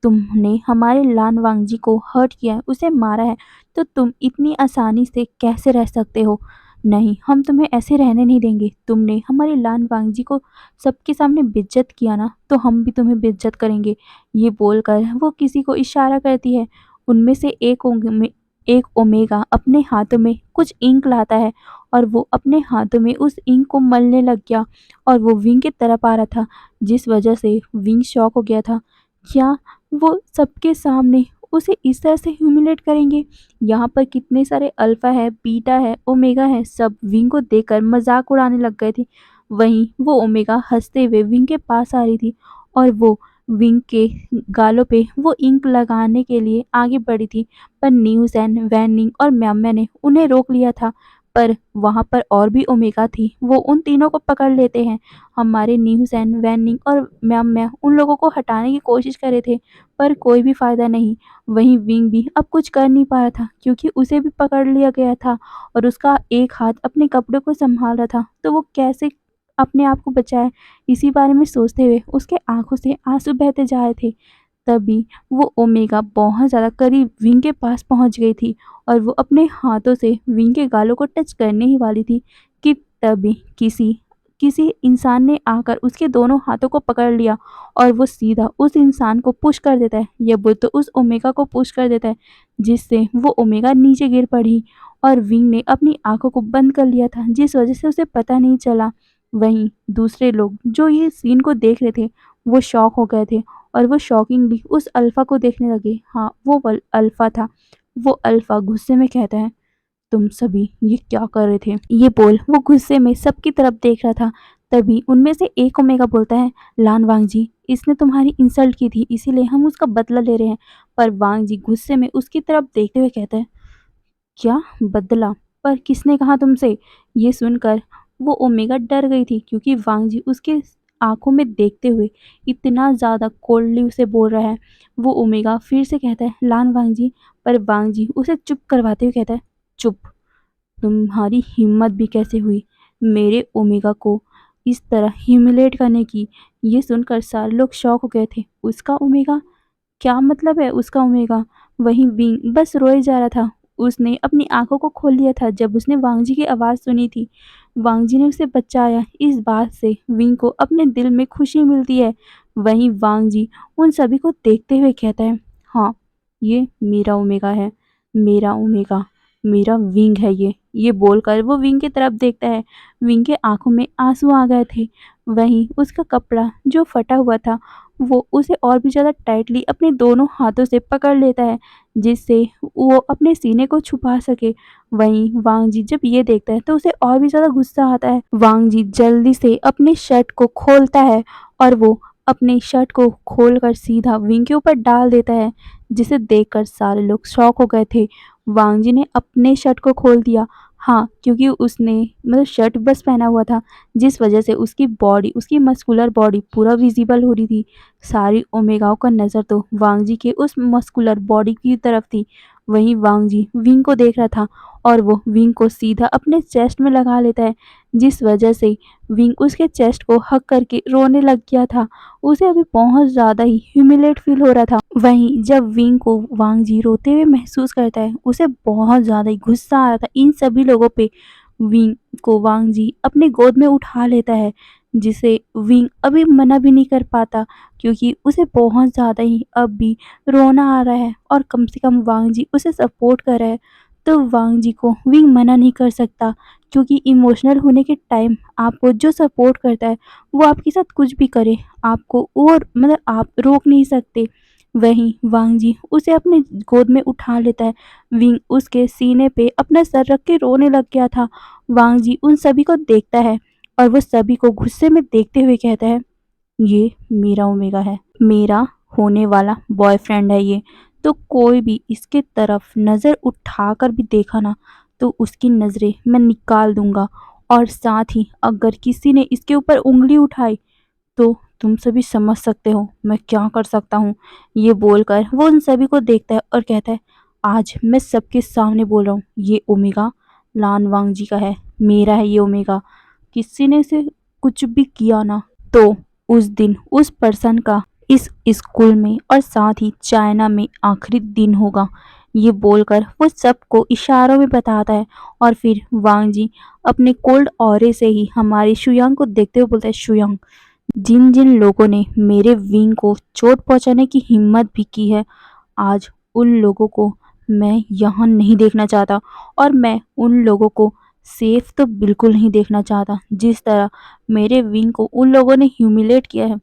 तुमने हमारे लान वांगजी को हर्ट किया है, उसे मारा है, तो तुम इतनी आसानी से कैसे रह सकते हो? नहीं, हम तुम्हें ऐसे रहने नहीं देंगे। तुमने हमारे लान वांगजी को सबके सामने बेइज्जत किया ना, तो हम भी तुम्हें बेइज्जत करेंगे। ये बोलकर वो किसी को इशारा करती है। उनमें से एक ओमेगा अपने हाथों में कुछ इंक लाता है और वो अपने हाथों में उस इंक को मलने लग गया और वो विंग की तरफ आ रहा था, जिस वजह से विंग शॉक हो गया था। क्या वो सबके सामने उसे इस तरह से ह्यूमिलेट करेंगे? यहाँ पर कितने सारे अल्फा है, बीटा है, ओमेगा है, सब विंग को देखकर मजाक उड़ाने लग गए थे। वहीं वो ओमेगा हंसते हुए विंग के पास आ रही थी और वो विंग के गालों पे वो इंक लगाने के लिए आगे बढ़ी थी, पर न्यूज़ वैनिंग और म्याम्या ने उन्हें रोक लिया था। पर वहाँ पर और भी ओमेगा थी, वो उन तीनों को पकड़ लेते हैं। हमारे न्यूज़ वैनिंग और म्याम्या उन लोगों को हटाने की कोशिश कर रहे थे, पर कोई भी फ़ायदा नहीं। वहीं विंग भी अब कुछ कर नहीं पा रहा था, क्योंकि उसे भी पकड़ लिया गया था और उसका एक हाथ अपने कपड़े को संभाल रहा था, तो वो कैसे अपने आप को बचाए, इसी बारे में सोचते हुए उसके आंखों से आंसू बहते जा रहे थे। तभी वो ओमेगा बहुत ज़्यादा करीब विंग के पास पहुंच गई थी और वो अपने हाथों से विंग के गालों को टच करने ही वाली थी कि तभी किसी किसी इंसान ने आकर उसके दोनों हाथों को पकड़ लिया और वो सीधा उस इंसान को पुश कर देता है, या बोल तो उस ओमेगा को पुश कर देता है, जिससे वो ओमेगा नीचे गिर पड़ी और विंग ने अपनी आंखों को बंद कर लिया था, जिस वजह से उसे पता नहीं चला। वहीं दूसरे लोग जो ये सीन को देख रहे थे, वो शॉक हो गए थे और वो शॉकिंगली उस अल्फा को देखने लगे। हाँ, वो अल्फा था। वो अल्फा गुस्से में कहता है, तुम सभी ये क्या कर रहे थे? ये बोल वो गुस्से में सबकी तरफ देख रहा था। तभी उनमें से एक ओमेगा बोलता है, लान वांग जी, इसने तुम्हारी इंसल्ट की थी, इसीलिए हम उसका बदला ले रहे हैं। पर वांग जी गुस्से में उसकी तरफ देखते हुए कहते हैं, क्या बदला? पर किसने कहा तुमसे? ये सुनकर वो ओमेगा डर गई थी, क्योंकि वांग जी उसके आंखों में देखते हुए इतना ज़्यादा कोल्डली उसे बोल रहा है। वो ओमेगा फिर से कहता है, लान वांग जी। पर वांग जी उसे चुप करवाते हुए कहता है, चुप। तुम्हारी हिम्मत भी कैसे हुई मेरे ओमेगा को इस तरह ह्यूमिलेट करने की? ये सुनकर सारे लोग शॉक हो गए थे। उसका ओमेगा? क्या मतलब है उसका ओमेगा? वहीं विंग बस रोए जा रहा था। उसने अपनी आंखों को खोल लिया था जब उसने वांगजी की आवाज़ सुनी थी। वांगजी ने उसे बचाया। इस बात से विंग को अपने दिल में खुशी मिलती है। वहीं वांगजी उन सभी को देखते हुए कहता है, हाँ, ये मेरा ओमेगा है, मेरा ओमेगा, मेरा विंग है ये। ये बोलकर वो विंग की तरफ देखता है। विंग के आंखों में आंसू आ गए थे। वहीं उसका कपड़ा जो फटा हुआ था, वो उसे और भी ज़्यादा टाइटली अपने दोनों हाथों से पकड़ लेता है, जिससे वो अपने सीने को छुपा सके। वहीं वांग जी जब ये देखता है तो उसे और भी ज़्यादा गुस्सा आता है। वांग जी जल्दी से अपने शर्ट को खोलता है और वो अपने शर्ट को खोलकर सीधा विंग के ऊपर डाल देता है, जिसे देखकर सारे लोग शॉक हो गए थे। वांग जी ने अपने शर्ट को खोल दिया। हाँ, क्योंकि उसने मतलब शर्ट बस पहना हुआ था, जिस वजह से उसकी बॉडी, उसकी मस्कुलर बॉडी पूरा विजिबल हो रही थी। सारी ओमेगाओं का नज़र तो वांग जी के उस मस्कुलर बॉडी की तरफ थी। वहीं वांग जी विंग को देख रहा था और वो विंग को सीधा अपने चेस्ट में लगा लेता है, जिस वजह से विंग उसके चेस्ट को हग करके रोने लग गया था। उसे अभी बहुत ज़्यादा ही ह्यूमिलेट फील हो रहा था। वहीं जब विंग को वांग जी रोते हुए महसूस करता है, उसे बहुत ज़्यादा ही गुस्सा आ रहा था इन सभी लोगों पे। विंग को वांग जी अपने गोद में उठा लेता है, जिसे विंग अभी मना भी नहीं कर पाता क्योंकि उसे बहुत ज़्यादा ही अब भी रोना आ रहा है और कम से कम वांग जी उसे सपोर्ट कर रहा है। तो वांग जी को विंग मना नहीं कर सकता क्योंकि इमोशनल होने के टाइम आपको जो सपोर्ट करता है वो आपके साथ कुछ भी करे, आपको और मतलब आप रोक नहीं सकते। वहीं वांग जी उसे अपने गोद में उठा लेता है। विंग उसके सीने पे अपना सर रख के रोने लग गया था। वांग जी उन सभी को देखता है और वो सभी को गुस्से में देखते हुए कहता है, ये मेरा ओमेगा है, मेरा होने वाला बॉयफ्रेंड है ये, तो कोई भी इसके तरफ नज़र उठाकर भी देखा ना तो उसकी नज़रें मैं निकाल दूंगा, और साथ ही अगर किसी ने इसके ऊपर उंगली उठाई तो तुम सभी समझ सकते हो मैं क्या कर सकता हूँ। ये बोलकर वो उन सभी को देखता है और कहता है, आज मैं सबके सामने बोल रहा हूँ, ये ओमेगा लान वांग जी का है, मेरा है ये ओमेगा। किसी ने इसे कुछ भी किया ना तो उस दिन उस पर्सन का इस स्कूल में और साथ ही चाइना में आखिरी दिन होगा। ये बोलकर वो सबको इशारों में बताता है और फिर वांग जी अपने कोल्ड ऑरे से ही हमारी शुयांग को देखते हुए बोलता है, शुयांग, जिन जिन लोगों ने मेरे विंग को चोट पहुंचाने की हिम्मत भी की है, आज उन लोगों को मैं यहाँ नहीं देखना चाहता, और मैं उन लोगों को सेफ तो बिल्कुल नहीं देखना चाहता। जिस तरह मेरे विंग को उन लोगों ने ह्यूमिलेट किया है,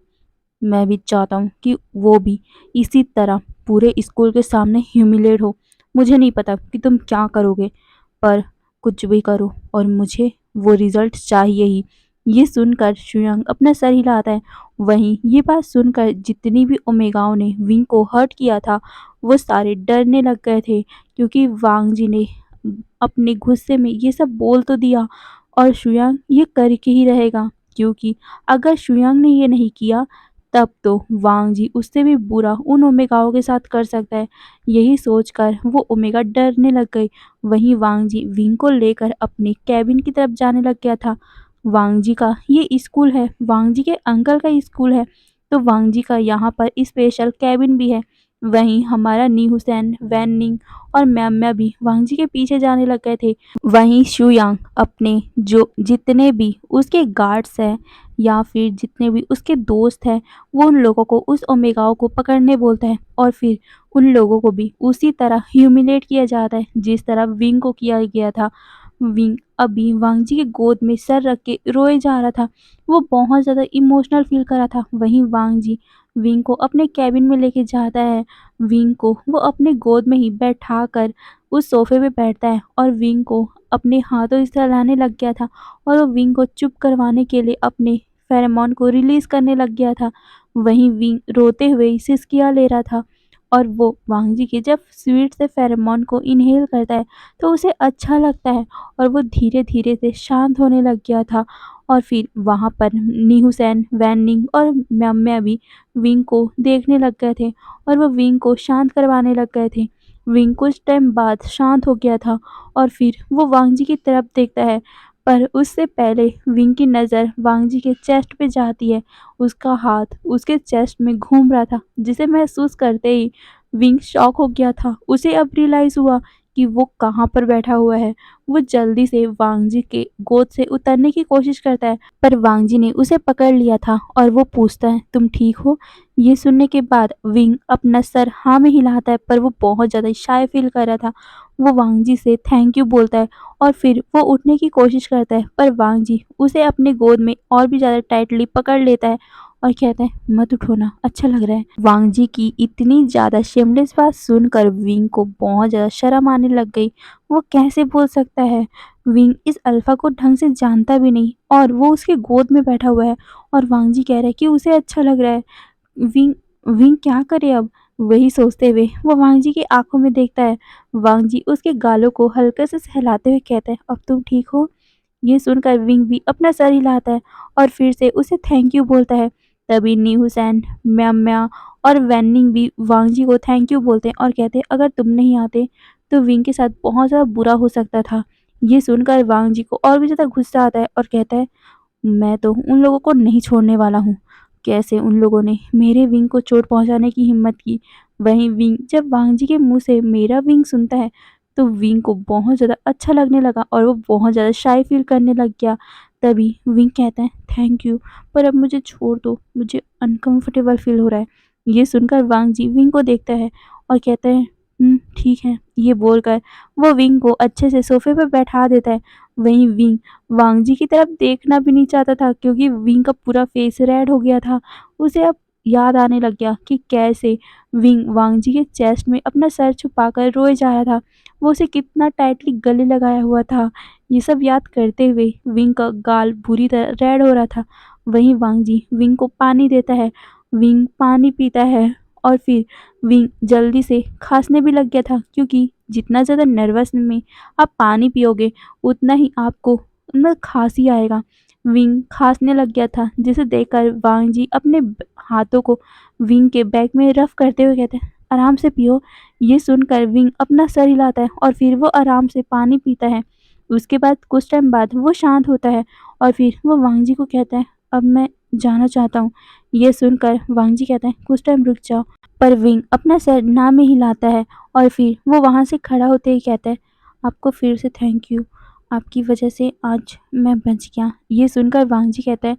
मैं भी चाहता हूँ कि वो भी इसी तरह पूरे स्कूल के सामने ह्यूमिलेट हो। मुझे नहीं पता कि तुम क्या करोगे, पर कुछ भी करो और मुझे वो रिजल्ट चाहिए ही। ये सुनकर शुयांग अपना सर हिलाता है। वहीं ये बात सुनकर जितनी भी ओमेगाओं ने विंग को हर्ट किया था वो सारे डरने लग गए थे क्योंकि वांग जी ने अपने गुस्से में ये सब बोल तो दिया और शुयांग ये करके ही रहेगा, क्योंकि अगर शुयांग ने ये नहीं किया तब तो वांग जी उससे भी बुरा उन ओमेगाओं के साथ कर सकता है। यही सोचकर वो ओमेगा डरने लग गई। वहीं वांग जी विंग को लेकर अपने कैबिन की तरफ जाने लग गया था। वांग जी का ये स्कूल है, वांग जी के अंकल का स्कूल है, तो वांग जी का यहाँ पर स्पेशल कैबिन भी है। वहीं हमारा नी हुसैन, वैन निंग और म्याम्या भी वांग जी के पीछे जाने लग गए थे। वहीं शुयांग अपने जो जितने भी उसके गार्ड्स हैं या फिर जितने भी उसके दोस्त हैं, वो उन लोगों को उस ओमेगाओं को पकड़ने बोलता है और फिर उन लोगों को भी उसी तरह ह्यूमिलेट किया जाता है जिस तरह विंग को किया गया था। विंग अभी वांग जी के गोद में सर रख के रोए जा रहा था। वो बहुत ज़्यादा इमोशनल फील कर रहा था। वहीं वांग जी विंग को अपने कैबिन में लेके जाता है। विंग को वो अपने गोद में ही बैठा कर उस सोफे पे बैठता है और विंग को अपने हाथों से सहलाने लग गया था और वो विंग को चुप करवाने के लिए अपने फेरोमोन को रिलीज करने लग गया था। वहीं विंग रोते हुए सिसकियां ले रहा था और वो वांग जी के जब स्वीट से फेरोमोन को इनहेल करता है तो उसे अच्छा लगता है और वो धीरे धीरे से शांत होने लग गया था। और फिर वहाँ पर नी हुसैन, वैन निंग और म्याम्या भी विंग को देखने लग गए थे और वो विंग को शांत करवाने लग गए थे। विंग कुछ टाइम बाद शांत हो गया था और फिर वो वांग जी की तरफ देखता है, पर उससे पहले विंग की नज़र वांग जी के चेस्ट पे जाती है। उसका हाथ उसके चेस्ट में घूम रहा था, जिसे महसूस करते ही विंग शॉक हो गया था। उसे अब रियलाइज़ हुआ कि वो कहाँ पर बैठा हुआ है। वो जल्दी से वांग जी के गोद से उतरने की कोशिश करता है, पर वांग जी ने उसे पकड़ लिया था और वो पूछता है, तुम ठीक हो? ये सुनने के बाद विंग अपना सर हाँ में हिलाता है, पर वो बहुत ज़्यादा शाय फील कर रहा था। वो वांग जी से थैंक यू बोलता है और फिर वो उठने की कोशिश करता है, पर वांग जी उसे अपने गोद में और भी ज़्यादा टाइटली पकड़ लेता है और कहता है, मत उठो ना, अच्छा लग रहा है। वांग जी की इतनी ज़्यादा शेमलेस बात सुनकर विंग को बहुत ज़्यादा शर्म आने लग गई। वो कैसे बोल सकता है? विंग इस अल्फा को ढंग से जानता भी नहीं और वो उसके गोद में बैठा हुआ है और वांग जी कह रहा है कि उसे अच्छा लग रहा है। विंग विंग क्या करे अब? वही सोचते हुए वो वांग जी की आंखों में देखता है। वांग जी उसके गालों को हल्के से सहलाते हुए कहते हैं, अब तुम ठीक हो? ये सुनकर विंग भी अपना सर हिलाता है और फिर से उसे थैंक यू बोलता है। तभी नी हुसैन, म्याम्या और वैनिंग भी वांग जी को थैंक यू बोलते हैं और कहते हैं, अगर तुम नहीं आते तो विंग के साथ बहुत ज़्यादा बुरा हो सकता था। ये सुनकर वांग जी को और भी ज़्यादा गुस्सा आता है और कहता है, मैं तो उन लोगों को नहीं छोड़ने वाला हूँ। कैसे उन लोगों ने मेरे विंग को चोट पहुँचाने की हिम्मत की? वहीं विंग जब वांग जी के मुँह से मेरा विंग सुनता है तो विंग को बहुत ज़्यादा अच्छा लगने लगा और वो बहुत ज़्यादा शाय फ़ील करने लग गया। तभी विंग कहता है थैंक यू, पर अब मुझे छोड़ दो, मुझे अनकम्फ़र्टेबल फ़ील हो रहा है। ये सुनकर वांग जी विंग को देखता है और कहता है ठीक है। ये बोलकर वो विंग को अच्छे से सोफ़े पे बैठा देता है। वहीं विंग वांग जी की तरफ देखना भी नहीं चाहता था क्योंकि विंग का पूरा फेस रेड हो गया था। उसे अब याद आने लग गया कि कैसे विंग वांग जी के चेस्ट में अपना सर छुपाकर रोए जा रहा था। वो उसे कितना टाइटली गले लगाया हुआ था। ये सब याद करते हुए विंग का गाल बुरी तरह रेड हो रहा था। वहीं वांग जी विंग को पानी देता है। विंग पानी पीता है और फिर विंग जल्दी से खाँसने भी लग गया था क्योंकि जितना ज़्यादा नर्वस में आप पानी पियोगे उतना ही आपको अंदर खाँसी आएगा। विंग खाँसने लग गया था जिसे देखकर वांग जी अपने हाथों को विंग के बैक में रफ करते हुए कहते हैं आराम से पियो। ये सुनकर विंग अपना सर हिलाता है और फिर वो आराम से पानी पीता है। उसके बाद कुछ टाइम बाद वो शांत होता है और फिर वो वांग जी को कहता है अब मैं जाना चाहता हूँ। ये सुनकर वांग जी कहते हैं कुछ टाइम रुक जाओ, पर विंग अपना सर ना में हिलाता है और फिर वो वहाँ से खड़ा होते ही कहता है आपको फिर से थैंक यू, आपकी वजह से आज मैं बच गया। ये सुनकर वांग जी कहता है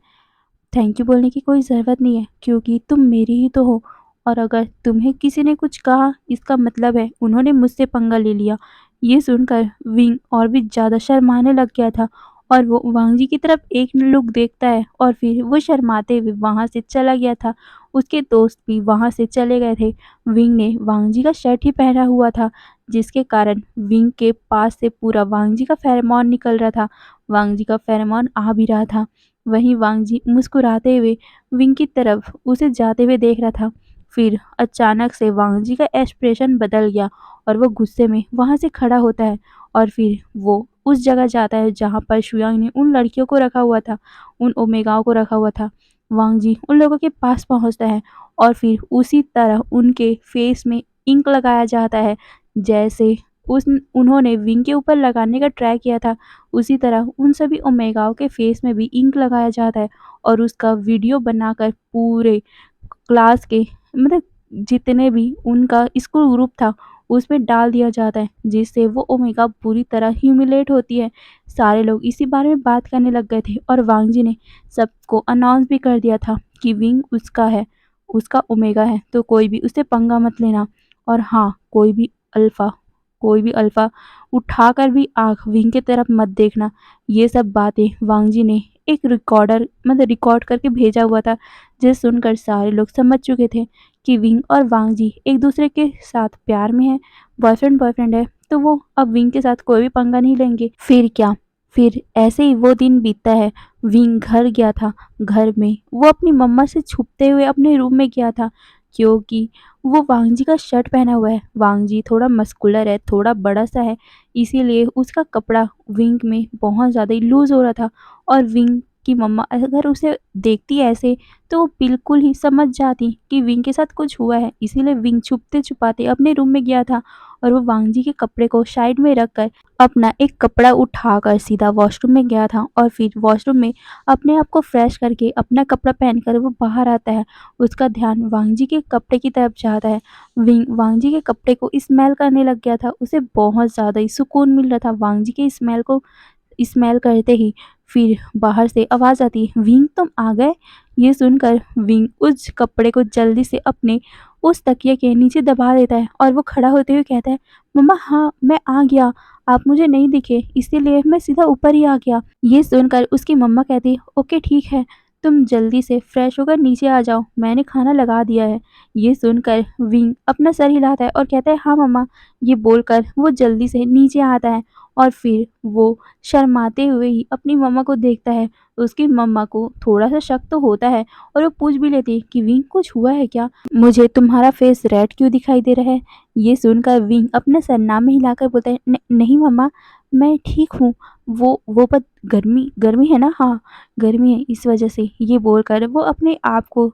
थैंक यू बोलने की कोई ज़रूरत नहीं है क्योंकि तुम मेरी ही तो हो, और अगर तुम्हें किसी ने कुछ कहा इसका मतलब है उन्होंने मुझसे पंगा ले लिया। ये सुनकर विंग और भी ज़्यादा शर्माने लग गया था और वो वांग जी की तरफ एक लुक देखता है और फिर वो शर्माते हुए वहाँ से चला गया था। उसके दोस्त भी वहाँ से चले गए थे। विंग ने वांग जी का शर्ट ही पहना हुआ था जिसके कारण विंग के पास से पूरा वांग जी का फेरोमोन निकल रहा था। वांग जी का फेरोमोन आ भी रहा था। वहीं वांग जी मुस्कुराते हुए विंग की तरफ उसे जाते हुए देख रहा था। फिर अचानक से वांग जी का एक्सप्रेशन बदल गया और वो गुस्से में वहाँ से खड़ा होता है और फिर वो उस जगह जाता है जहाँ पर शुयांग ने उन लड़कियों को रखा हुआ था, उन ओमेगाओं को रखा हुआ था। वांग जी उन लोगों के पास पहुँचता है और फिर उसी तरह उनके फेस में इंक लगाया जाता है जैसे उस उन्होंने विंग के ऊपर लगाने का ट्राई किया था। उसी तरह उन सभी ओमेगाओं के फेस में भी इंक लगाया जाता है और उसका वीडियो बनाकर पूरे क्लास के मतलब जितने भी उनका स्कूल ग्रुप था उसमें डाल दिया जाता है जिससे वो ओमेगा पूरी तरह ह्यूमिलेट होती है। सारे लोग इसी बारे में बात करने लग गए थे और वांग जी ने सबको अनाउंस भी कर दिया था कि विंग उसका है, उसका ओमेगा है, तो कोई भी उससे पंगा मत लेना। और हाँ, कोई भी अल्फा उठाकर भी आँख विंग की तरफ मत देखना। ये सब बातें वांग जी ने एक रिकॉर्डर मतलब रिकॉर्ड करके भेजा हुआ था, जिसे सुनकर सारे लोग समझ चुके थे कि विंग और वांग जी एक दूसरे के साथ प्यार में है, बॉयफ्रेंड बॉयफ्रेंड है, तो वो अब विंग के साथ कोई भी पंगा नहीं लेंगे। फिर क्या, फिर ऐसे ही वो दिन बीतता है। विंग घर गया था। घर में वो अपनी मम्मा से छुपते हुए अपने रूम में गया था क्योंकि वो वांग जी का शर्ट पहना हुआ है। वांग जी थोड़ा मस्कुलर है, थोड़ा बड़ा सा है, इसीलिए उसका कपड़ा विंग में बहुत ज़्यादा ही लूज़ हो रहा था और विंग की मम्मा अगर उसे देखती ऐसे तो वो बिल्कुल ही समझ जाती कि विंग के साथ कुछ हुआ है। इसीलिए विंग छुपते-छुपाते अपने रूम में गया था और वो वांग जी के कपड़े को साइड में रखकर अपना एक कपड़ा उठाकर सीधा वॉशरूम में गया था और फिर वॉशरूम में अपने आप को फ्रेश करके अपना कपड़ा पहनकर वो बाहर आता है। उसका ध्यान वांग जी के कपड़े की तरफ जाता है। विंग वांग जी के कपड़े को स्मेल करने लग गया था। उसे बहुत ज़्यादा ही सुकून मिल रहा था वांग जी के स्मेल को स्मेल करते ही। फिर बाहर से आवाज़ आती है, विंग तुम आ गए। ये सुनकर विंग उस कपड़े को जल्दी से अपने उस तकिए के नीचे दबा देता है और वो खड़ा होते हुए कहता है मम्मा हाँ मैं आ गया, आप मुझे नहीं दिखे इसीलिए मैं सीधा ऊपर ही आ गया। ये सुनकर उसकी मम्मा कहती ओके ठीक है, तुम जल्दी से फ्रेश होकर नीचे आ जाओ, मैंने खाना लगा दिया है। ये सुनकर विंग अपना सर हिलाता है और कहता है हाँ मम्मा। ये बोलकर वो जल्दी से नीचे आता है और फिर वो शर्माते हुए ही अपनी मम्मा को देखता है। उसकी मम्मा को थोड़ा-सा शक तो होता है और वो पूछ भी लेती है कि विंग कुछ हुआ है क्या? मुझे तुम्हारा फेस रेड क्यों दिखाई दे रहा है? ये सुनकर विंग अपना सरनामा हिलाकर बोलता है नहीं मम्मा, मैं ठीक हूँ। वो बस गर्मी गर्मी है ना, हाँ, गर्मी है इस वजह से। ये बोलकर वो अपने आप को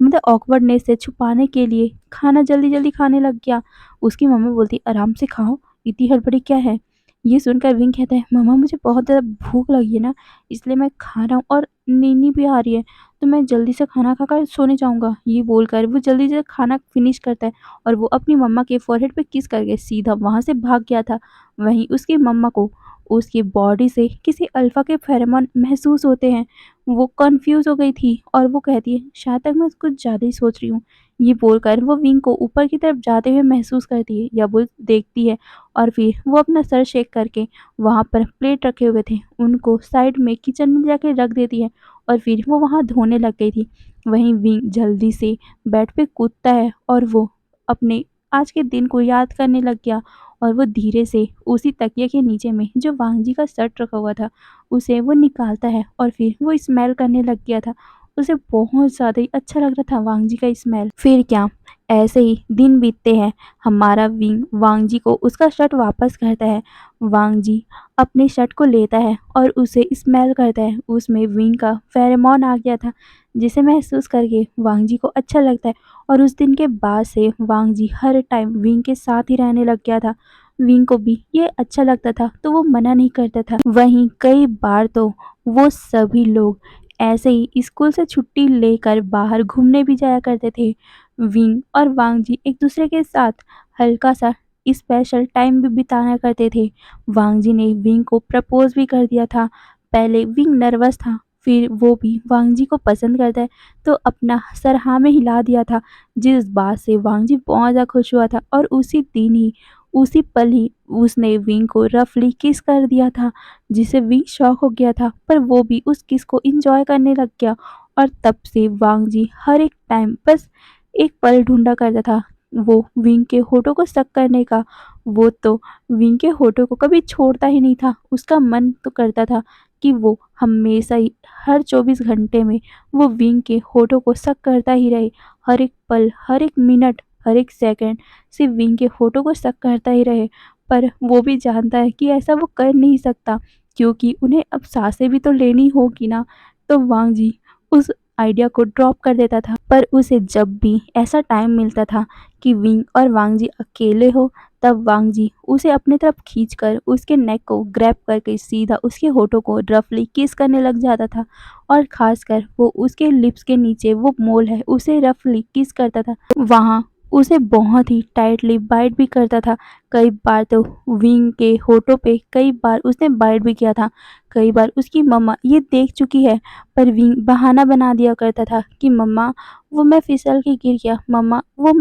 मतलब ऑकवर्डनेस से छुपाने के लिए खाना जल्दी-जल्दी खाने लग गया। उसकी मम्मा बोलती आराम से खाओ, इतनी हड़बड़ी क्या है? ये सुनकर विंग कहता है मम्मा मुझे बहुत ज़्यादा भूख लगी है ना, इसलिए मैं खा रहा हूँ और नींद भी आ रही है, तो मैं जल्दी से खाना खाकर सोने जाऊँगा। ये बोलकर वो जल्दी से खाना फिनिश करता है और वो अपनी मम्मा के फ़ोरहेड पे किस करके सीधा वहाँ से भाग गया था। वहीं उसकी मम्मा को उसकी बॉडी से किसी अल्फ़ा के फेरोमोन महसूस होते हैं। वो कन्फ्यूज़ हो गई थी और वो कहती है, शायद तक मैं कुछ ज़्यादा ही सोच रही हूँ। ये बोलकर वो विंग को ऊपर की तरफ जाते हुए महसूस करती है या वो देखती है और फिर वो अपना सर शेक करके वहाँ पर प्लेट रखे हुए थे, उनको साइड में किचन में जाके रख देती है और फिर वो वहाँ धोने लग गई थी। वहीं विंग जल्दी से बेड पे कूदता है और वो अपने आज के दिन को याद करने लग गया और वो धीरे से उसी तकिए के नीचे में जो वांग जी का शर्ट रखा हुआ था, उसे वो निकालता है और फिर वो स्मेल करने लग गया था। उसे बहुत ज़्यादा ही अच्छा लग रहा था वांग जी का स्मेल। फिर क्या, ऐसे ही दिन बीतते हैं। हमारा विंग वांग जी को उसका शर्ट वापस करता है। वांग जी अपने शर्ट को लेता है और उसे स्मेल करता है। उसमें विंग का फेरोमोन आ गया था, जिसे महसूस करके वांग जी को अच्छा लगता है और उस दिन के बाद से वांग जी हर टाइम विंग के साथ ही रहने लग गया था। विंग को भी ये अच्छा लगता था, तो वो मना नहीं करता था। वहीं कई बार तो वो सभी लोग ऐसे ही स्कूल से छुट्टी लेकर बाहर घूमने भी जाया करते थे। विंग और वांग जी एक दूसरे के साथ हल्का सा स्पेशल टाइम भी बिताया करते थे। वांग जी ने विंग को प्रपोज भी कर दिया था। पहले विंग नर्वस था, फिर वो भी वांग जी को पसंद करता है, तो अपना सर हाँ में हिला दिया था, जिस बात से वांग जी बहुत ज़्यादा खुश हुआ था और उसी दिन ही, उसी पल ही उसने विंग को रफली किस कर दिया था, जिसे विंग शॉक हो गया था, पर वो भी उस किस को एंजॉय करने लग गया। और तब से वांग जी हर एक टाइम बस एक पल ढूंढा करता था, वो विंग के होठों को सक करने का। वो तो विंग के होठों को कभी छोड़ता ही नहीं था। उसका मन तो करता था कि वो हमेशा ही हर 24 घंटे में वो विंग के होठों को सक करता ही रहे। हर एक पल, हर एक मिनट, हर एक सेकंड सिर्फ विंग के होठों को सक करता ही रहे। पर वो भी जानता है कि ऐसा वो कर नहीं सकता, क्योंकि उन्हें अब सांसें भी तो लेनी होगी ना। तो वांग जी उस आइडिया को ड्रॉप कर देता था। पर उसे जब भी ऐसा टाइम मिलता था कि विंग और वांग जी अकेले हो, तब वांग जी उसे अपनी तरफ खींचकर उसके नेक को ग्रैब करके सीधा उसके होठों को रफली किस करने लग जाता था। और खासकर वो उसके लिप्स के नीचे वो मोल है, उसे रफली किस करता था। वहाँ उसे बहुत ही टाइटली बाइट भी करता था। कई बार तो विंग के होठों पे कई बार उसने बाइट भी किया था। कई बार उसकी मम्मा ये देख चुकी है, पर विंग बहाना बना दिया करता था कि मम्मा वो मैं फिसल के गिर गया, मम्मा वो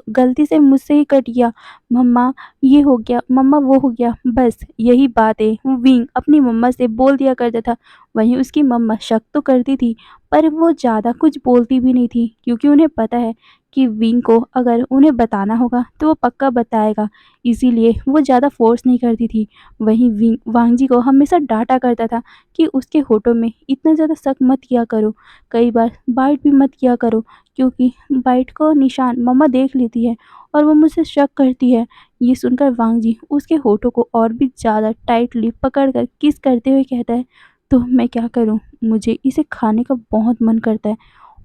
गलती से मुझसे ही कट गया, मम्मा ये हो गया, मम्मा वो हो गया। बस यही बातें विंग अपनी मम्मा से बोल दिया करता था। वहीं उसकी मम्मा शक तो करती थी, पर वो ज़्यादा कुछ बोलती भी नहीं थी, क्योंकि उन्हें पता है कि विंग को अगर उन्हें बताना होगा तो वो पक्का बताएगा, इसीलिए वो ज़्यादा फोर्स नहीं करती थी। वहीं विंग वांग जी को हमेशा डांटा करता था कि उसके होठों में इतना ज़्यादा शक मत किया करो, कई बार बाइट भी मत किया करो, क्योंकि बाइट को निशान मम्मा देख लेती है और वो मुझसे शक करती है। ये सुनकर वांग जी उसके होठों को और भी ज़्यादा टाइटली पकड़कर किस करते हुए कहता है, तो मैं क्या करूँ, मुझे इसे खाने का बहुत मन करता है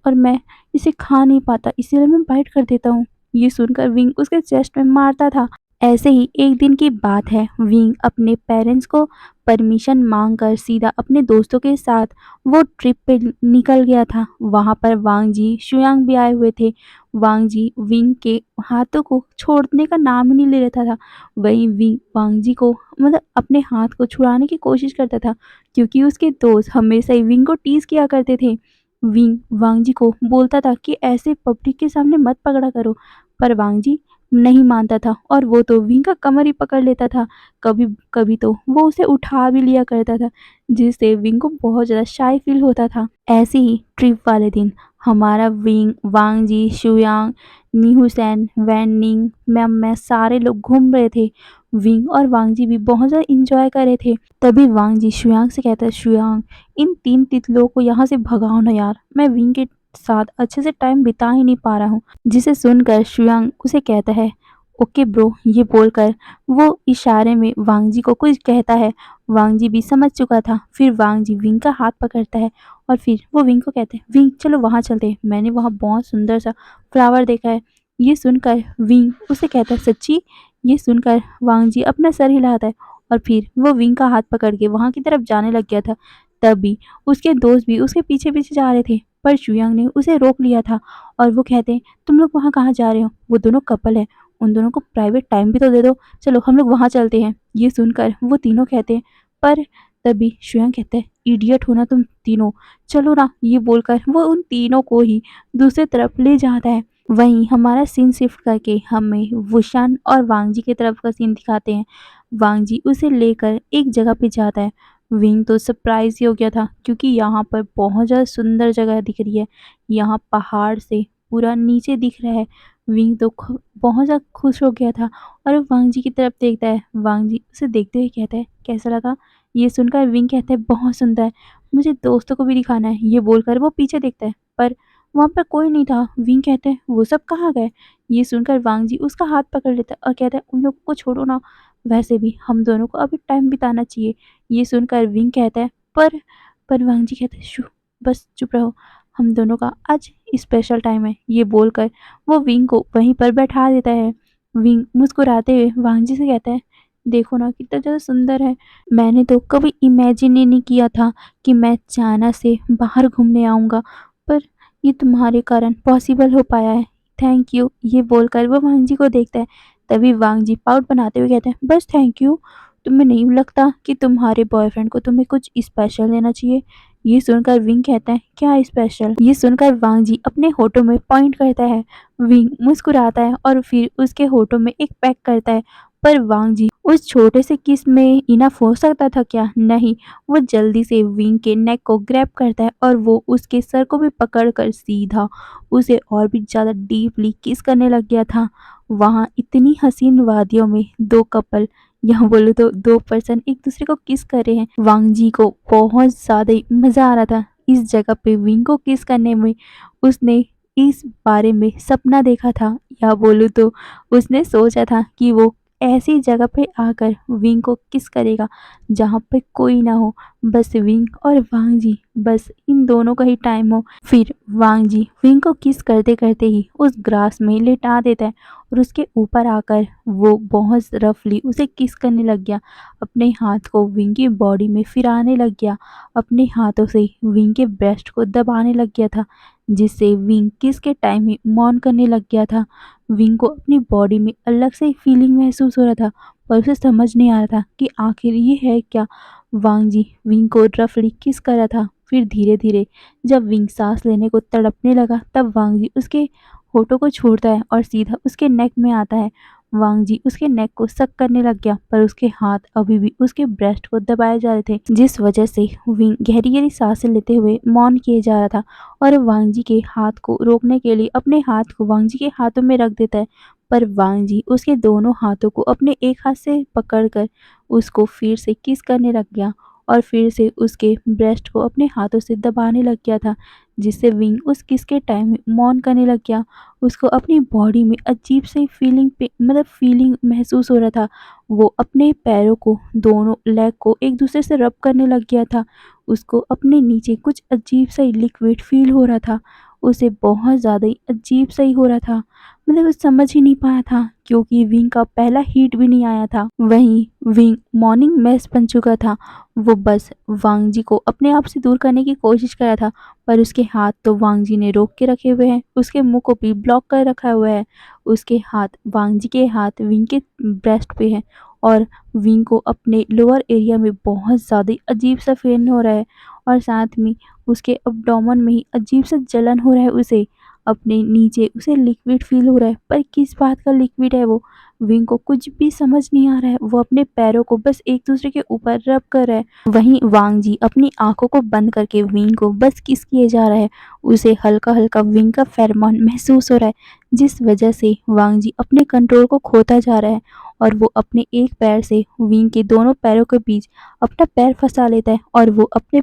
और मैं इसे खा नहीं पाता, इसीलिए मैं बाइट कर देता हूँ। ये सुनकर विंग उसके चेस्ट में मारता था। ऐसे ही एक दिन की बात है, विंग अपने पेरेंट्स को परमिशन मांगकर सीधा अपने दोस्तों के साथ वो ट्रिप पे निकल गया था। वहाँ पर वांग जी शुयांग भी आए हुए थे। वांग जी विंग के हाथों को छोड़ने का नाम ही नहीं ले लेता था। वहीं विंग वांग जी को मतलब अपने हाथ को छुड़ाने की कोशिश करता था, क्योंकि उसके दोस्त हमेशा ही विंग को टीज किया करते थे। विंग वांग जी को बोलता था कि ऐसे पब्लिक के सामने मत पकड़ा करो, पर वांग जी नहीं मानता था और वो तो विंग का कमर ही पकड़ लेता था। कभी कभी तो वो उसे उठा भी लिया करता था, जिससे विंग को बहुत ज़्यादा शाय फील होता था। ऐसे ही ट्रिप वाले दिन हमारा विंग वांग जी शुयांग न्यूसेन वैनिंग मैं सारे लोग घूम रहे थे। विंग और वांग जी भी बहुत ज़्यादा इंजॉय कर रहे थे। तभी वांग जी शुयांग से कहता है, शुयांग इन 3 तितलियों को यहाँ से भगाओ ना यार, मैं विंग के साथ अच्छे से टाइम बिता ही नहीं पा रहा हूँ। जिसे सुनकर शुयांग उसे कहता है, ओके ब्रो। ये बोलकर वो इशारे में वांग जी को कुछ कहता है। वांग जी भी समझ चुका था। फिर वांग जी विंग का हाथ पकड़ता है और फिर वो विंग को कहते हैं, विंग चलो वहाँ चलते हैं, मैंने वहाँ बहुत सुंदर सा फ्लावर देखा है। ये सुनकर विंग उसे कहता है, सच्ची? ये सुनकर वांग जी अपना सर हिलाता है और फिर वो विंग का हाथ पकड़ के वहाँ की तरफ जाने लग गया था। तभी उसके दोस्त भी उसके पीछे-पीछे जा रहे थे, पर शुयांग ने उसे रोक लिया था और वो कहते हैं, "तुम लोग वहाँ कहाँ जा रहे हो? वो दोनों कपल है, उन दोनों को प्राइवेट टाइम भी तो दे दो। चलो हम लोग वहाँ चलते हैं।" ये सुनकर वो तीनों कहते हैं, पर तभी शुयांग कहता है, "इडियट हो ना तुम तीनों, चलो ना।" ये बोलकर वो उन तीनों को ही दूसरी तरफ ले जाता है। वहीं हमारा सीन शिफ्ट करके हमें वुशान और वांगजी की तरफ का सीन दिखाते हैं। वांगजी उसे लेकर एक जगह पे जाता है। विंग तो सरप्राइज ही हो गया था क्योंकि यहाँ पर बहुत ज़्यादा सुंदर जगह दिख रही है। यहाँ पहाड़ से पूरा नीचे दिख रहा है। विंग तो बहुत ज़्यादा खुश हो गया था और वो वांगजी की तरफ देखता है। वांगजी उसे देखते हुए कहता है, कैसा लगा? ये सुनकर विंग कहता है, बहुत सुंदर, मुझे दोस्तों को भी दिखाना है। ये बोलकर वो पीछे देखता है, पर वहाँ पर कोई नहीं था। विंग कहते हैं, वो सब कहाँ गए? ये सुनकर वांगजी उसका हाथ पकड़ लेता है और कहता है, उन लोगों को छोड़ो ना, वैसे भी हम दोनों को अभी टाइम बिताना चाहिए। ये सुनकर विंग कहता है, पर वांगजी कहते हैं, शू, बस चुप रहो, हम दोनों का आज स्पेशल टाइम है। ये बोलकर वो विंग को वहीं पर बैठा देता है। विंग मुस्कुराते हुए वांगजी से कहता है, देखो ना कितना ज़्यादा सुंदर है। मैंने तो कभी इमेजिन ही नहीं किया था कि मैं चाइना से बाहर घूमने आऊँगा, पर ये तुम्हारे कारण पॉसिबल हो पाया है। Thank you. ये बोलकर वो वांगजी को देखता है। तभी वांगजी पाउट बनाते हुए कहते हैं, बस थैंक यू? तुम्हें नहीं लगता कि तुम्हारे बॉयफ्रेंड को तुम्हें कुछ स्पेशल देना चाहिए? ये सुनकर विंग कहता है, क्या स्पेशल? ये सुनकर वांगजी अपने होठों में पॉइंट करता है। विंग मुस्कुराता है और फिर उसके होठों में एक पैक करता है, पर वांगजी उस छोटे से किस में इनफ हो सकता था क्या? नहीं। वो जल्दी से विंग के नेक को ग्रैब करता है और वो उसके सर को भी पकड़कर सीधा उसे और भी ज़्यादा डीपली किस करने लग गया था। वहाँ इतनी हसीन वादियों में दो कपल, यहाँ बोलो तो दो पर्सन एक दूसरे को किस कर रहे हैं। वांगजी को बहुत ज़्यादा ही मज़ा आ रहा था इस जगह पे विंग को किस करने में। उसने इस बारे में सपना देखा था, या बोलूँ तो उसने सोचा था कि वो ऐसी जगह पे आकर विंग को किस करेगा जहाँ पे कोई ना हो, बस विंग और वांगजी, बस इन दोनों का ही टाइम हो। फिर वांगजी विंग को किस करते करते ही उस ग्रास में लेटा देता है और उसके ऊपर आकर वो बहुत रफली उसे किस करने लग गया। अपने हाथ को विंग की बॉडी में फिराने लग गया, अपने हाथों से विंग के ब्रेस्ट को दबाने लग गया था, जिससे विंग किस के टाइम ही मौन करने लग गया था। विंग को अपनी बॉडी में अलग से फीलिंग महसूस हो रहा था, पर उसे समझ नहीं आ रहा था कि आखिर ये है क्या। वांगजी विंग को रफली किस कर रहा था। फिर धीरे धीरे जब विंग सांस लेने को तड़पने लगा, तब वांगजी उसके होठों को छोड़ता है और सीधा उसके नेक में आता है। वांगजी उसके नेक को सक करने लग गया, पर उसके हाथ अभी भी उसके ब्रेस्ट को दबाए जा रहे थे, जिस वजह से विंग गहरी गहरी सांसें लेते हुए मौन किए जा रहा था। और वांगजी के हाथ को रोकने के लिए अपने हाथ को वांगजी के हाथों में रख देता है, पर वांगजी उसके दोनों हाथों को अपने एक हाथ से पकड़कर उसको फिर से किस करने लग गया और फिर से उसके ब्रेस्ट को अपने हाथों से दबाने लग गया था, जिससे विंग उस किस के टाइम में मौन करने लग गया। उसको अपनी बॉडी में अजीब सी फीलिंग महसूस हो रहा था। वो अपने पैरों को, दोनों लेग को एक दूसरे से रब करने लग गया था। उसको अपने नीचे कुछ अजीब सा ही लिक्विड फील हो रहा था। उसे बहुत ज़्यादा ही अजीब सा ही हो रहा था। वो समझ ही नहीं पाया था क्योंकि विंग का पहला हीट भी नहीं आया था। वहीं विंग मॉर्निंग मैस बन चुका था। वो बस वांगजी को अपने आप से दूर करने की कोशिश कर रहा था, पर उसके हाथ तो वांगजी ने रोक के रखे हुए हैं, उसके मुंह को भी ब्लॉक कर रखा हुआ है। उसके हाथ, वांगजी के हाथ विंग के ब्रेस्ट पे है और विंग को अपने लोअर एरिया में बहुत ज़्यादा अजीब सा फील हो रहा है और साथ में उसके अब्डोमेन में ही अजीब सा जलन हो रहा है। उसे अपने नीचे उसे लिक्विड फील हो रहा है, पर किस बात का लिक्विड है वो विंग को कुछ भी समझ नहीं आ रहा है। वो अपने पैरों को बस एक दूसरे के ऊपर रब कर रहा है। वहीं वांगजी अपनी आंखों को बंद करके विंग को बस किस किए जा रहा है। उसे हल्का हल्का विंग का फेरोमोन महसूस हो रहा है, जिस वजह से वांगजी अपने कंट्रोल को खोता जा रहा है और वो अपने एक पैर से विंग के दोनों पैरों के बीच अपना पैर फंसा लेता है और वो अपने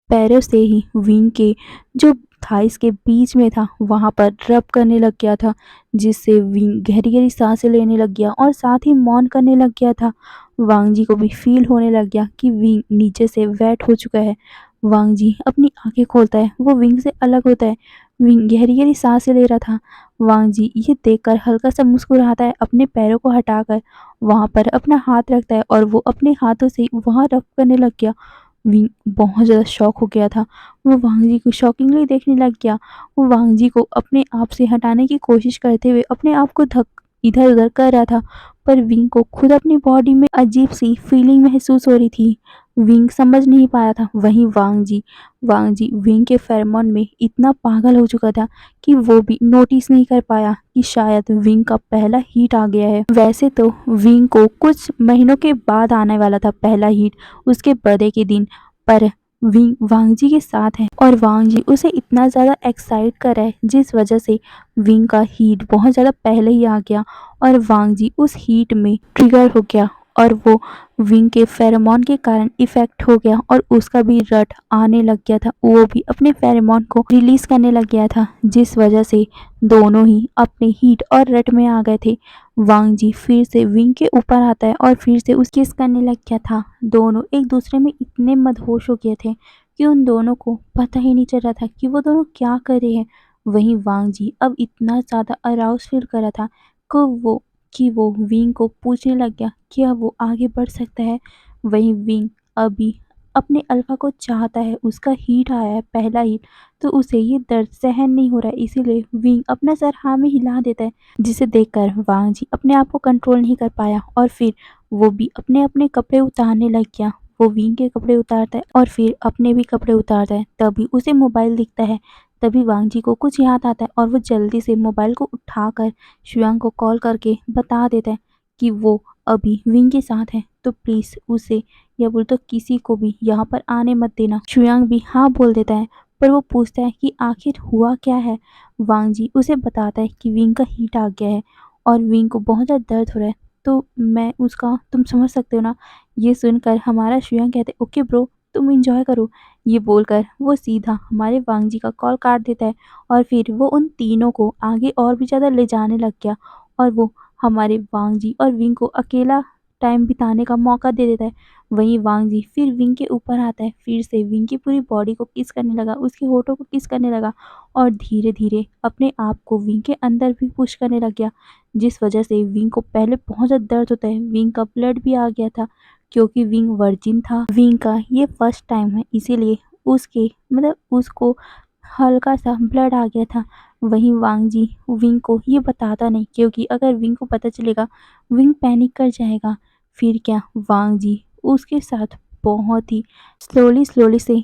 पैरों से ही विंग के जो थाइस के बीच में था वहाँ पर रब करने लग गया था, जिससे विंग गहरी गहरी सांसें लेने लग गया और साथ ही मौन करने लग गया था। वांगजी को भी फील होने लग गया कि विंग नीचे से वेट हो चुका है। वांगजी अपनी आंखें खोलता है, वो विंग से अलग होता है। विंग गहरी गहरी सांसें ले रहा था। वांगजी ये देखकर हल्का सा मुस्कुराता है, अपने पैरों को हटाकर वहाँ पर अपना हाथ रखता है और वो अपने हाथों से वहाँ रब करने लग गया। विंग बहुत ज़्यादा शॉक हो गया था। वो वांग जी को शॉकिंगली देखने लग गया। वो वांग जी को अपने आप से हटाने की कोशिश करते हुए अपने आप को धक इधर-उधर कर रहा था, पर विंग को खुद अपनी बॉडी में अजीब-सी फीलिंग महसूस हो रही थी। विंग समझ नहीं पा रहा था। वहीं वांग जी विंग के फेरोमोन में इतना पागल हो चुका था कि वो भी नोटिस नहीं कर पाया कि शायद विंग का पहला हीट आ गया है। वैसे तो विंग को कुछ महीनों के बाद आने वाला था पहला हीट, उसके बर्थडे के दिन, पर विंग वांग जी के साथ है और वांग जी उसे इतना ज़्यादा एक्साइट कर रहा है जिस वजह से विंग का हीट बहुत ज़्यादा पहले ही आ गया और वांग जी उस हीट में ट्रिगर हो गया और वो विंग के फेरोमोन के कारण इफेक्ट हो गया और उसका भी रट आने लग गया था। वो भी अपने फेरोमोन को रिलीज करने लग गया था, जिस वजह से दोनों ही अपने हीट और रट में आ गए थे। वांग जी फिर से विंग के ऊपर आता है और फिर से उस किस करने लग गया था। दोनों एक दूसरे में इतने मदहोश हो गए थे कि उन दोनों को पता ही नहीं चल रहा था कि वो दोनों क्या कर रहे हैं। वहीं वांग जी अब इतना ज़्यादा अराउज फील कर रहा था कि वो विंग को पूछने लग गया क्या वो आगे बढ़ सकता है। वहीं विंग अभी अपने अल्फा को चाहता है, उसका हीट आया है पहला हीट, तो उसे ये दर्द सहन नहीं हो रहा है, इसीलिए विंग अपना सर हाँ में हिला देता है, जिसे देखकर वांग जी अपने आप को कंट्रोल नहीं कर पाया और फिर वो भी अपने अपने कपड़े उतारने लग गया। वो विंग के कपड़े उतारता है और फिर अपने भी कपड़े उतारता है। तभी उसे मोबाइल दिखता है। तभी वांग जी को कुछ याद आता है और वो जल्दी से मोबाइल को उठाकर शुयांग को कॉल करके बता देता है कि वो अभी विंग के साथ है, तो प्लीज़ उसे या बोल तो किसी को भी यहाँ पर आने मत देना। शुयांग भी हाँ बोल देता है, पर वो पूछता है कि आखिर हुआ क्या है। वांग जी उसे बताता है कि विंग का हीट आ गया है और विंग को बहुत ज़्यादा दर्द हो रहा है, तो मैं उसका तुम समझ सकते हो ना। ये सुनकर हमारा शुयांग कहते हैं ओके ब्रो, तुम इंजॉय करो। ये बोलकर वो सीधा हमारे वांग जी का कॉल काट देता है और फिर वो उन तीनों को आगे और भी ज़्यादा ले जाने लग गया और वो हमारे वांग जी और विंग को अकेला टाइम बिताने का मौका दे देता है। वहीं वांग जी फिर विंग के ऊपर आता है, फिर से विंग की पूरी बॉडी को किस करने लगा, उसके होठों को किस करने लगा और धीरे-धीरे अपने आप को विंग के अंदर भी पुश करने लग गया, जिस वजह से विंग को पहले बहुत ज़्यादा दर्द होता है। विंग का ब्लड भी आ गया था क्योंकि विंग वर्जिन था। विंग का ये फर्स्ट टाइम है, इसीलिए उसके मतलब उसको हल्का-सा ब्लड आ गया था। वहीं वांग जी विंग को ये बताता नहीं, क्योंकि अगर विंग को पता चलेगा, विंग पैनिक कर जाएगा। फिर क्या, वांग जी उसके साथ बहुत ही स्लोली से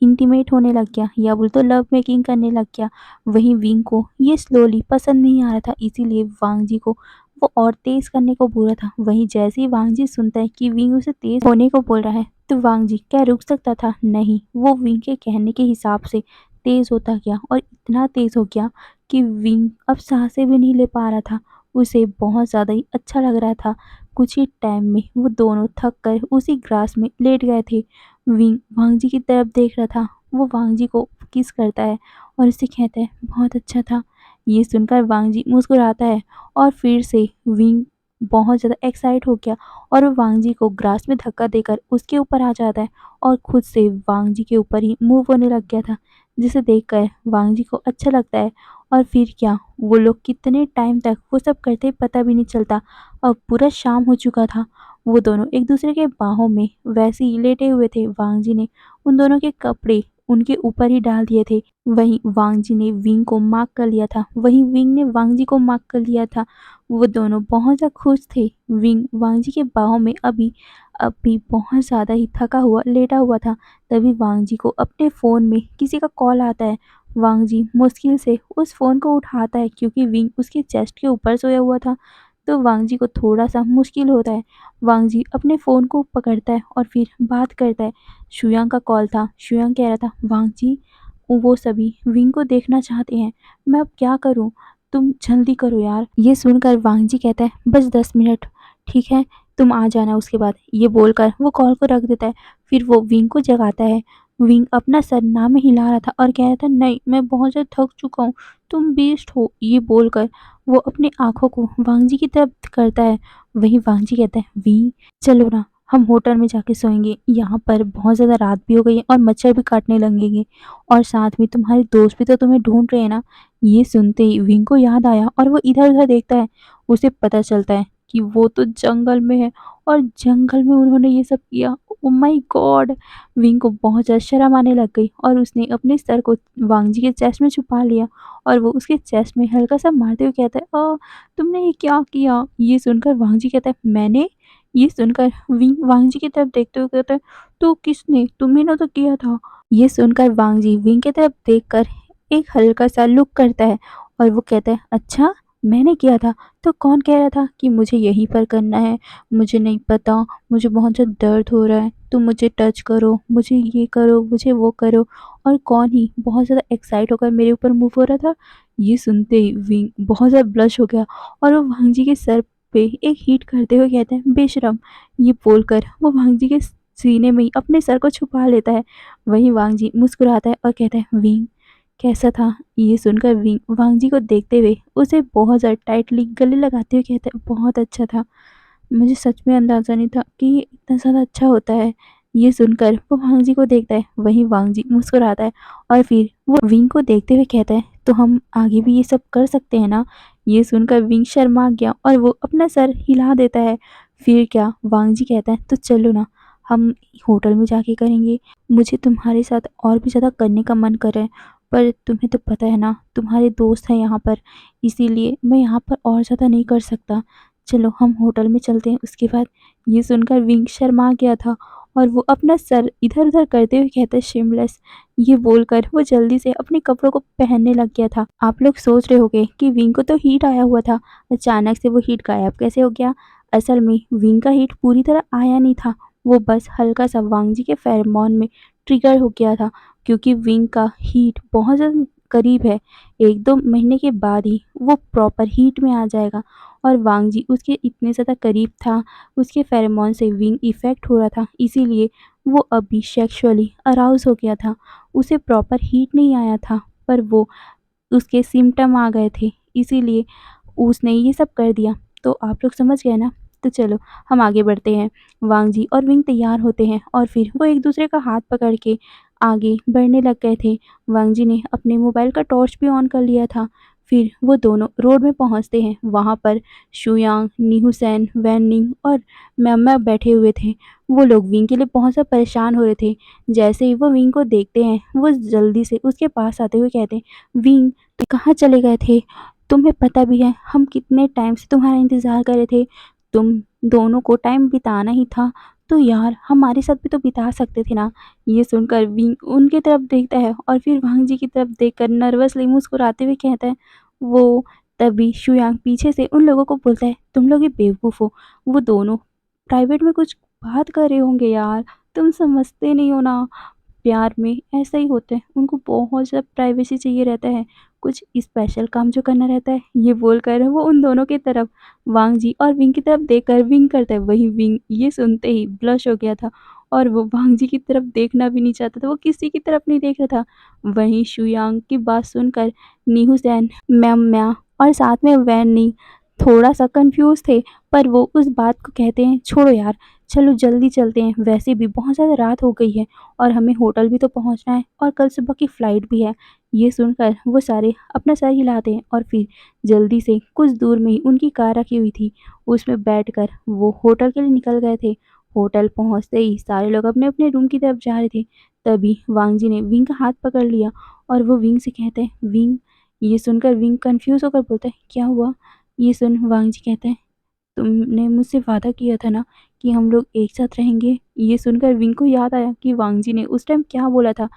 इंटीमेट होने लग गया या बोल तो लव मेकिंग करने लग गया। वहीं विंग को ये स्लोली पसंद नहीं आ रहा था, इसीलिए वांग जी को वो और तेज करने को बोल रहा था। वहीं जैसे ही वांग जी सुनता है कि विंग उसे तेज होने को बोल रहा है, तो वांग जी क्या रुक सकता था? नहीं, वो विंग के कहने के हिसाब से तेज होता गया और इतना तेज हो गया कि विंग अब सांसें भी नहीं ले पा रहा था। उसे बहुत ज़्यादा ही अच्छा लग रहा था। कुछ ही टाइम में वो दोनों थक कर उसी ग्रास में लेट गए थे। विंग वांग जी की तरफ देख रहा था। वो वांग जी को किस करता है और उसे कहता है बहुत अच्छा था। ये सुनकर वांग जी मुस्कुराता है और फिर से विंग बहुत ज़्यादा एक्साइट हो गया और वो वांग जी को ग्रास में धक्का देकर उसके ऊपर आ जाता है और खुद से वांग जी के ऊपर ही मूव होने लग गया था, जिसे देखकर वांग जी को अच्छा लगता है। और फिर क्या, वो लोग कितने टाइम तक वो सब करते पता भी नहीं चलता। अब पूरा शाम हो चुका था। वो दोनों एक दूसरे के बाहों में वैसे ही लेटे हुए थे। वांग जी ने उन दोनों के कपड़े उनके ऊपर ही डाल दिए थे। वहीं वांग जी ने विंग को मार्क कर लिया था, वहीं विंग ने वांग जी को मार्क कर लिया था। वो दोनों बहुत ज़्यादा खुश थे। विंग वांग जी के बाहों में अभी बहुत ज़्यादा ही थका हुआ लेटा हुआ था। तभी वांग जी को अपने फ़ोन में किसी का कॉल आता है। वांग जी मुश्किल से उस फ़ोन को उठाता है क्योंकि विंग उसके चेस्ट के ऊपर सोया हुआ था, तो वांग जी को थोड़ा-सा मुश्किल होता है। वांग जी अपने फ़ोन को पकड़ता है और फिर बात करता है। शुयांग का कॉल था। शुयांग कह रहा था वांग जी वो सभी विंग को देखना चाहते हैं, मैं अब क्या करूँ? तुम जल्दी करो यार। ये सुनकर वांग जी कहता है बस 10 मिनट, ठीक है? तुम आ जाना उसके बाद। ये बोलकर वो कॉल को रख देता है। फिर वो विंग को जगाता है। विंग अपना सर ना में हिला रहा था और कह रहा था नहीं, मैं बहुत ज़्यादा थक चुका हूँ, तुम बेस्ट हो। ये बोलकर वो अपनी आँखों को वांग जी की तरफ करता है। वहीं वांग जी कहता है विंग चलो ना, हम होटल में जाके सोएँगे। यहाँ पर बहुत ज़्यादा रात भी हो गई है और मच्छर भी काटने लगेंगे और साथ में तुम्हारे दोस्त भी तो तुम्हें ढूँढ रहे हैं ना। ये सुनते ही विंग को याद आया और वो इधर-उधर देखता है। उसे पता चलता है कि वो तो जंगल में है और जंगल में उन्होंने ये सब किया। Oh my God! विंग को बहुत ज़्यादा शर्म आने लग गई और उसने अपने सर को वांग जी के चेस्ट में छुपा लिया और वो उसके चेस्ट में हल्का-सा मारते हुए कहता है, तुमने ये क्या किया?" ये सुनकर वांग जी कहता है, "मैंने?" ये सुनकर विंग वांग जी की तरफ देखते हुए कहता है, "तो किसने? तुम्ही ने तो किया था।" ये सुनकर वांग जी विंग की तरफ देखकर एक हल्का-सा लुक करता है और वो कहता है, "अच्छा, मैंने किया था? तो कौन कह रहा था कि मुझे यहीं पर करना है? मुझे नहीं पता, मुझे बहुत ज़्यादा दर्द हो रहा है, तुम मुझे टच करो, मुझे ये करो, मुझे वो करो।" और कौन ही बहुत ज़्यादा एक्साइट होकर मेरे ऊपर मूव हो रहा था। ये सुनते ही विंग बहुत ज़्यादा ब्लश हो गया और वो वांग जी के सर पे एक हिट करते हुए कहता है, "बेशर्म!" ये बोलकर वो वांग जी के सीने में ही अपने सर को छुपा लेता है। वहीं वांग जी मुस्कुराता है और कहता है, "विंग, कैसा था?" ये सुनकर विंग वांग जी को देखते हुए उसे बहुत ज़्यादा टाइटली गले लगाते हुए कहता है, "बहुत अच्छा था। मुझे सच में अंदाज़ा नहीं था कि ये इतना ज़्यादा अच्छा होता है।" ये सुनकर वो वांग जी को देखता है, वहीं वांग जी मुस्कुराता है और फिर वो विंग को देखते हुए कहता है, "तो हम आगे भी ये सब कर सकते हैं ना?" ये सुनकर विंग शर्मा गया और वो अपना सर हिला देता है। फिर क्या वांग जी कहता है, "तो चलो ना, हम होटल में जाके करेंगे। मुझे तुम्हारे साथ और भी ज़्यादा करने का मन कर रहा है, पर तुम्हें तो पता है ना, तुम्हारे दोस्त हैं यहाँ पर, इसीलिए मैं यहाँ पर और ज़्यादा नहीं कर सकता। चलो हम होटल में चलते हैं।" उसके बाद ये सुनकर विंग शर्मा गया था और वो अपना सर इधर-उधर करते हुए कहता है, "शेमलेस!" ये बोलकर वो जल्दी से अपने कपड़ों को पहनने लग गया था। आप लोग सोच रहे होंगे कि विंग को तो हीट आया हुआ था, अचानक से वो हीट गायब कैसे हो गया? असल में विंग का हीट पूरी तरह आया नहीं था, वो बस हल्का-सा वांग जी के फेरोमोन में ट्रिगर हो गया था, क्योंकि विंग का हीट बहुत ज़्यादा करीब है। 1-2 महीने के बाद ही वो प्रॉपर हीट में आ जाएगा और वांग जी उसके इतने ज़्यादा करीब था, उसके फेरोमोन से विंग इफ़ेक्ट हो रहा था, इसीलिए वो अभी सेक्सुअली अराउज़ हो गया था। उसे प्रॉपर हीट नहीं आया था, पर वो उसके सिम्पटम आ गए थे, इसीलिए उसने ये सब कर दिया। तो आप लोग समझ गए ना? तो चलो हम आगे बढ़ते हैं। वांग जी और विंग तैयार होते हैं और फिर वो एक-दूसरे का हाथ पकड़ के आगे बढ़ने लग गए थे। वांग जी ने अपने मोबाइल का टॉर्च भी ऑन कर लिया था। फिर वो दोनों रोड में पहुँचते हैं। वहाँ पर शुयांग, निहुसन, वैन निंग और मैम्मा बैठे हुए थे। वो लोग विंग के लिए बहुत ज़्यादा परेशान हो रहे थे। जैसे ही वो विंग को देखते हैं, वो जल्दी से उसके पास आते हुए कहते हैं, "विंग, कहाँ चले गए थे? तुम्हें पता भी है हम कितने टाइम से तुम्हारा इंतज़ार कर रहे थे। तुम दोनों को टाइम बिताना ही था, तो यार हमारे साथ भी तो बिता सकते थे ना।" ये सुनकर विंग उनकी तरफ देखता है और फिर वांग जी की तरफ देखकर नर्वसली मुस्कुराते हुए कहता है, वो तभी शुयांग पीछे से उन लोगों को बोलता है, "तुम लोग ये बेवकूफ़ हो, वो दोनों प्राइवेट में कुछ बात कर रहे होंगे यार, तुम समझते नहीं हो ना। प्यार में ऐसा ही होता है, उनको बहुत ज़्यादा प्राइवेसी चाहिए रहता है, कुछ स्पेशल काम जो करना रहता है।" ये बोलकर वो उन दोनों की तरफ वांग जी और विंग की तरफ देखकर विंग करता है। वहीं विंग ये सुनते ही ब्लश हो गया था और वो वांग जी की तरफ देखना भी नहीं चाहता था, वो किसी की तरफ नहीं देख रहा था। वहीं शुयांग की बात सुनकर निहू सैन, म्या और साथ में वैन नी थोड़ा-सा कन्फ्यूज़ थे, पर वो उस बात को कहते हैं, "छोड़ो यार, चलो जल्दी चलते हैं, वैसे भी बहुत ज़्यादा रात हो गई है और हमें होटल भी तो पहुँचना है और कल सुबह की फ़्लाइट भी है।" ये सुनकर वो सारे अपना सर हिलाते हैं और फिर जल्दी से कुछ दूर में ही उनकी कार रखी हुई थी, उसमें बैठकर वो होटल के लिए निकल गए थे। होटल पहुँचते ही सारे लोग अपने-अपने रूम की तरफ जा रहे थे, तभी वांग जी ने विंग का हाथ पकड़ लिया और वो विंग से कहते हैं, "विंग।" ये सुनकर विंग कन्फ्यूज़ होकर बोलता है, "क्या हुआ?" ये सुन वांग जी कहते हैं, "तुमने मुझसे वादा किया था ना कि हम लोग एक साथ रहेंगे?" ये सुनकर विंग को याद आया कि वांग जी ने उस टाइम क्या बोला था।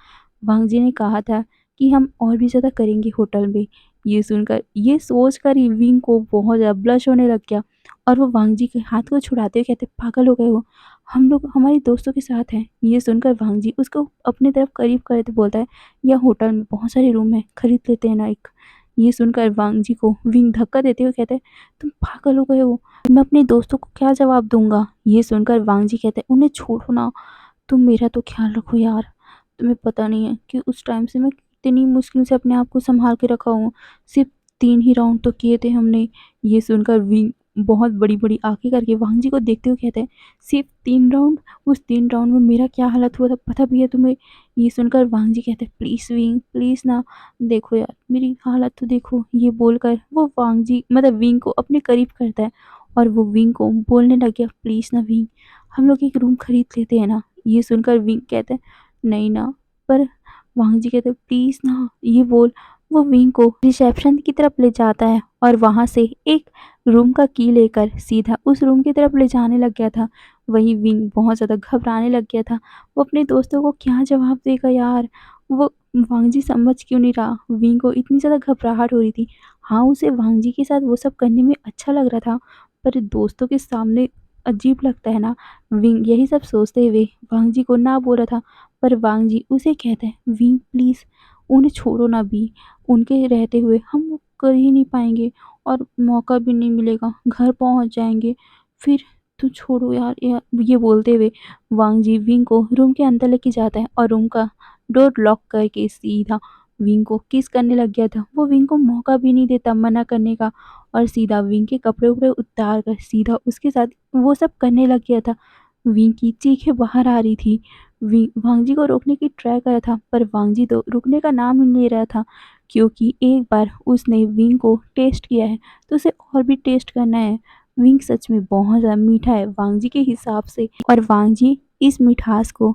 वांग जी ने कहा था कि हम और भी ज़्यादा करेंगे होटल में। ये सोचकर ही विंग को बहुत ज़्यादा ब्लश होने लग गया और वो वांग जी के हाथ को छुड़ाते हुए कहते, "पागल हो गए हो? हम लोग हमारे दोस्तों के साथ हैं।" ये सुनकर वांग जी उसको अपनी तरफ करीब करते बोलता है, "यह होटल में बहुत सारे रूम हैं, खरीद लेते हैं ना एक।" ये सुनकर वांग जी को विंग धक्का देते हुए कहता है, "तुम पागल हो गए हो? मैं अपने दोस्तों को क्या जवाब दूँगा?" ये सुनकर वांग जी कहते हैं, "उन्हें छोड़ो ना, तुम मेरा तो ख़्याल रखो यार। तुम्हें पता नहीं है कि उस टाइम से मैं कितनी मुश्किल से अपने आप को सँभाल के रखा हूँ। सिर्फ़ 3 ही राउंड तो किए थे हमने।" ये सुनकर विंग बहुत बड़ी-बड़ी आँखें करके वांग जी को देखते हुए कहता है, "सिर्फ़ 3 राउंड? उस 3 राउंड में मेरा क्या हालत हुआ था पता भी है तुम्हें?" ये सुनकर वांग जी कहते हैं, "प्लीज़ विंग, प्लीज़ ना, देखो यार मेरी हालत तो देखो।" ये बोलकर वो वांग जी मतलब विंग को अपने करीब करता है और वो विंग को बोलने लग गया, प्लीज़ ना विंग, हम लोग एक रूम खरीद लेते हैं ना। ये सुनकर विंग कहते हैं, नहीं ना। पर वांग जी कहते हैं, प्लीज़ ना, ये बोल। वो विंग को रिसेप्शन की तरफ ले जाता है और वहाँ से एक रूम का की लेकर सीधा उस रूम की तरफ ले जाने लग गया था। वहीं विंग बहुत ज़्यादा घबराने लग गया था। वो अपने दोस्तों को क्या जवाब देगा यार? वो वांग जी समझ क्यों नहीं रहा? विंग को इतनी ज़्यादा घबराहट हो रही थी। हाँ, उसे वांग जी के साथ वो सब करने में अच्छा लग रहा था, पर दोस्तों के सामने अजीब लगता है ना। विंग यही सब सोचते हुए वांग जी को ना बोल रहा था, पर वांग जी उसे कहते हैं, विंग प्लीज़ उन्हें छोड़ो ना भी, उनके रहते हुए हम वो कर ही नहीं पाएँगे और मौका भी नहीं मिलेगा, घर पहुँच जाएँगे, फिर तू छोड़ो यार। ये बोलते हुए वांग जी विंग को रूम के अंदर लेके जाता है और रूम का डोर लॉक करके सीधा विंग को किस करने लग गया था। वो विंग को मौका भी नहीं देता मना करने का और सीधा विंग के कपड़े-वपड़े उतार कर सीधा उसके साथ वो सब करने लग गया था। विंग की चीखें बाहर आ रही थी। विंग वांग जी को रोकने की ट्राई कर रहा था, पर वांग जी तो रुकने का नाम ही नहीं ले रहा था, क्योंकि एक बार उसने विंग को टेस्ट किया है, तो उसे और भी टेस्ट करना है। विंग सच में बहुत ज़्यादा मीठा है वांग जी के हिसाब से, और वांग जी इस मिठास को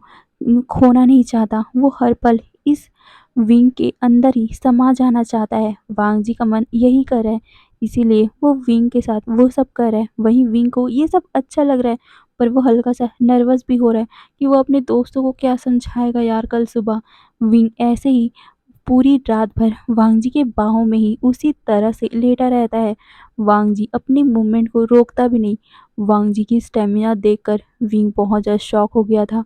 खोना नहीं चाहता। वो हर पल इस विंग के अंदर ही समा जाना चाहता है। वांग जी का मन यही कर रहा है, इसीलिए वो विंग के साथ वो सब कर रहा है। वहीं विंग को ये सब अच्छा लग रहा है, पर वो हल्का-सा नर्वस भी हो रहा है कि वो अपने दोस्तों को क्या समझाएगा यार कल सुबह। विंग ऐसे ही पूरी रात भर वांग जी के बाहों में ही उसी तरह से लेटा रहता है। वांग जी अपने मूवमेंट को रोकता भी नहीं। वांग जी की स्टैमिना देखकर विंग बहुत ज़्यादा शॉक हो गया था।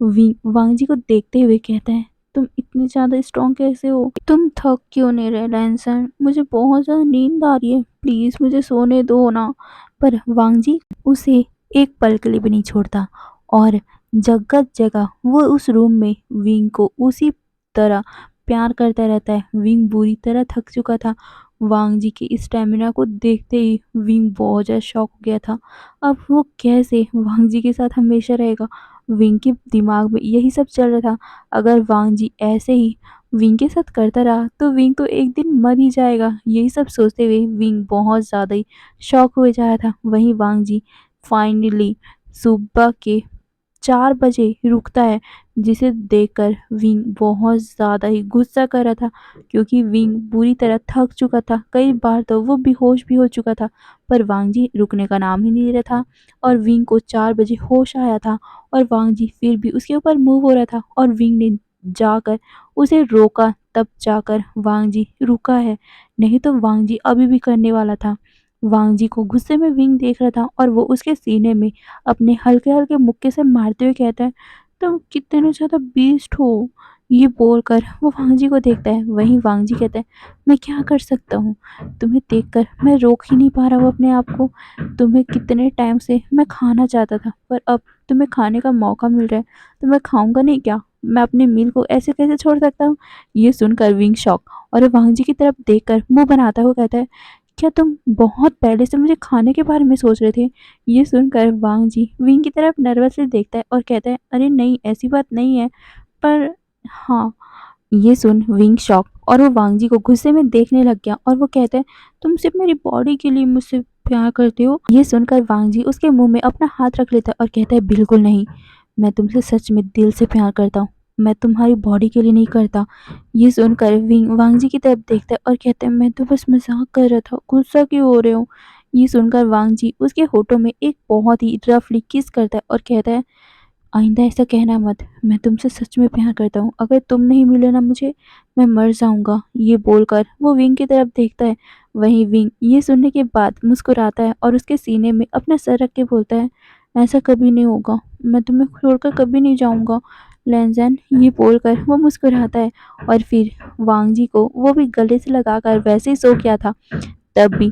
विंग वांग जी को देखते हुए कहता है, तुम इतने ज़्यादा स्ट्रॉन्ग कैसे हो? तुम थक क्यों नहीं रहे लैनसन? मुझे बहुत ज़्यादा नींद आ रही है, प्लीज़ मुझे सोने दो ना। पर वांग जी उसे एक पल के लिए भी नहीं छोड़ता और जगह-जगह वो उस रूम में विंग को उसी तरह प्यार करता रहता है। विंग बुरी तरह थक चुका था। वांग जी के स्टैमिना को देखते ही विंग बहुत ज़्यादा शॉक हो गया था। अब वो कैसे वांग जी के साथ हमेशा रहेगा? विंग के दिमाग में यही सब चल रहा था। अगर वांग जी ऐसे ही विंग के साथ करता रहा तो विंग तो एक दिन मर ही जाएगा। यही सब सोचते हुए विंग बहुत ज़्यादा ही शॉक हुए जा रहा था। वहीं वांग जी फाइनली सुबह के 4 बजे रुकता है, जिसे देखकर विंग बहुत ज़्यादा ही गुस्सा कर रहा था, क्योंकि विंग बुरी तरह थक चुका था। कई बार तो वो बेहोश भी हो चुका था, पर वांग जी रुकने का नाम ही नहीं ले रहा था और विंग को 4 बजे होश आया था और वांग जी फिर भी उसके ऊपर मूव हो रहा था और विंग ने जाकर उसे रोका, तब जाकर वांग जी रुका है, नहीं तो वांग जी अभी भी करने वाला था। वांग जी को गुस्से में विंग देख रहा था और वो उसके सीने में अपने हल्के-हल्के मुक्के से मारते हुए कहता है, तुम कितने ज़्यादा बीस्ट हो। ये बोलकर वो वांग जी को देखता है। वहीं वांग जी कहता है, मैं क्या कर सकता हूँ? तुम्हें देखकर मैं रोक ही नहीं पा रहा हूँ अपने आप को। तुम्हें कितने टाइम से मैं खाना चाहता था, पर अब तुम्हें खाने का मौका मिल रहा है, तो मैं खाऊँगा नहीं क्या? मैं अपने मील को ऐसे कैसे छोड़ सकता हूँ? ये सुनकर विंग शॉक और वांग जी की तरफ देखकर मुँह बनाता हुआ कहता है, क्या तुम बहुत पहले से मुझे खाने के बारे में सोच रहे थे? ये सुनकर वांग जी विंग की तरफ नर्वसली देखता है और कहता है, अरे नहीं, ऐसी बात नहीं है, पर हाँ। ये सुन विंग शॉक और वो वांग जी को गुस्से में देखने लग गया और वो कहता है, तुम सिर्फ मेरी बॉडी के लिए मुझसे प्यार करते हो? ये सुनकर वांग जी उसके मुंह में अपना हाथ रख लेता है और कहता है, बिल्कुल नहीं, मैं तुमसे सच में दिल से प्यार करता हूँ, मैं तुम्हारी बॉडी के लिए नहीं करता। ये सुनकर विंग वांग जी की तरफ देखता है और कहता है, मैं तो बस मजाक कर रहा था, गुस्सा क्यों हो रहे हो? ये सुनकर वांग जी उसके होठों में एक बहुत ही रफली किस करता है और कहता है, आइंदा ऐसा कहना मत, मैं तुमसे सच में प्यार करता हूँ, अगर तुम नहीं मिले ना मुझे, मैं मर जाऊँगा। ये बोलकर वो विंग की तरफ देखता है। वहीं विंग ये सुनने के बाद मुस्कुराता है और उसके सीने में अपना सर रख के बोलता है, ऐसा कभी नहीं होगा, मैं तुम्हें छोड़कर कभी नहीं जाऊँगा लैंज़न। ये बोलकर वो मुस्कुराता है और फिर वांग जी को वो भी गले से लगाकर वैसे ही सो गया था। तब भी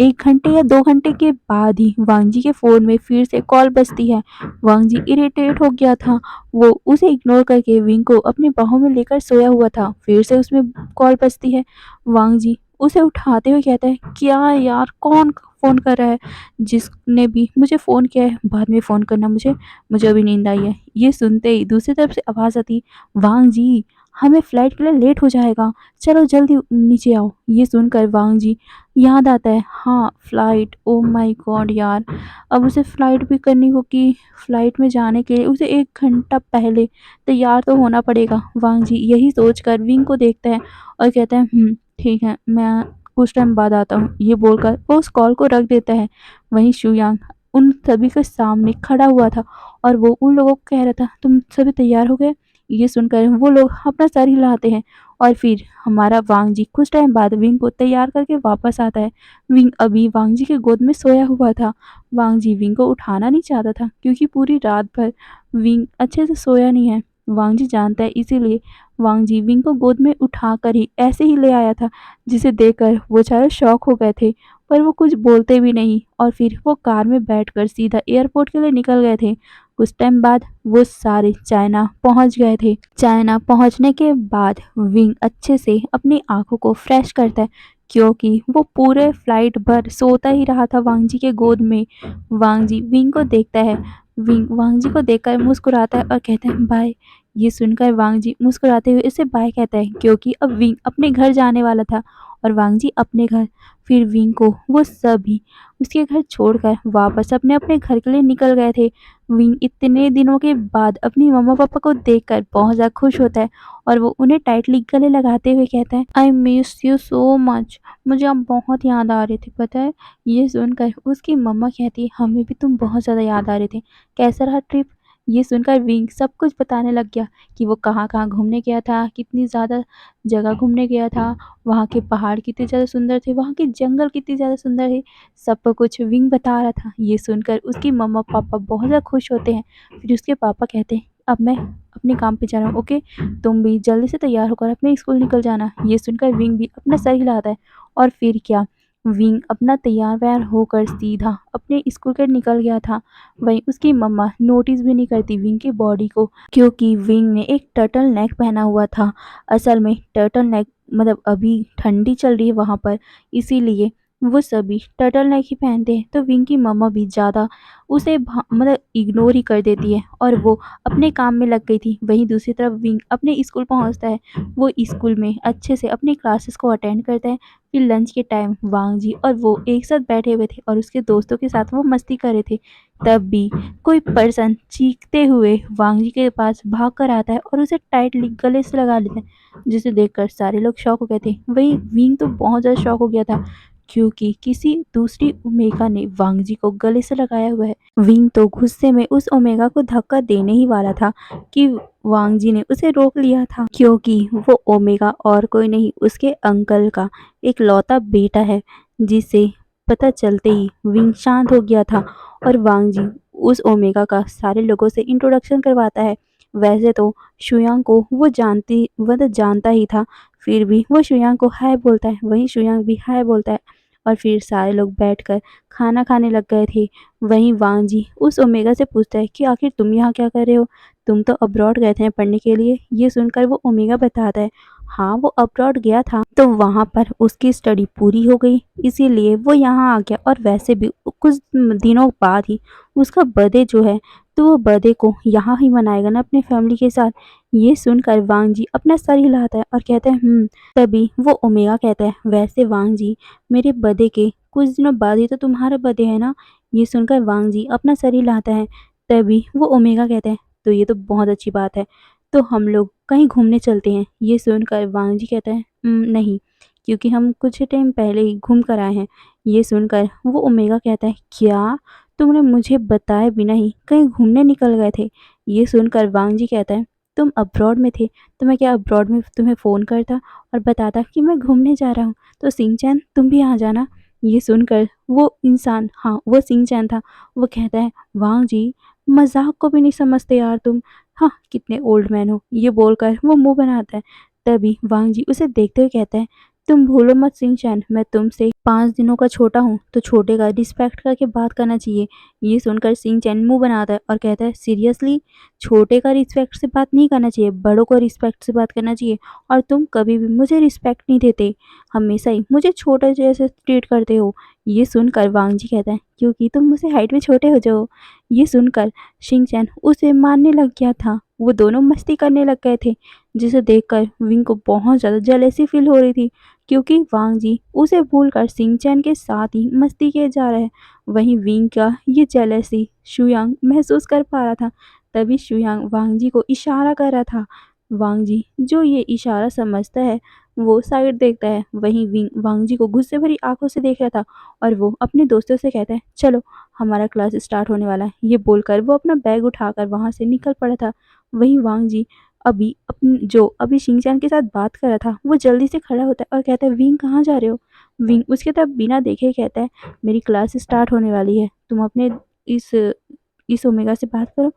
1 घंटे या 2 घंटे के बाद ही वांग जी के फ़ोन में फिर से कॉल बजती है। वांग जी इरिटेट हो गया था। वो उसे इग्नोर करके विंग को अपनी बाहों में लेकर सोया हुआ था। फिर से उसमें कॉल बजती है। वांग जी उसे उठाते हुए कहता है, क्या यार, कौन फ़ोन कर रहा है? जिसने भी मुझे फ़ोन किया है, बाद में फ़ोन करना मुझे, मुझे अभी नींद आई है। ये सुनते ही दूसरी तरफ से आवाज़ आती, वांग जी, हमें फ्लाइट के लिए लेट हो जाएगा, चलो जल्दी नीचे आओ। ये सुनकर वांग जी याद आता है, हाँ फ्लाइट, ओह माय गॉड यार, अब उसे फ्लाइट भी करनी होगी। फ्लाइट में जाने के लिए उसे 1 घंटा पहले तैयार तो होना पड़ेगा। वांग जी यही सोचकर विंग को देखता है और कहता है, ठीक है, मैं कुछ टाइम बाद आता हूँ। ये बोलकर वो उस कॉल को रख देता है। वहीं शुयांग उन सभी के सामने खड़ा हुआ था और वो उन लोगों को कह रहा था, तुम सभी तैयार हो गए? ये सुनकर वो लोग अपना सर हिलाते हैं और फिर हमारा वांग जी कुछ टाइम बाद विंग को तैयार करके वापस आता है। विंग अभी वांग जी के गोद में सोया हुआ था। वांग जी विंग को उठाना नहीं चाहता था क्योंकि पूरी रात भर विंग अच्छे से सोया नहीं है। वांग जी जानता है, इसीलिए वांग जी विंग को गोद में उठाकर ही ऐसे ही ले आया था, जिसे देखकर वो चारों शॉक हो गए थे, पर वो कुछ बोलते भी नहीं और फिर वो कार में बैठकर सीधा एयरपोर्ट के लिए निकल गए थे। कुछ टाइम बाद वो सारे चाइना पहुंच गए थे। चाइना पहुंचने के बाद विंग अच्छे से अपनी आंखों को फ्रेश करता है क्योंकि वो पूरे फ्लाइट भर सोता ही रहा था वांग जी के गोद में। वांग जी विंग को देखता है। विंग वांग जी को देखकर मुस्कुराता है और कहता है, बाय। ये सुनकर वांग जी मुस्कुराते हुए उसे बाय कहता है क्योंकि अब विंग अपने घर जाने वाला था और वांग जी अपने घर। फिर विंग को वो सभी उसके घर छोड़कर वापस अपने अपने घर के लिए निकल गए थे। विंग इतने दिनों के बाद अपनी मम्मा पापा को देखकर बहुत ज़्यादा खुश होता है और वो उन्हें टाइटली गले लगाते हुए कहता है, I miss you so much. मुझे आप बहुत याद आ रहे थे, पता है। ये सुनकर उसकी मम्मा कहती है, हमें भी तुम बहुत ज़्यादा याद आ रहे थे। कैसा रहा ट्रिप? ये सुनकर विंग सब कुछ बताने लग गया कि वो कहाँ कहाँ घूमने गया था, कितनी ज़्यादा जगह घूमने गया था, वहाँ के पहाड़ कितने ज़्यादा सुंदर थे, वहाँ के जंगल कितने ज़्यादा सुंदर थे। सब कुछ विंग बता रहा था। ये सुनकर उसकी मम्मा पापा बहुत ज़्यादा खुश होते हैं। फिर उसके पापा कहते हैं, अब मैं अपने काम पे जा रहा हूँ, ओके, तुम भी जल्दी से तैयार होकर अपने स्कूल निकल जाना। ये सुनकर विंग भी अपना सर हिलाता है और फिर क्या, विंग अपना तैयार वैयार होकर सीधा अपने स्कूल के निकल गया था। वहीं उसकी मम्मा नोटिस भी नहीं करती विंग की बॉडी को क्योंकि विंग ने एक टर्टल नेक पहना हुआ था। असल में टर्टल नेक मतलब अभी ठंडी चल रही है वहाँ पर, इसीलिए वो सभी टर्टल नेक ही पहनते हैं। तो विंग की मम्मा भी ज़्यादा उसे मतलब इग्नोर ही कर देती है और वो अपने काम में लग गई थी। वहीं दूसरी तरफ विंग अपने स्कूल पहुंचता है। वो स्कूल में अच्छे से अपनी क्लासेस को अटेंड करता है। फिर लंच के टाइम वांग जी और वो एक साथ बैठे हुए थे और उसके दोस्तों के साथ वो मस्ती कर रहे थे। तब भी कोई पर्सन चीखते हुए वांग जी के पास भाग कर आता है और उसे टाइटली गले से लगा लेता है, जिसे देखकर सारे लोग शॉक हो गए थे। वहीं विंग तो बहुत ज़्यादा शॉक हो गया था क्योंकि किसी दूसरी ओमेगा ने वांग जी को गले से लगाया हुआ है। विंग तो गुस्से में उस ओमेगा को धक्का देने ही वाला था कि वांग जी ने उसे रोक लिया था क्योंकि वो ओमेगा और कोई नहीं, उसके अंकल का एक लौता बेटा है, जिसे पता चलते ही विंग शांत हो गया था और वांग जी उस ओमेगा का सारे लोगों से इंट्रोडक्शन करवाता है। वैसे तो शुयांग को वो जानता ही था, फिर भी वो शुयांग को हाय बोलता है, वहीं शुयांग भी हाय बोलता है और फिर सारे लोग बैठकर खाना खाने लग गए थे। वहीं वांग जी उस ओमेगा से पूछता है कि आखिर तुम यहाँ क्या कर रहे हो? तुम तो अब्रॉड गए थे पढ़ने के लिए। ये सुनकर वो ओमेगा बताता है, हाँ वो अब्रॉड गया था तो वहाँ पर उसकी स्टडी पूरी हो गई, इसीलिए वो यहाँ आ गया। और वैसे भी कुछ दिनों बाद ही उसका बर्थडे जो है, तो वो बर्थडे को यहाँ ही मनाएगा ना अपने फैमिली के साथ। ये सुनकर वांग जी अपना सर हिलाता है और कहता है तभी वो ओमेगा कहता है, वैसे वांग जी, मेरे बर्थडे के कुछ दिनों बाद ही तो तुम्हारा बर्थडे है ना। ये सुनकर वांग जी अपना सर हिलाता है। तभी वो ओमेगा कहता है, तो ये तो बहुत अच्छी बात है, तो हम लोग कहीं घूमने चलते हैं। ये सुनकर वांग जी कहता है, नहीं, क्योंकि हम कुछ टाइम पहले ही घूम कर आए हैं। ये सुनकर वो ओमेगा कहता है, क्या तुमने मुझे बताए बिना ही कहीं घूमने निकल गए थे? ये सुनकर वांग जी कहता है, तुम अब्रॉड में थे तो मैं क्या अब्रॉड में तुम्हें फ़ोन करता और बताता कि मैं घूमने जा रहा हूँ, तो सिंह-चैन तुम भी आ जाना। ये सुनकर वो इंसान, हाँ वो सिंह-चैन था, वो कहता है, वांग जी, मज़ाक को भी नहीं समझते यार तुम। हाँ, कितने ओल्ड मैन हो। ये बोलकर वो मुँह बनाता है। तभी वांग जी उसे देखते हुए कहता है, तुम भूलो मत सिंह-चैन, मैं तुमसे 5 दिनों का छोटा हूँ, तो छोटे का रिस्पेक्ट करके बात करना चाहिए। ये सुनकर सिंह-चैन मुँह बनाता है और कहता है, सीरियसली? छोटे का रिस्पेक्ट से बात नहीं करना चाहिए, बड़ों को रिस्पेक्ट से बात करना चाहिए, और तुम कभी भी मुझे रिस्पेक्ट नहीं देते, हमेशा ही मुझे छोटे जैसे ट्रीट करते हो। ये सुनकर वांग जी कहता है क्योंकि तुम मुझसे हाइट में छोटे हो जाओ। ये सुनकर शिनचैन उसे मारने लग गया था। वो दोनों मस्ती करने लग गए थे, जिसे देखकर विंग को बहुत ज़्यादा जेलेसी फील हो रही थी, क्योंकि वांग जी उसे भूलकर शिनचैन के साथ ही मस्ती किए जा रहे हैं। वहीं विंग का ये जेलेसी शुयांग महसूस कर पा रहा था। तभी शुयांग वांग जी को इशारा कर रहा था। वांग जी जो ये इशारा समझता है, वो साइड देखता है। वहीं विंग वांग जी को गुस्से भरी आंखों से देख रहा था और वो अपने दोस्तों से कहता है, चलो हमारा क्लास स्टार्ट होने वाला है। ये बोलकर वो अपना बैग उठाकर वहाँ से निकल पड़ा था। वहीं वांग जी अभी शिनचैन के साथ बात कर रहा था, वो जल्दी से खड़ा होता है और कहता है, विंग कहाँ जा रहे हो? विंग उसके तरफ बिना देखे ही कहता है, मेरी क्लास स्टार्ट होने वाली है, तुम अपने इस इस ओमेगा से बात करो,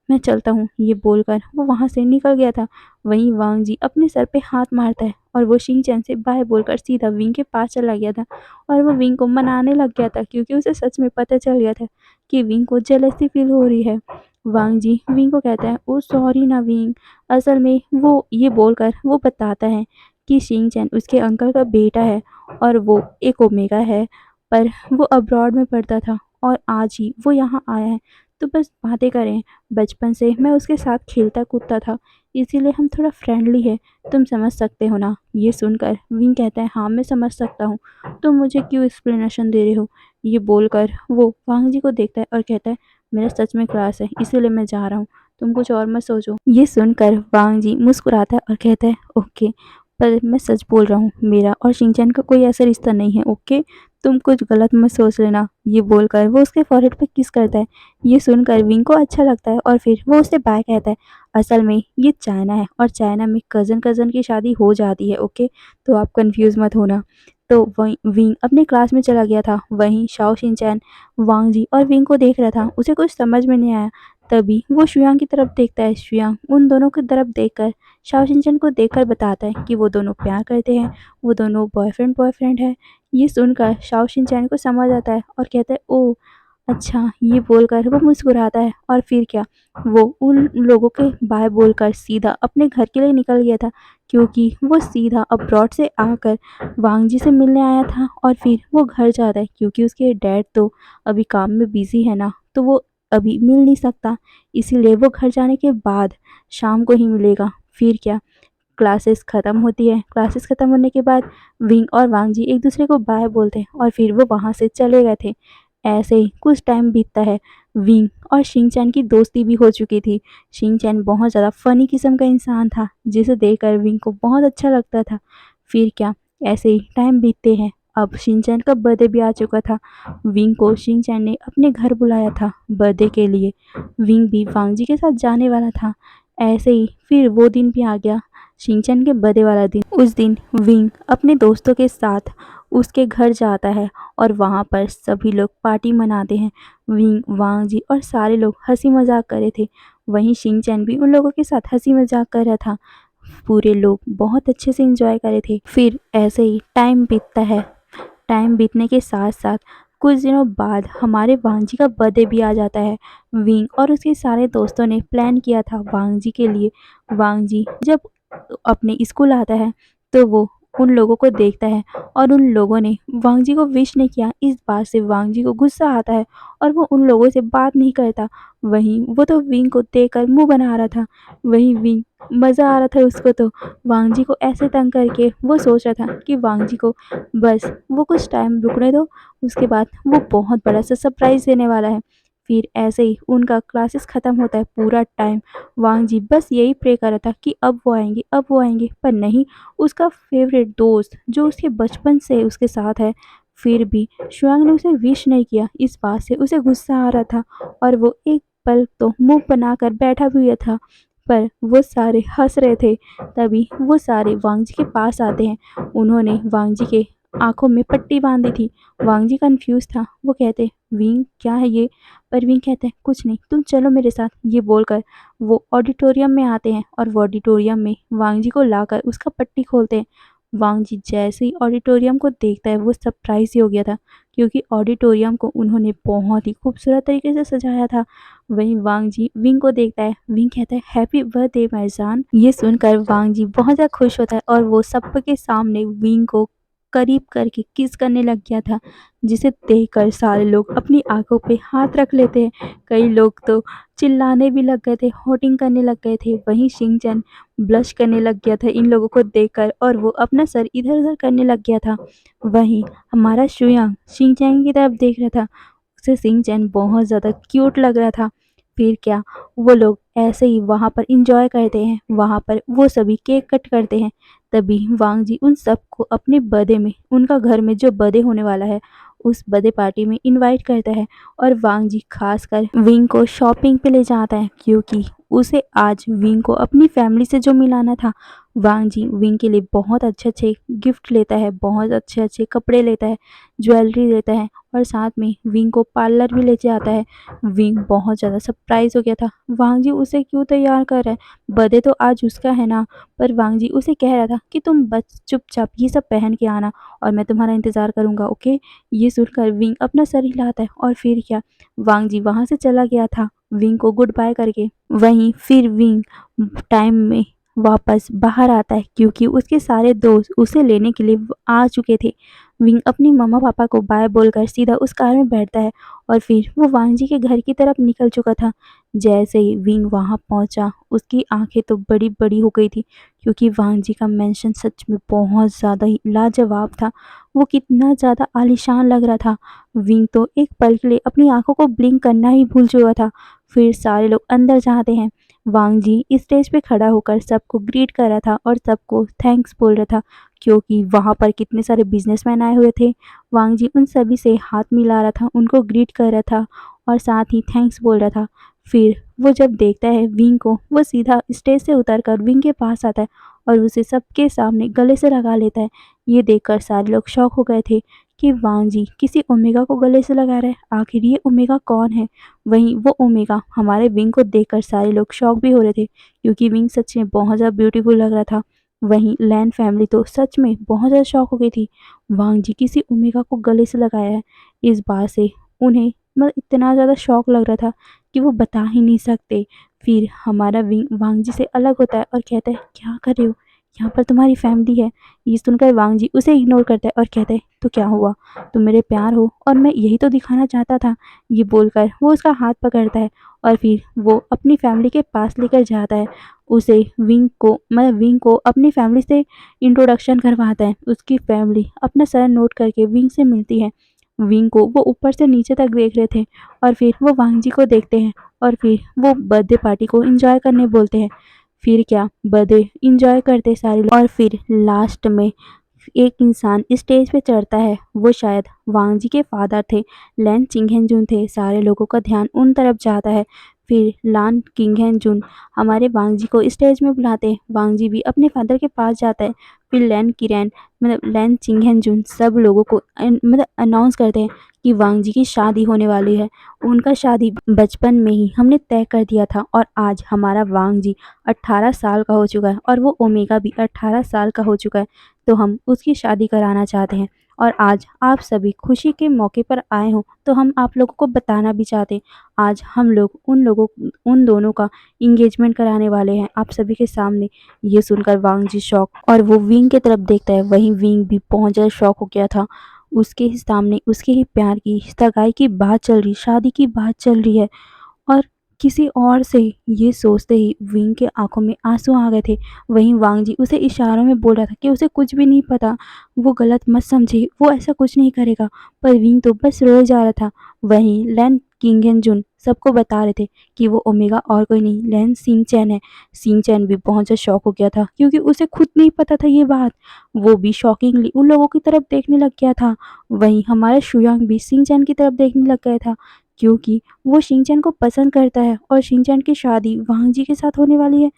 मैं चलता हूँ। ये बोलकर वो वहाँ से निकल गया था। वहीं वांग जी अपने सर पे हाथ मारता है और वो शिनचैन से बाय बोलकर सीधा विंग के पास चला गया था और वो विंग को मनाने लग गया था, क्योंकि उसे सच में पता चल गया था कि विंग को जेलसी फील हो रही है। वांग जी विंग को कहता है, ओ सॉरी ना विंग, असल में वो ये बोलकर वो बताता है कि शिनचैन उसके अंकल का बेटा है और वो एक ओमेगा है, पर वो अब्रॉड में पढ़ता था और आज ही वो यहाँ आया है, तो बस बातें करें। बचपन से मैं उसके साथ खेलता कूदता था, इसीलिए हम थोड़ा फ्रेंडली है, तुम समझ सकते हो ना? ये सुनकर विंग कहता है, हाँ मैं समझ सकता हूँ, तुम मुझे क्यों एक्सप्लेनेशन दे रहे हो? ये बोलकर वो वांग जी को देखता है और कहता है, मेरा सच में क्लास है, इसीलिए मैं जा रहा हूँ, तुम कुछ और मत सोचो। ये सुनकर वांग जी मुस्कुराता है और कहता है, ओके, पर मैं सच बोल रहा हूँ, मेरा और शिनचैन का कोई ऐसा रिश्ता नहीं है, ओके? तुम कुछ गलत मत सोच लेना। ये बोलकर वो उसके फॉरहेड पे किस करता है। ये सुनकर विंग को अच्छा लगता है और फिर वो उससे बाय कहता है। असल में ये चाइना है और चाइना में कज़न कज़न की शादी हो जाती है, ओके? तो आप कंफ्यूज मत होना। तो वहीं विंग अपने क्लास में चला गया था। वहीं शाओ शिनचैन वांग जी और विंग को देख रहा था। उसे कुछ समझ में नहीं आया। तभी वो शुयांग की तरफ देखता है। शुयांग उन दोनों की तरफ देखकर शाओ शिनचैन को देखकर बताता है कि वो दोनों प्यार करते हैं, वो दोनों बॉयफ्रेंड है। ये सुनकर शाओ शिनचैन को समझ आता है और कहता है, ओह अच्छा। ये बोलकर वो मुस्कुराता है और फिर क्या, वो उन लोगों के बाय बोलकर सीधा अपने घर के लिए निकल गया था, क्योंकि वो सीधा अब्रॉड से आकर वांग जी से मिलने आया था और फिर वो घर जाता है, क्योंकि उसके डैड तो अभी काम में बिजी है ना, तो वो अभी मिल नहीं सकता, इसीलिए वो घर जाने के बाद शाम को ही मिलेगा। फिर क्या, क्लासेस ख़त्म होती है। क्लासेस ख़त्म होने के बाद विंग और वांग जी एक दूसरे को बाय बोलते हैं और फिर वो वहाँ से चले गए थे। ऐसे ही कुछ टाइम बीतता है। विंग और शिनचैन की दोस्ती भी हो चुकी थी। शिनचैन बहुत ज़्यादा फ़नी किस्म का इंसान था, जिसे देखकर विंग को बहुत अच्छा लगता था। फिर क्या, ऐसे ही टाइम बीतते हैं। अब शिनचैन का बर्थडे भी आ चुका था। विंग को शिनचैन ने अपने घर बुलाया था बर्थडे के लिए। विंग भी वांग जी के साथ जाने वाला था। ऐसे ही फिर वो दिन भी आ गया, शिनचैन के बर्थडे वाला दिन। उस दिन विंग अपने दोस्तों के साथ उसके घर जाता है और वहाँ पर सभी लोग पार्टी मनाते हैं। विंग, वांग जी और सारे लोग हंसी मजाक कर रहे थे। वहीं शिनचैन भी उन लोगों के साथ हंसी मजाक कर रहा था। पूरे लोग बहुत अच्छे से एंजॉय कर रहे थे। फिर ऐसे ही टाइम बीतता है। टाइम बीतने के साथ साथ कुछ दिनों बाद हमारे वांग जी का बर्थडे भी आ जाता है। विंग और उसके सारे दोस्तों ने प्लान किया था वांग जी के लिए। वांग जी जब अपने स्कूल आता है, तो वो उन लोगों को देखता है और उन लोगों ने वांग जी को विश नहीं किया। इस बात से वांग जी को गुस्सा आता है और वो उन लोगों से बात नहीं करता। वहीं वो तो विंग को देखकर मुंह बना रहा था। वहीं विंग, मज़ा आ रहा था उसको तो वांग जी को ऐसे तंग करके। वो सोच रहा था कि वांग जी को बस वो कुछ टाइम रुकने दो, उसके बाद वो बहुत बड़ा सा सरप्राइज़ देने वाला है। फिर ऐसे ही उनका क्लासेस ख़त्म होता है। पूरा टाइम वांग जी बस यही प्रे कर रहा था कि अब वो आएंगे, अब वो आएंगे, पर नहीं, उसका फेवरेट दोस्त जो उसके बचपन से उसके साथ है, फिर भी शुआंग ने उसे विश नहीं किया। इस बात से उसे गुस्सा आ रहा था और वो एक पल तो मुंह बनाकर बैठा भी हुआ था, पर वो सारे हंस रहे थे। तभी वो सारे वांग जी के पास आते हैं। उन्होंने वांग जी के आंखों में पट्टी बांधी थी। वांग जी कंफ्यूज था। वो कहते, विंग क्या है ये? पर विंग कहते हैं, कुछ नहीं, तुम चलो मेरे साथ। ये बोलकर वो ऑडिटोरियम में आते हैं और वो ऑडिटोरियम में वांग जी को लाकर उसका पट्टी खोलते हैं। वांग जी जैसे ही ऑडिटोरियम को देखता है, वो सरप्राइज ही हो गया था, क्योंकि ऑडिटोरियम को उन्होंने बहुत ही खूबसूरत तरीके से सजाया था। वहीं वांग जी विंग को देखता है। विंग कहता है, हैप्पी बर्थडे माई जान। ये सुनकर वांग जी बहुत ज़्यादा खुश होता है और वो सबके सामने विंग को करीब करके किस करने लग गया था, जिसे देखकर सारे लोग अपनी आँखों पे हाथ रख लेते हैं। कई लोग तो चिल्लाने भी लग गए थे, होटिंग करने लग गए थे। वहीं शिनचैन ब्लश करने लग गया था इन लोगों को देखकर और वो अपना सर इधर-उधर करने लग गया था। वहीं हमारा शुयांग शिनचैन की तरफ देख रहा था। उसे शिनचैन बहुत ज़्यादा क्यूट लग रहा था। फिर क्या, वो लोग ऐसे ही वहाँ पर एंजॉय करते हैं, वहाँ पर वो सभी केक कट करते हैं। तभी वांग जी उन सबको अपने बर्थडे में, उनका घर में जो बर्थडे होने वाला है, उस बर्थडे पार्टी में इनवाइट करता है और वांग जी खासकर विंग को शॉपिंग पे ले जाता है, क्योंकि उसे आज विंग को अपनी फैमिली से जो मिलाना था। वांग जी विंग के लिए बहुत अच्छे-अच्छे गिफ्ट लेता है, बहुत अच्छे-अच्छे कपड़े लेता है, ज्वेलरी लेता है और साथ में विंग को पार्लर भी ले जाता है। विंग बहुत ज़्यादा सरप्राइज़ हो गया था, वांग जी उसे क्यों तैयार कर रहा है? बर्थडे तो आज उसका है ना। पर वांग जी उसे कह रहा था कि तुम बस चुपचाप ये सब पहन के आना और मैं तुम्हारा इंतज़ार करूँगा, ओके? ये सुनकर विंग अपना सर हिलाता है और फिर क्या, वांग जी वहाँ से चला गया था विंग को गुड बाय करके। वहीं फिर विंग टाइम में वापस बाहर आता है, क्योंकि उसके सारे दोस्त उसे लेने के लिए आ चुके थे। विंग अपनी मम्मा-पापा को बाय बोलकर सीधा उस कार में बैठता है और फिर वो वांग जी के घर की तरफ निकल चुका था। जैसे ही विंग वहाँ पहुँचा, उसकी आँखें तो बड़ी-बड़ी हो गई थी, क्योंकि वांग जी का मैंशन सच में बहुत ज़्यादा ही लाजवाब था। वो कितना ज़्यादा आलीशान लग रहा था। विंग तो एक पल के लिए अपनी आँखों को ब्लिंक करना ही भूल चुका था। फिर सारे लोग अंदर जाते हैं। वांग जी स्टेज पे खड़ा होकर सबको ग्रीट कर रहा था और सबको थैंक्स बोल रहा था, क्योंकि वहाँ पर कितने सारे बिजनेसमैन आए हुए थे। वांग जी उन सभी से हाथ मिला रहा था, उनको ग्रीट कर रहा था और साथ ही थैंक्स बोल रहा था। फिर वो जब देखता है विंग को, वो सीधा स्टेज से उतरकर विंग के पास आता है और उसे सबके सामने गले से लगा लेता है। ये देखकर सारे लोग शॉक हो गए थे कि वांग जी किसी ओमेगा को गले से लगा रहा है। आखिर ये ओमेगा कौन है? वहीं वो ओमेगा हमारे विंग को देखकर सारे लोग शॉक भी हो रहे थे, क्योंकि विंग सच में बहुत ज़्यादा ब्यूटीफुल लग रहा था। वहीं लैन फैमिली तो सच में बहुत ज़्यादा शॉक हो गई थी। वांग जी किसी ओमेगा को गले से लगाया है। इस बात से उन्हें मतलब इतना ज़्यादा शौक लग रहा था कि वो बता ही नहीं सकते। फिर हमारा विंग वांग जी से अलग होता है और कहता है, क्या कर रहे हो? यहाँ पर तुम्हारी फैमिली है। ये सुनकर वांग जी उसे इग्नोर करता है और कहता है, तो क्या हुआ? तुम मेरे प्यार हो और मैं यही तो दिखाना चाहता था। ये बोलकर वो उसका हाथ पकड़ता है और फिर वो अपनी फैमिली के पास लेकर जाता है। उसे विंग को अपनी फैमिली से इंट्रोडक्शन करवाता है। उसकी फैमिली अपना सर नोट करके विंग से मिलती है। विंग को वो ऊपर से नीचे तक देख रहे थे और फिर वो वांग जी को देखते हैं और फिर वो बर्थडे पार्टी को एंजॉय करने बोलते हैं। फिर क्या, बर्थडे एंजॉय करते सारे लोग और फिर लास्ट में एक इंसान स्टेज पे चढ़ता है। वो शायद वांग जी के फादर थे, लैन चिंगहेंजुन थे। सारे लोगों का ध्यान उन तरफ जाता है। फिर लान किंगहेंजुन हमारे वांग जी को स्टेज में बुलाते हैं। वांग जी भी अपने फादर के पास जाता है। फिर लैन चिंगहेंजुन सब लोगों को अनाउंस करते हैं कि वांग जी की शादी होने वाली है। उनका शादी बचपन में ही हमने तय कर दिया था और आज हमारा वांग जी 18 साल का हो चुका है और वो ओमेगा भी 18 साल का हो चुका है। तो हम उसकी शादी कराना चाहते हैं और आज आप सभी खुशी के मौके पर आए हो, तो हम आप लोगों को बताना भी चाहते हैं। आज हम लोग उन दोनों का एंगेजमेंट कराने वाले हैं आप सभी के सामने। ये सुनकर वांग जी शॉक और वो विंग की तरफ देखता है। वहीं विंग भी बहुत ज़्यादा शॉक हो गया था। उसके ही सामने उसके ही प्यार की सगाई की बात चल रही, शादी की बात चल रही है और किसी और से ये सोचते ही विंग के आंखों में आंसू आ गए थे। वहीं वांग जी उसे इशारों में बोल रहा था कि उसे कुछ भी नहीं पता, वो गलत मत समझे, वो ऐसा कुछ नहीं करेगा। पर विंग तो बस रोए जा रहा था। वहीं लैन किंगहेंजुन सबको बता रहे थे कि वो ओमेगा और कोई नहीं, लैन सिंगचैन है। सिंगचैन भी बहुत ज़्यादा शॉक हो गया था, क्योंकि उसे खुद नहीं पता था ये बात। वो भी शॉकिंगली उन लोगों की तरफ देखने लग गया था। वहीं हमारा शुयांग भी सिंगचैन की तरफ देखने लग गया था, क्योंकि वो शिनचैन को पसंद करता है और शिनचैन की शादी वांग जी के साथ होने वाली है।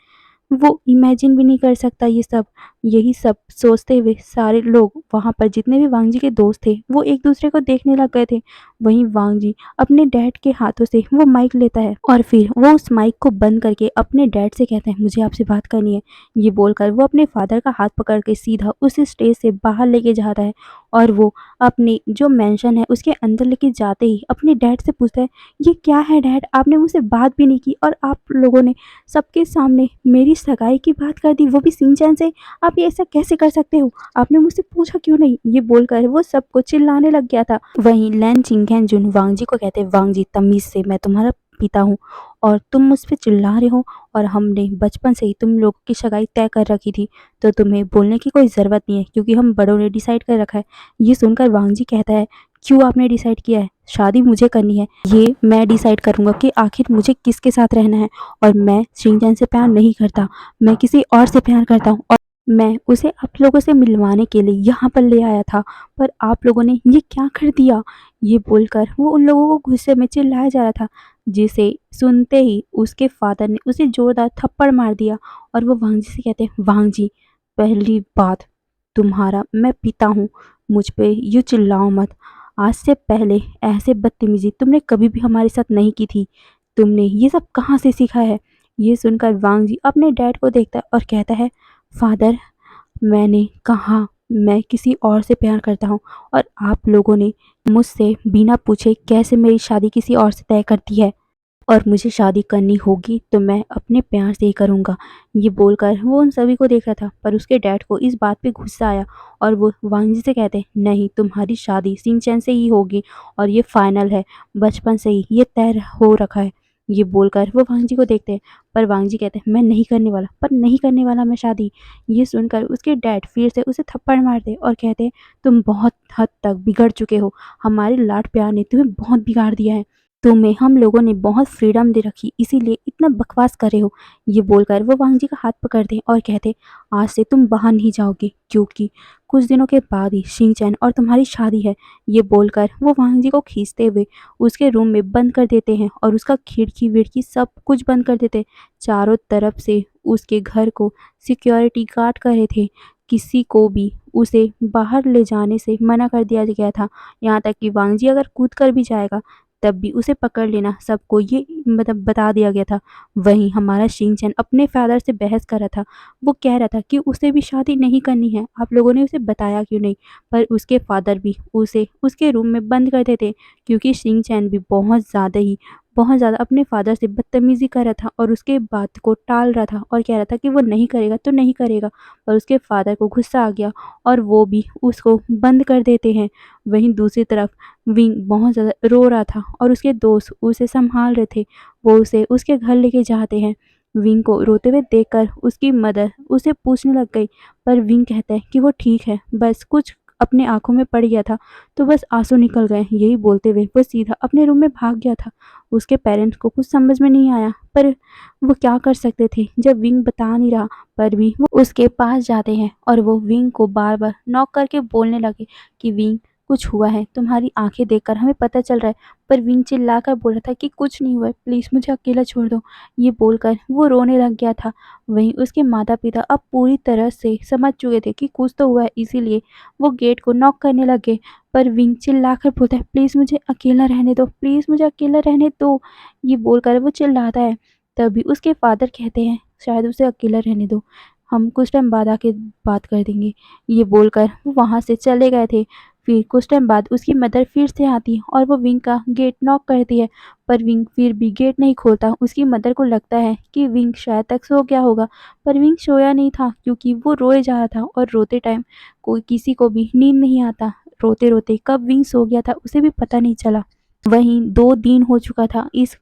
वो इमेजिन भी नहीं कर सकता ये सब। यही सब सोचते हुए सारे लोग वहाँ पर जितने भी वांग जी के दोस्त थे, वो एक दूसरे को देखने लग गए थे। वहीं वांग जी अपने डैड के हाथों से वो माइक लेता है और फिर वो उस माइक को बंद करके अपने डैड से कहते हैं, मुझे आपसे बात करनी है। ये बोलकर वो अपने फादर का हाथ पकड़ के सीधा उस स्टेज से बाहर लेके जाता है और वो अपने जो मेंशन है उसके अंदर लेके जाते ही अपने डैड से पूछता है, ये क्या है डैड? आपने मुझसे बात भी नहीं की और आप लोगों ने सबके सामने मेरी सगाई की बात कर दी, वो भी सिंचैन से। आप आप ये ऐसा कैसे कर सकते हो? आपने मुझसे पूछा क्यों नहीं?" ये बोलकर वो सबको चिल्लाने लग गया था। वहीं लैन चिंगेंजुन वांग जी को कहते, "वांग जी, तमीज़ से, मैं तुम्हारा पिता हूँ और तुम मुझ पे चिल्ला रहे हो, और हमने बचपन से ही तुम लोगों की सगाई तय कर रखी थी, तो तुम्हें बोलने की कोई ज़रूरत नहीं है, क्योंकि हम बड़ों ने डिसाइड कर रखा है।" ये सुनकर वांग जी कहता है, "क्यों आपने डिसाइड किया है? शादी मुझे करनी है। ये मैं डिसाइड करूँगा कि आखिर मुझे किसके साथ रहना है, और मैं शिनचैन से प्यार नहीं करता, मैं किसी और से प्यार करता हूँ, और मैं उसे आप लोगों से मिलवाने के लिए यहाँ पर ले आया था, पर आप लोगों ने ये क्या कर दिया?" ये बोलकर वो उन लोगों को गुस्से में चिल्लाया जा रहा था, जिसे सुनते ही उसके फादर ने उसे जोरदार थप्पड़ मार दिया, और वो वांग जी से कहते हैं, "वांग जी, पहली बात, तुम्हारा मैं पिता हूँ, मुझ पे यूँ चिल्लाओ मत। आज से पहले ऐसे बदतमीज़ी तुमने कभी भी हमारे साथ नहीं की थी। तुमने ये सब कहाँ से सीखा है?" ये सुनकर वांग जी अपने डैड को देखता है और कहता है, "फादर, मैंने कहा मैं किसी और से प्यार करता हूँ, और आप लोगों ने मुझसे बिना पूछे कैसे मेरी शादी किसी और से तय कर दी है, और मुझे शादी करनी होगी तो मैं अपने प्यार से ही करूँगा।" ये बोलकर वो उन सभी को देख रहा था, पर उसके डैड को इस बात पे गुस्सा आया, और वो वांग जी से कहते, "नहीं, तुम्हारी शादी सिंचैन से ही होगी, और ये फाइनल है, बचपन से ही ये तय हो रखा है।" ये बोलकर वो वांग जी को देखते हैं, पर वांग जी कहते हैं, "मैं नहीं करने वाला, पर नहीं करने वाला मैं शादी।" ये सुनकर उसके डैड फिर से उसे थप्पड़ मारते और कहते, "तुम बहुत हद तक बिगड़ चुके हो, हमारे लाड प्यार ने तुम्हें बहुत बिगाड़ दिया है, तुम्हें हम लोगों ने बहुत फ्रीडम दे रखी, इसीलिए इतना बकवास कर रहे हो।" ये बोलकर वो वांग जी का हाथ पकड़ते और कहते, "आज से तुम बाहर नहीं जाओगे, क्योंकि कुछ दिनों के बाद ही शिनचैन और तुम्हारी शादी है।" ये बोलकर वो वांग जी को खींचते हुए उसके रूम में बंद कर देते हैं, और उसका खिड़की विड़की सब कुछ बंद कर देते। चारों तरफ से उसके घर को सिक्योरिटी गार्ड कर रहे थे, किसी को भी उसे बाहर ले जाने से मना कर दिया गया था। यहाँ तक कि वांग जी अगर कूद कर भी जाएगा, तब भी उसे पकड़ लेना, सबको ये मतलब बता दिया गया था। वहीं हमारा शिनचैन अपने फादर से बहस कर रहा था। वो कह रहा था कि उसे भी शादी नहीं करनी है, आप लोगों ने उसे बताया क्यों नहीं? पर उसके फादर भी उसे उसके रूम में बंद कर देते, क्योंकि शिनचैन भी बहुत ज़्यादा अपने फादर से बदतमीज़ी कर रहा था, और उसके बात को टाल रहा था, और कह रहा था कि वो नहीं करेगा तो नहीं करेगा। पर उसके फादर को गुस्सा आ गया, और वो भी उसको बंद कर देते हैं। वहीं दूसरी तरफ विंग बहुत ज़्यादा रो रहा था, और उसके दोस्त उसे संभाल रहे थे। वो उसे उसके घर लेके जाते हैं। विंग को रोते हुए देखकर उसकी मदर उसे पूछने लग गई, पर विंग कहता है कि वो ठीक है, बस कुछ अपने आँखों में पड़ गया था, तो बस आँसू निकल गए। यही बोलते हुए वो सीधा अपने रूम में भाग गया था। उसके पेरेंट्स को कुछ समझ में नहीं आया, पर वो क्या कर सकते थे जब विंग बता नहीं रहा। पर भी वो उसके पास जाते हैं, और वो विंग को बार-बार नॉक करके बोलने लगे कि विंग, कुछ हुआ है, तुम्हारी आँखें देखकर हमें पता चल रहा है। पर विंग चिल्लाकर बोल रहा था कि कुछ नहीं हुआ है, प्लीज़ मुझे अकेला छोड़ दो। ये बोलकर वो रोने लग गया था। वहीं उसके माता-पिता अब पूरी तरह से समझ चुके थे कि कुछ तो हुआ है, इसीलिए वो गेट को नॉक करने लगे। पर विंग चिल्लाकर बोलता है, "प्लीज़ मुझे अकेला रहने दो, प्लीज़ मुझे अकेला रहने दो।" ये बोलकर वो चिल्लाता है। तभी उसके फादर कहते हैं, "शायद उसे अकेला रहने दो, हम कुछ टाइम बाद आके बात कर देंगे।" ये बोलकर वो वहाँ से चले गए थे। फिर कुछ टाइम बाद उसकी मदर फिर से आती है, और वो विंग का गेट नॉक करती है, पर विंग फिर भी गेट नहीं खोलता। उसकी मदर को लगता है कि विंग शायद तक सो गया होगा, पर विंग सोया नहीं था, क्योंकि वो रोए जा रहा था, और रोते टाइम कोई किसी को भी नींद नहीं आता। रोते-रोते कब विंग सो गया था उसे भी पता नहीं चला। वहीं 2 दिन हो चुका था इस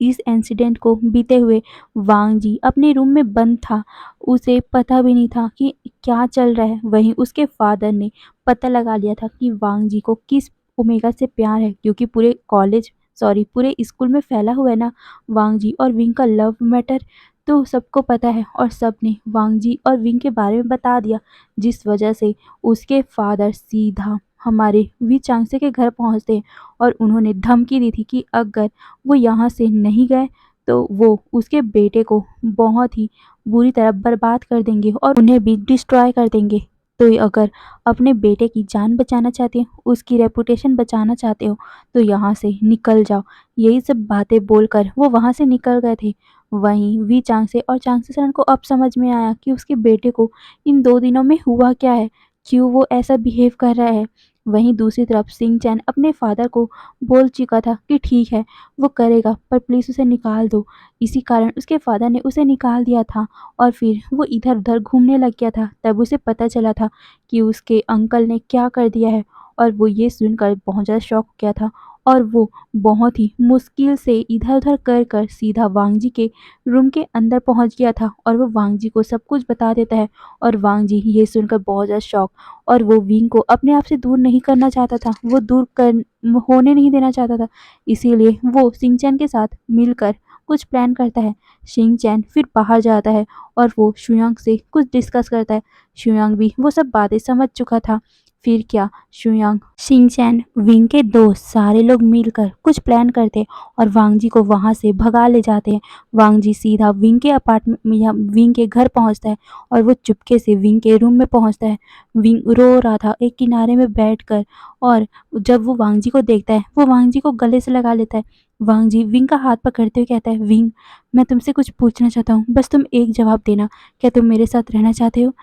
इंसिडेंट को बीते हुए। वांग जी अपने रूम में बंद था, उसे पता भी नहीं था कि क्या चल रहा है। वहीं उसके फादर ने पता लगा लिया था कि वांग जी को किस ओमेगा से प्यार है, क्योंकि पूरे स्कूल में फैला हुआ है ना वांग जी और विंग का लव मैटर, तो सबको पता है, और सबने वांग जी और विंग के बारे में बता दिया, जिस वजह से उसके फादर सीधा हमारे वी चांगसे के घर पहुंचते हैं, और उन्होंने धमकी दी थी कि अगर वो यहाँ से नहीं गए, तो वो उसके बेटे को बहुत ही बुरी तरह बर्बाद कर देंगे, और उन्हें भी डिस्ट्रॉय कर देंगे। तो अगर अपने बेटे की जान बचाना चाहते हो, उसकी रेपुटेशन बचाना चाहते हो, तो यहाँ से निकल जाओ। यही सब बातें बोलकर वो वहाँ से निकल गए थे। वहीं वी चांगसे और चांगसे सरन को अब समझ में आया कि उसके बेटे को इन 2 दिनों में हुआ क्या है, क्यों वो ऐसा बिहेव कर रहा है। वहीं दूसरी तरफ सिंह चैन अपने फादर को बोल चुका था कि ठीक है वो करेगा पर प्लीज़ उसे निकाल दो। इसी कारण उसके फादर ने उसे निकाल दिया था और फिर वो इधर-उधर घूमने लग गया था। तब उसे पता चला था कि उसके अंकल ने क्या कर दिया है और वो ये सुनकर बहुत ज़्यादा शॉक हो गया था और वो बहुत ही मुश्किल से इधर-उधर कर सीधा वांग जी के रूम के अंदर पहुँच गया था और वो वांग जी को सब कुछ बता देता है और वांग जी ये सुनकर बहुत ज़्यादा शॉक और वो विंग को अपने आप से दूर नहीं करना चाहता था, वो दूर कर होने नहीं देना चाहता था। इसीलिए वो शिनचैन के साथ मिलकर कुछ प्लान करता है। शिनचैन फिर बाहर जाता है और वो शुयांग से कुछ डिस्कस करता है। शुयांग भी वो सब बातें समझ चुका था। फिर क्या शुयांग, शिनचैन, विंग के दोस्त सारे लोग मिलकर कुछ प्लान करते हैं और वांग जी को वहाँ से भगा ले जाते हैं। वांग जी सीधा विंग के अपार्टमेंट या विंग के घर पहुँचता है और वो चुपके से विंग के रूम में पहुँचता है। विंग रो रहा था एक किनारे में बैठकर और जब वो वांग जी को देखता है वो वांग जी को गले से लगा लेता है। वांग जी विंग का हाथ पकड़ते हुए कहता है, विंग मैं तुमसे कुछ पूछना चाहता हूँ, बस तुम एक जवाब देना, क्या तुम मेरे साथ रहना चाहते हो?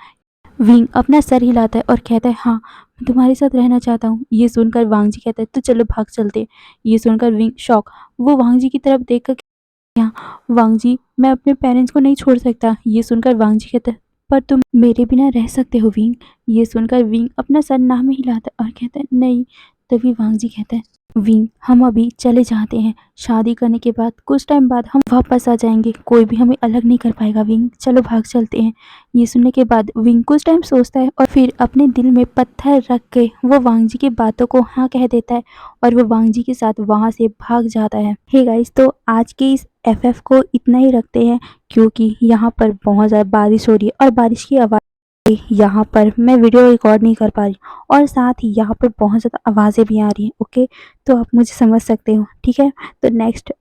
विंग अपना सर हिलाता है और कहता है, हाँ मैं तुम्हारे साथ रहना चाहता हूँ। ये सुनकर वांग जी कहता है, तो चलो भाग चलते हैं। ये सुनकर विंग शॉक, वो वांग जी की तरफ देख कर, वांग जी मैं अपने पेरेंट्स को नहीं छोड़ सकता। ये सुनकर वांग जी कहता है, पर तुम मेरे बिना रह सकते हो विंग। ये सुनकर विंग अपना सर ना में हिलाता है और कहता है, नहीं। तभी वांग जी कहता है, विंग हम अभी चले जाते हैं, शादी करने के बाद कुछ टाइम बाद हम वापस आ जाएंगे, कोई भी हमें अलग नहीं कर पाएगा विंग, चलो भाग चलते हैं। ये सुनने के बाद विंग कुछ टाइम सोचता है और फिर अपने दिल में पत्थर रख के वो वांग जी की बातों को हाँ कह देता है और वो वांग जी के साथ वहाँ से भाग जाता है। हे गाइस, तो आज के इस एफएफ को इतना ही रखते हैं क्योंकि यहाँ पर बहुत ज़्यादा बारिश हो रही है और बारिश की आवाज़ यहाँ पर मैं वीडियो रिकॉर्ड नहीं कर पा रही और साथ ही यहाँ पर बहुत ज़्यादा आवाज़ें भी आ रही हैं। ओके, तो आप मुझे समझ सकते हो, ठीक है। तो नेक्स्ट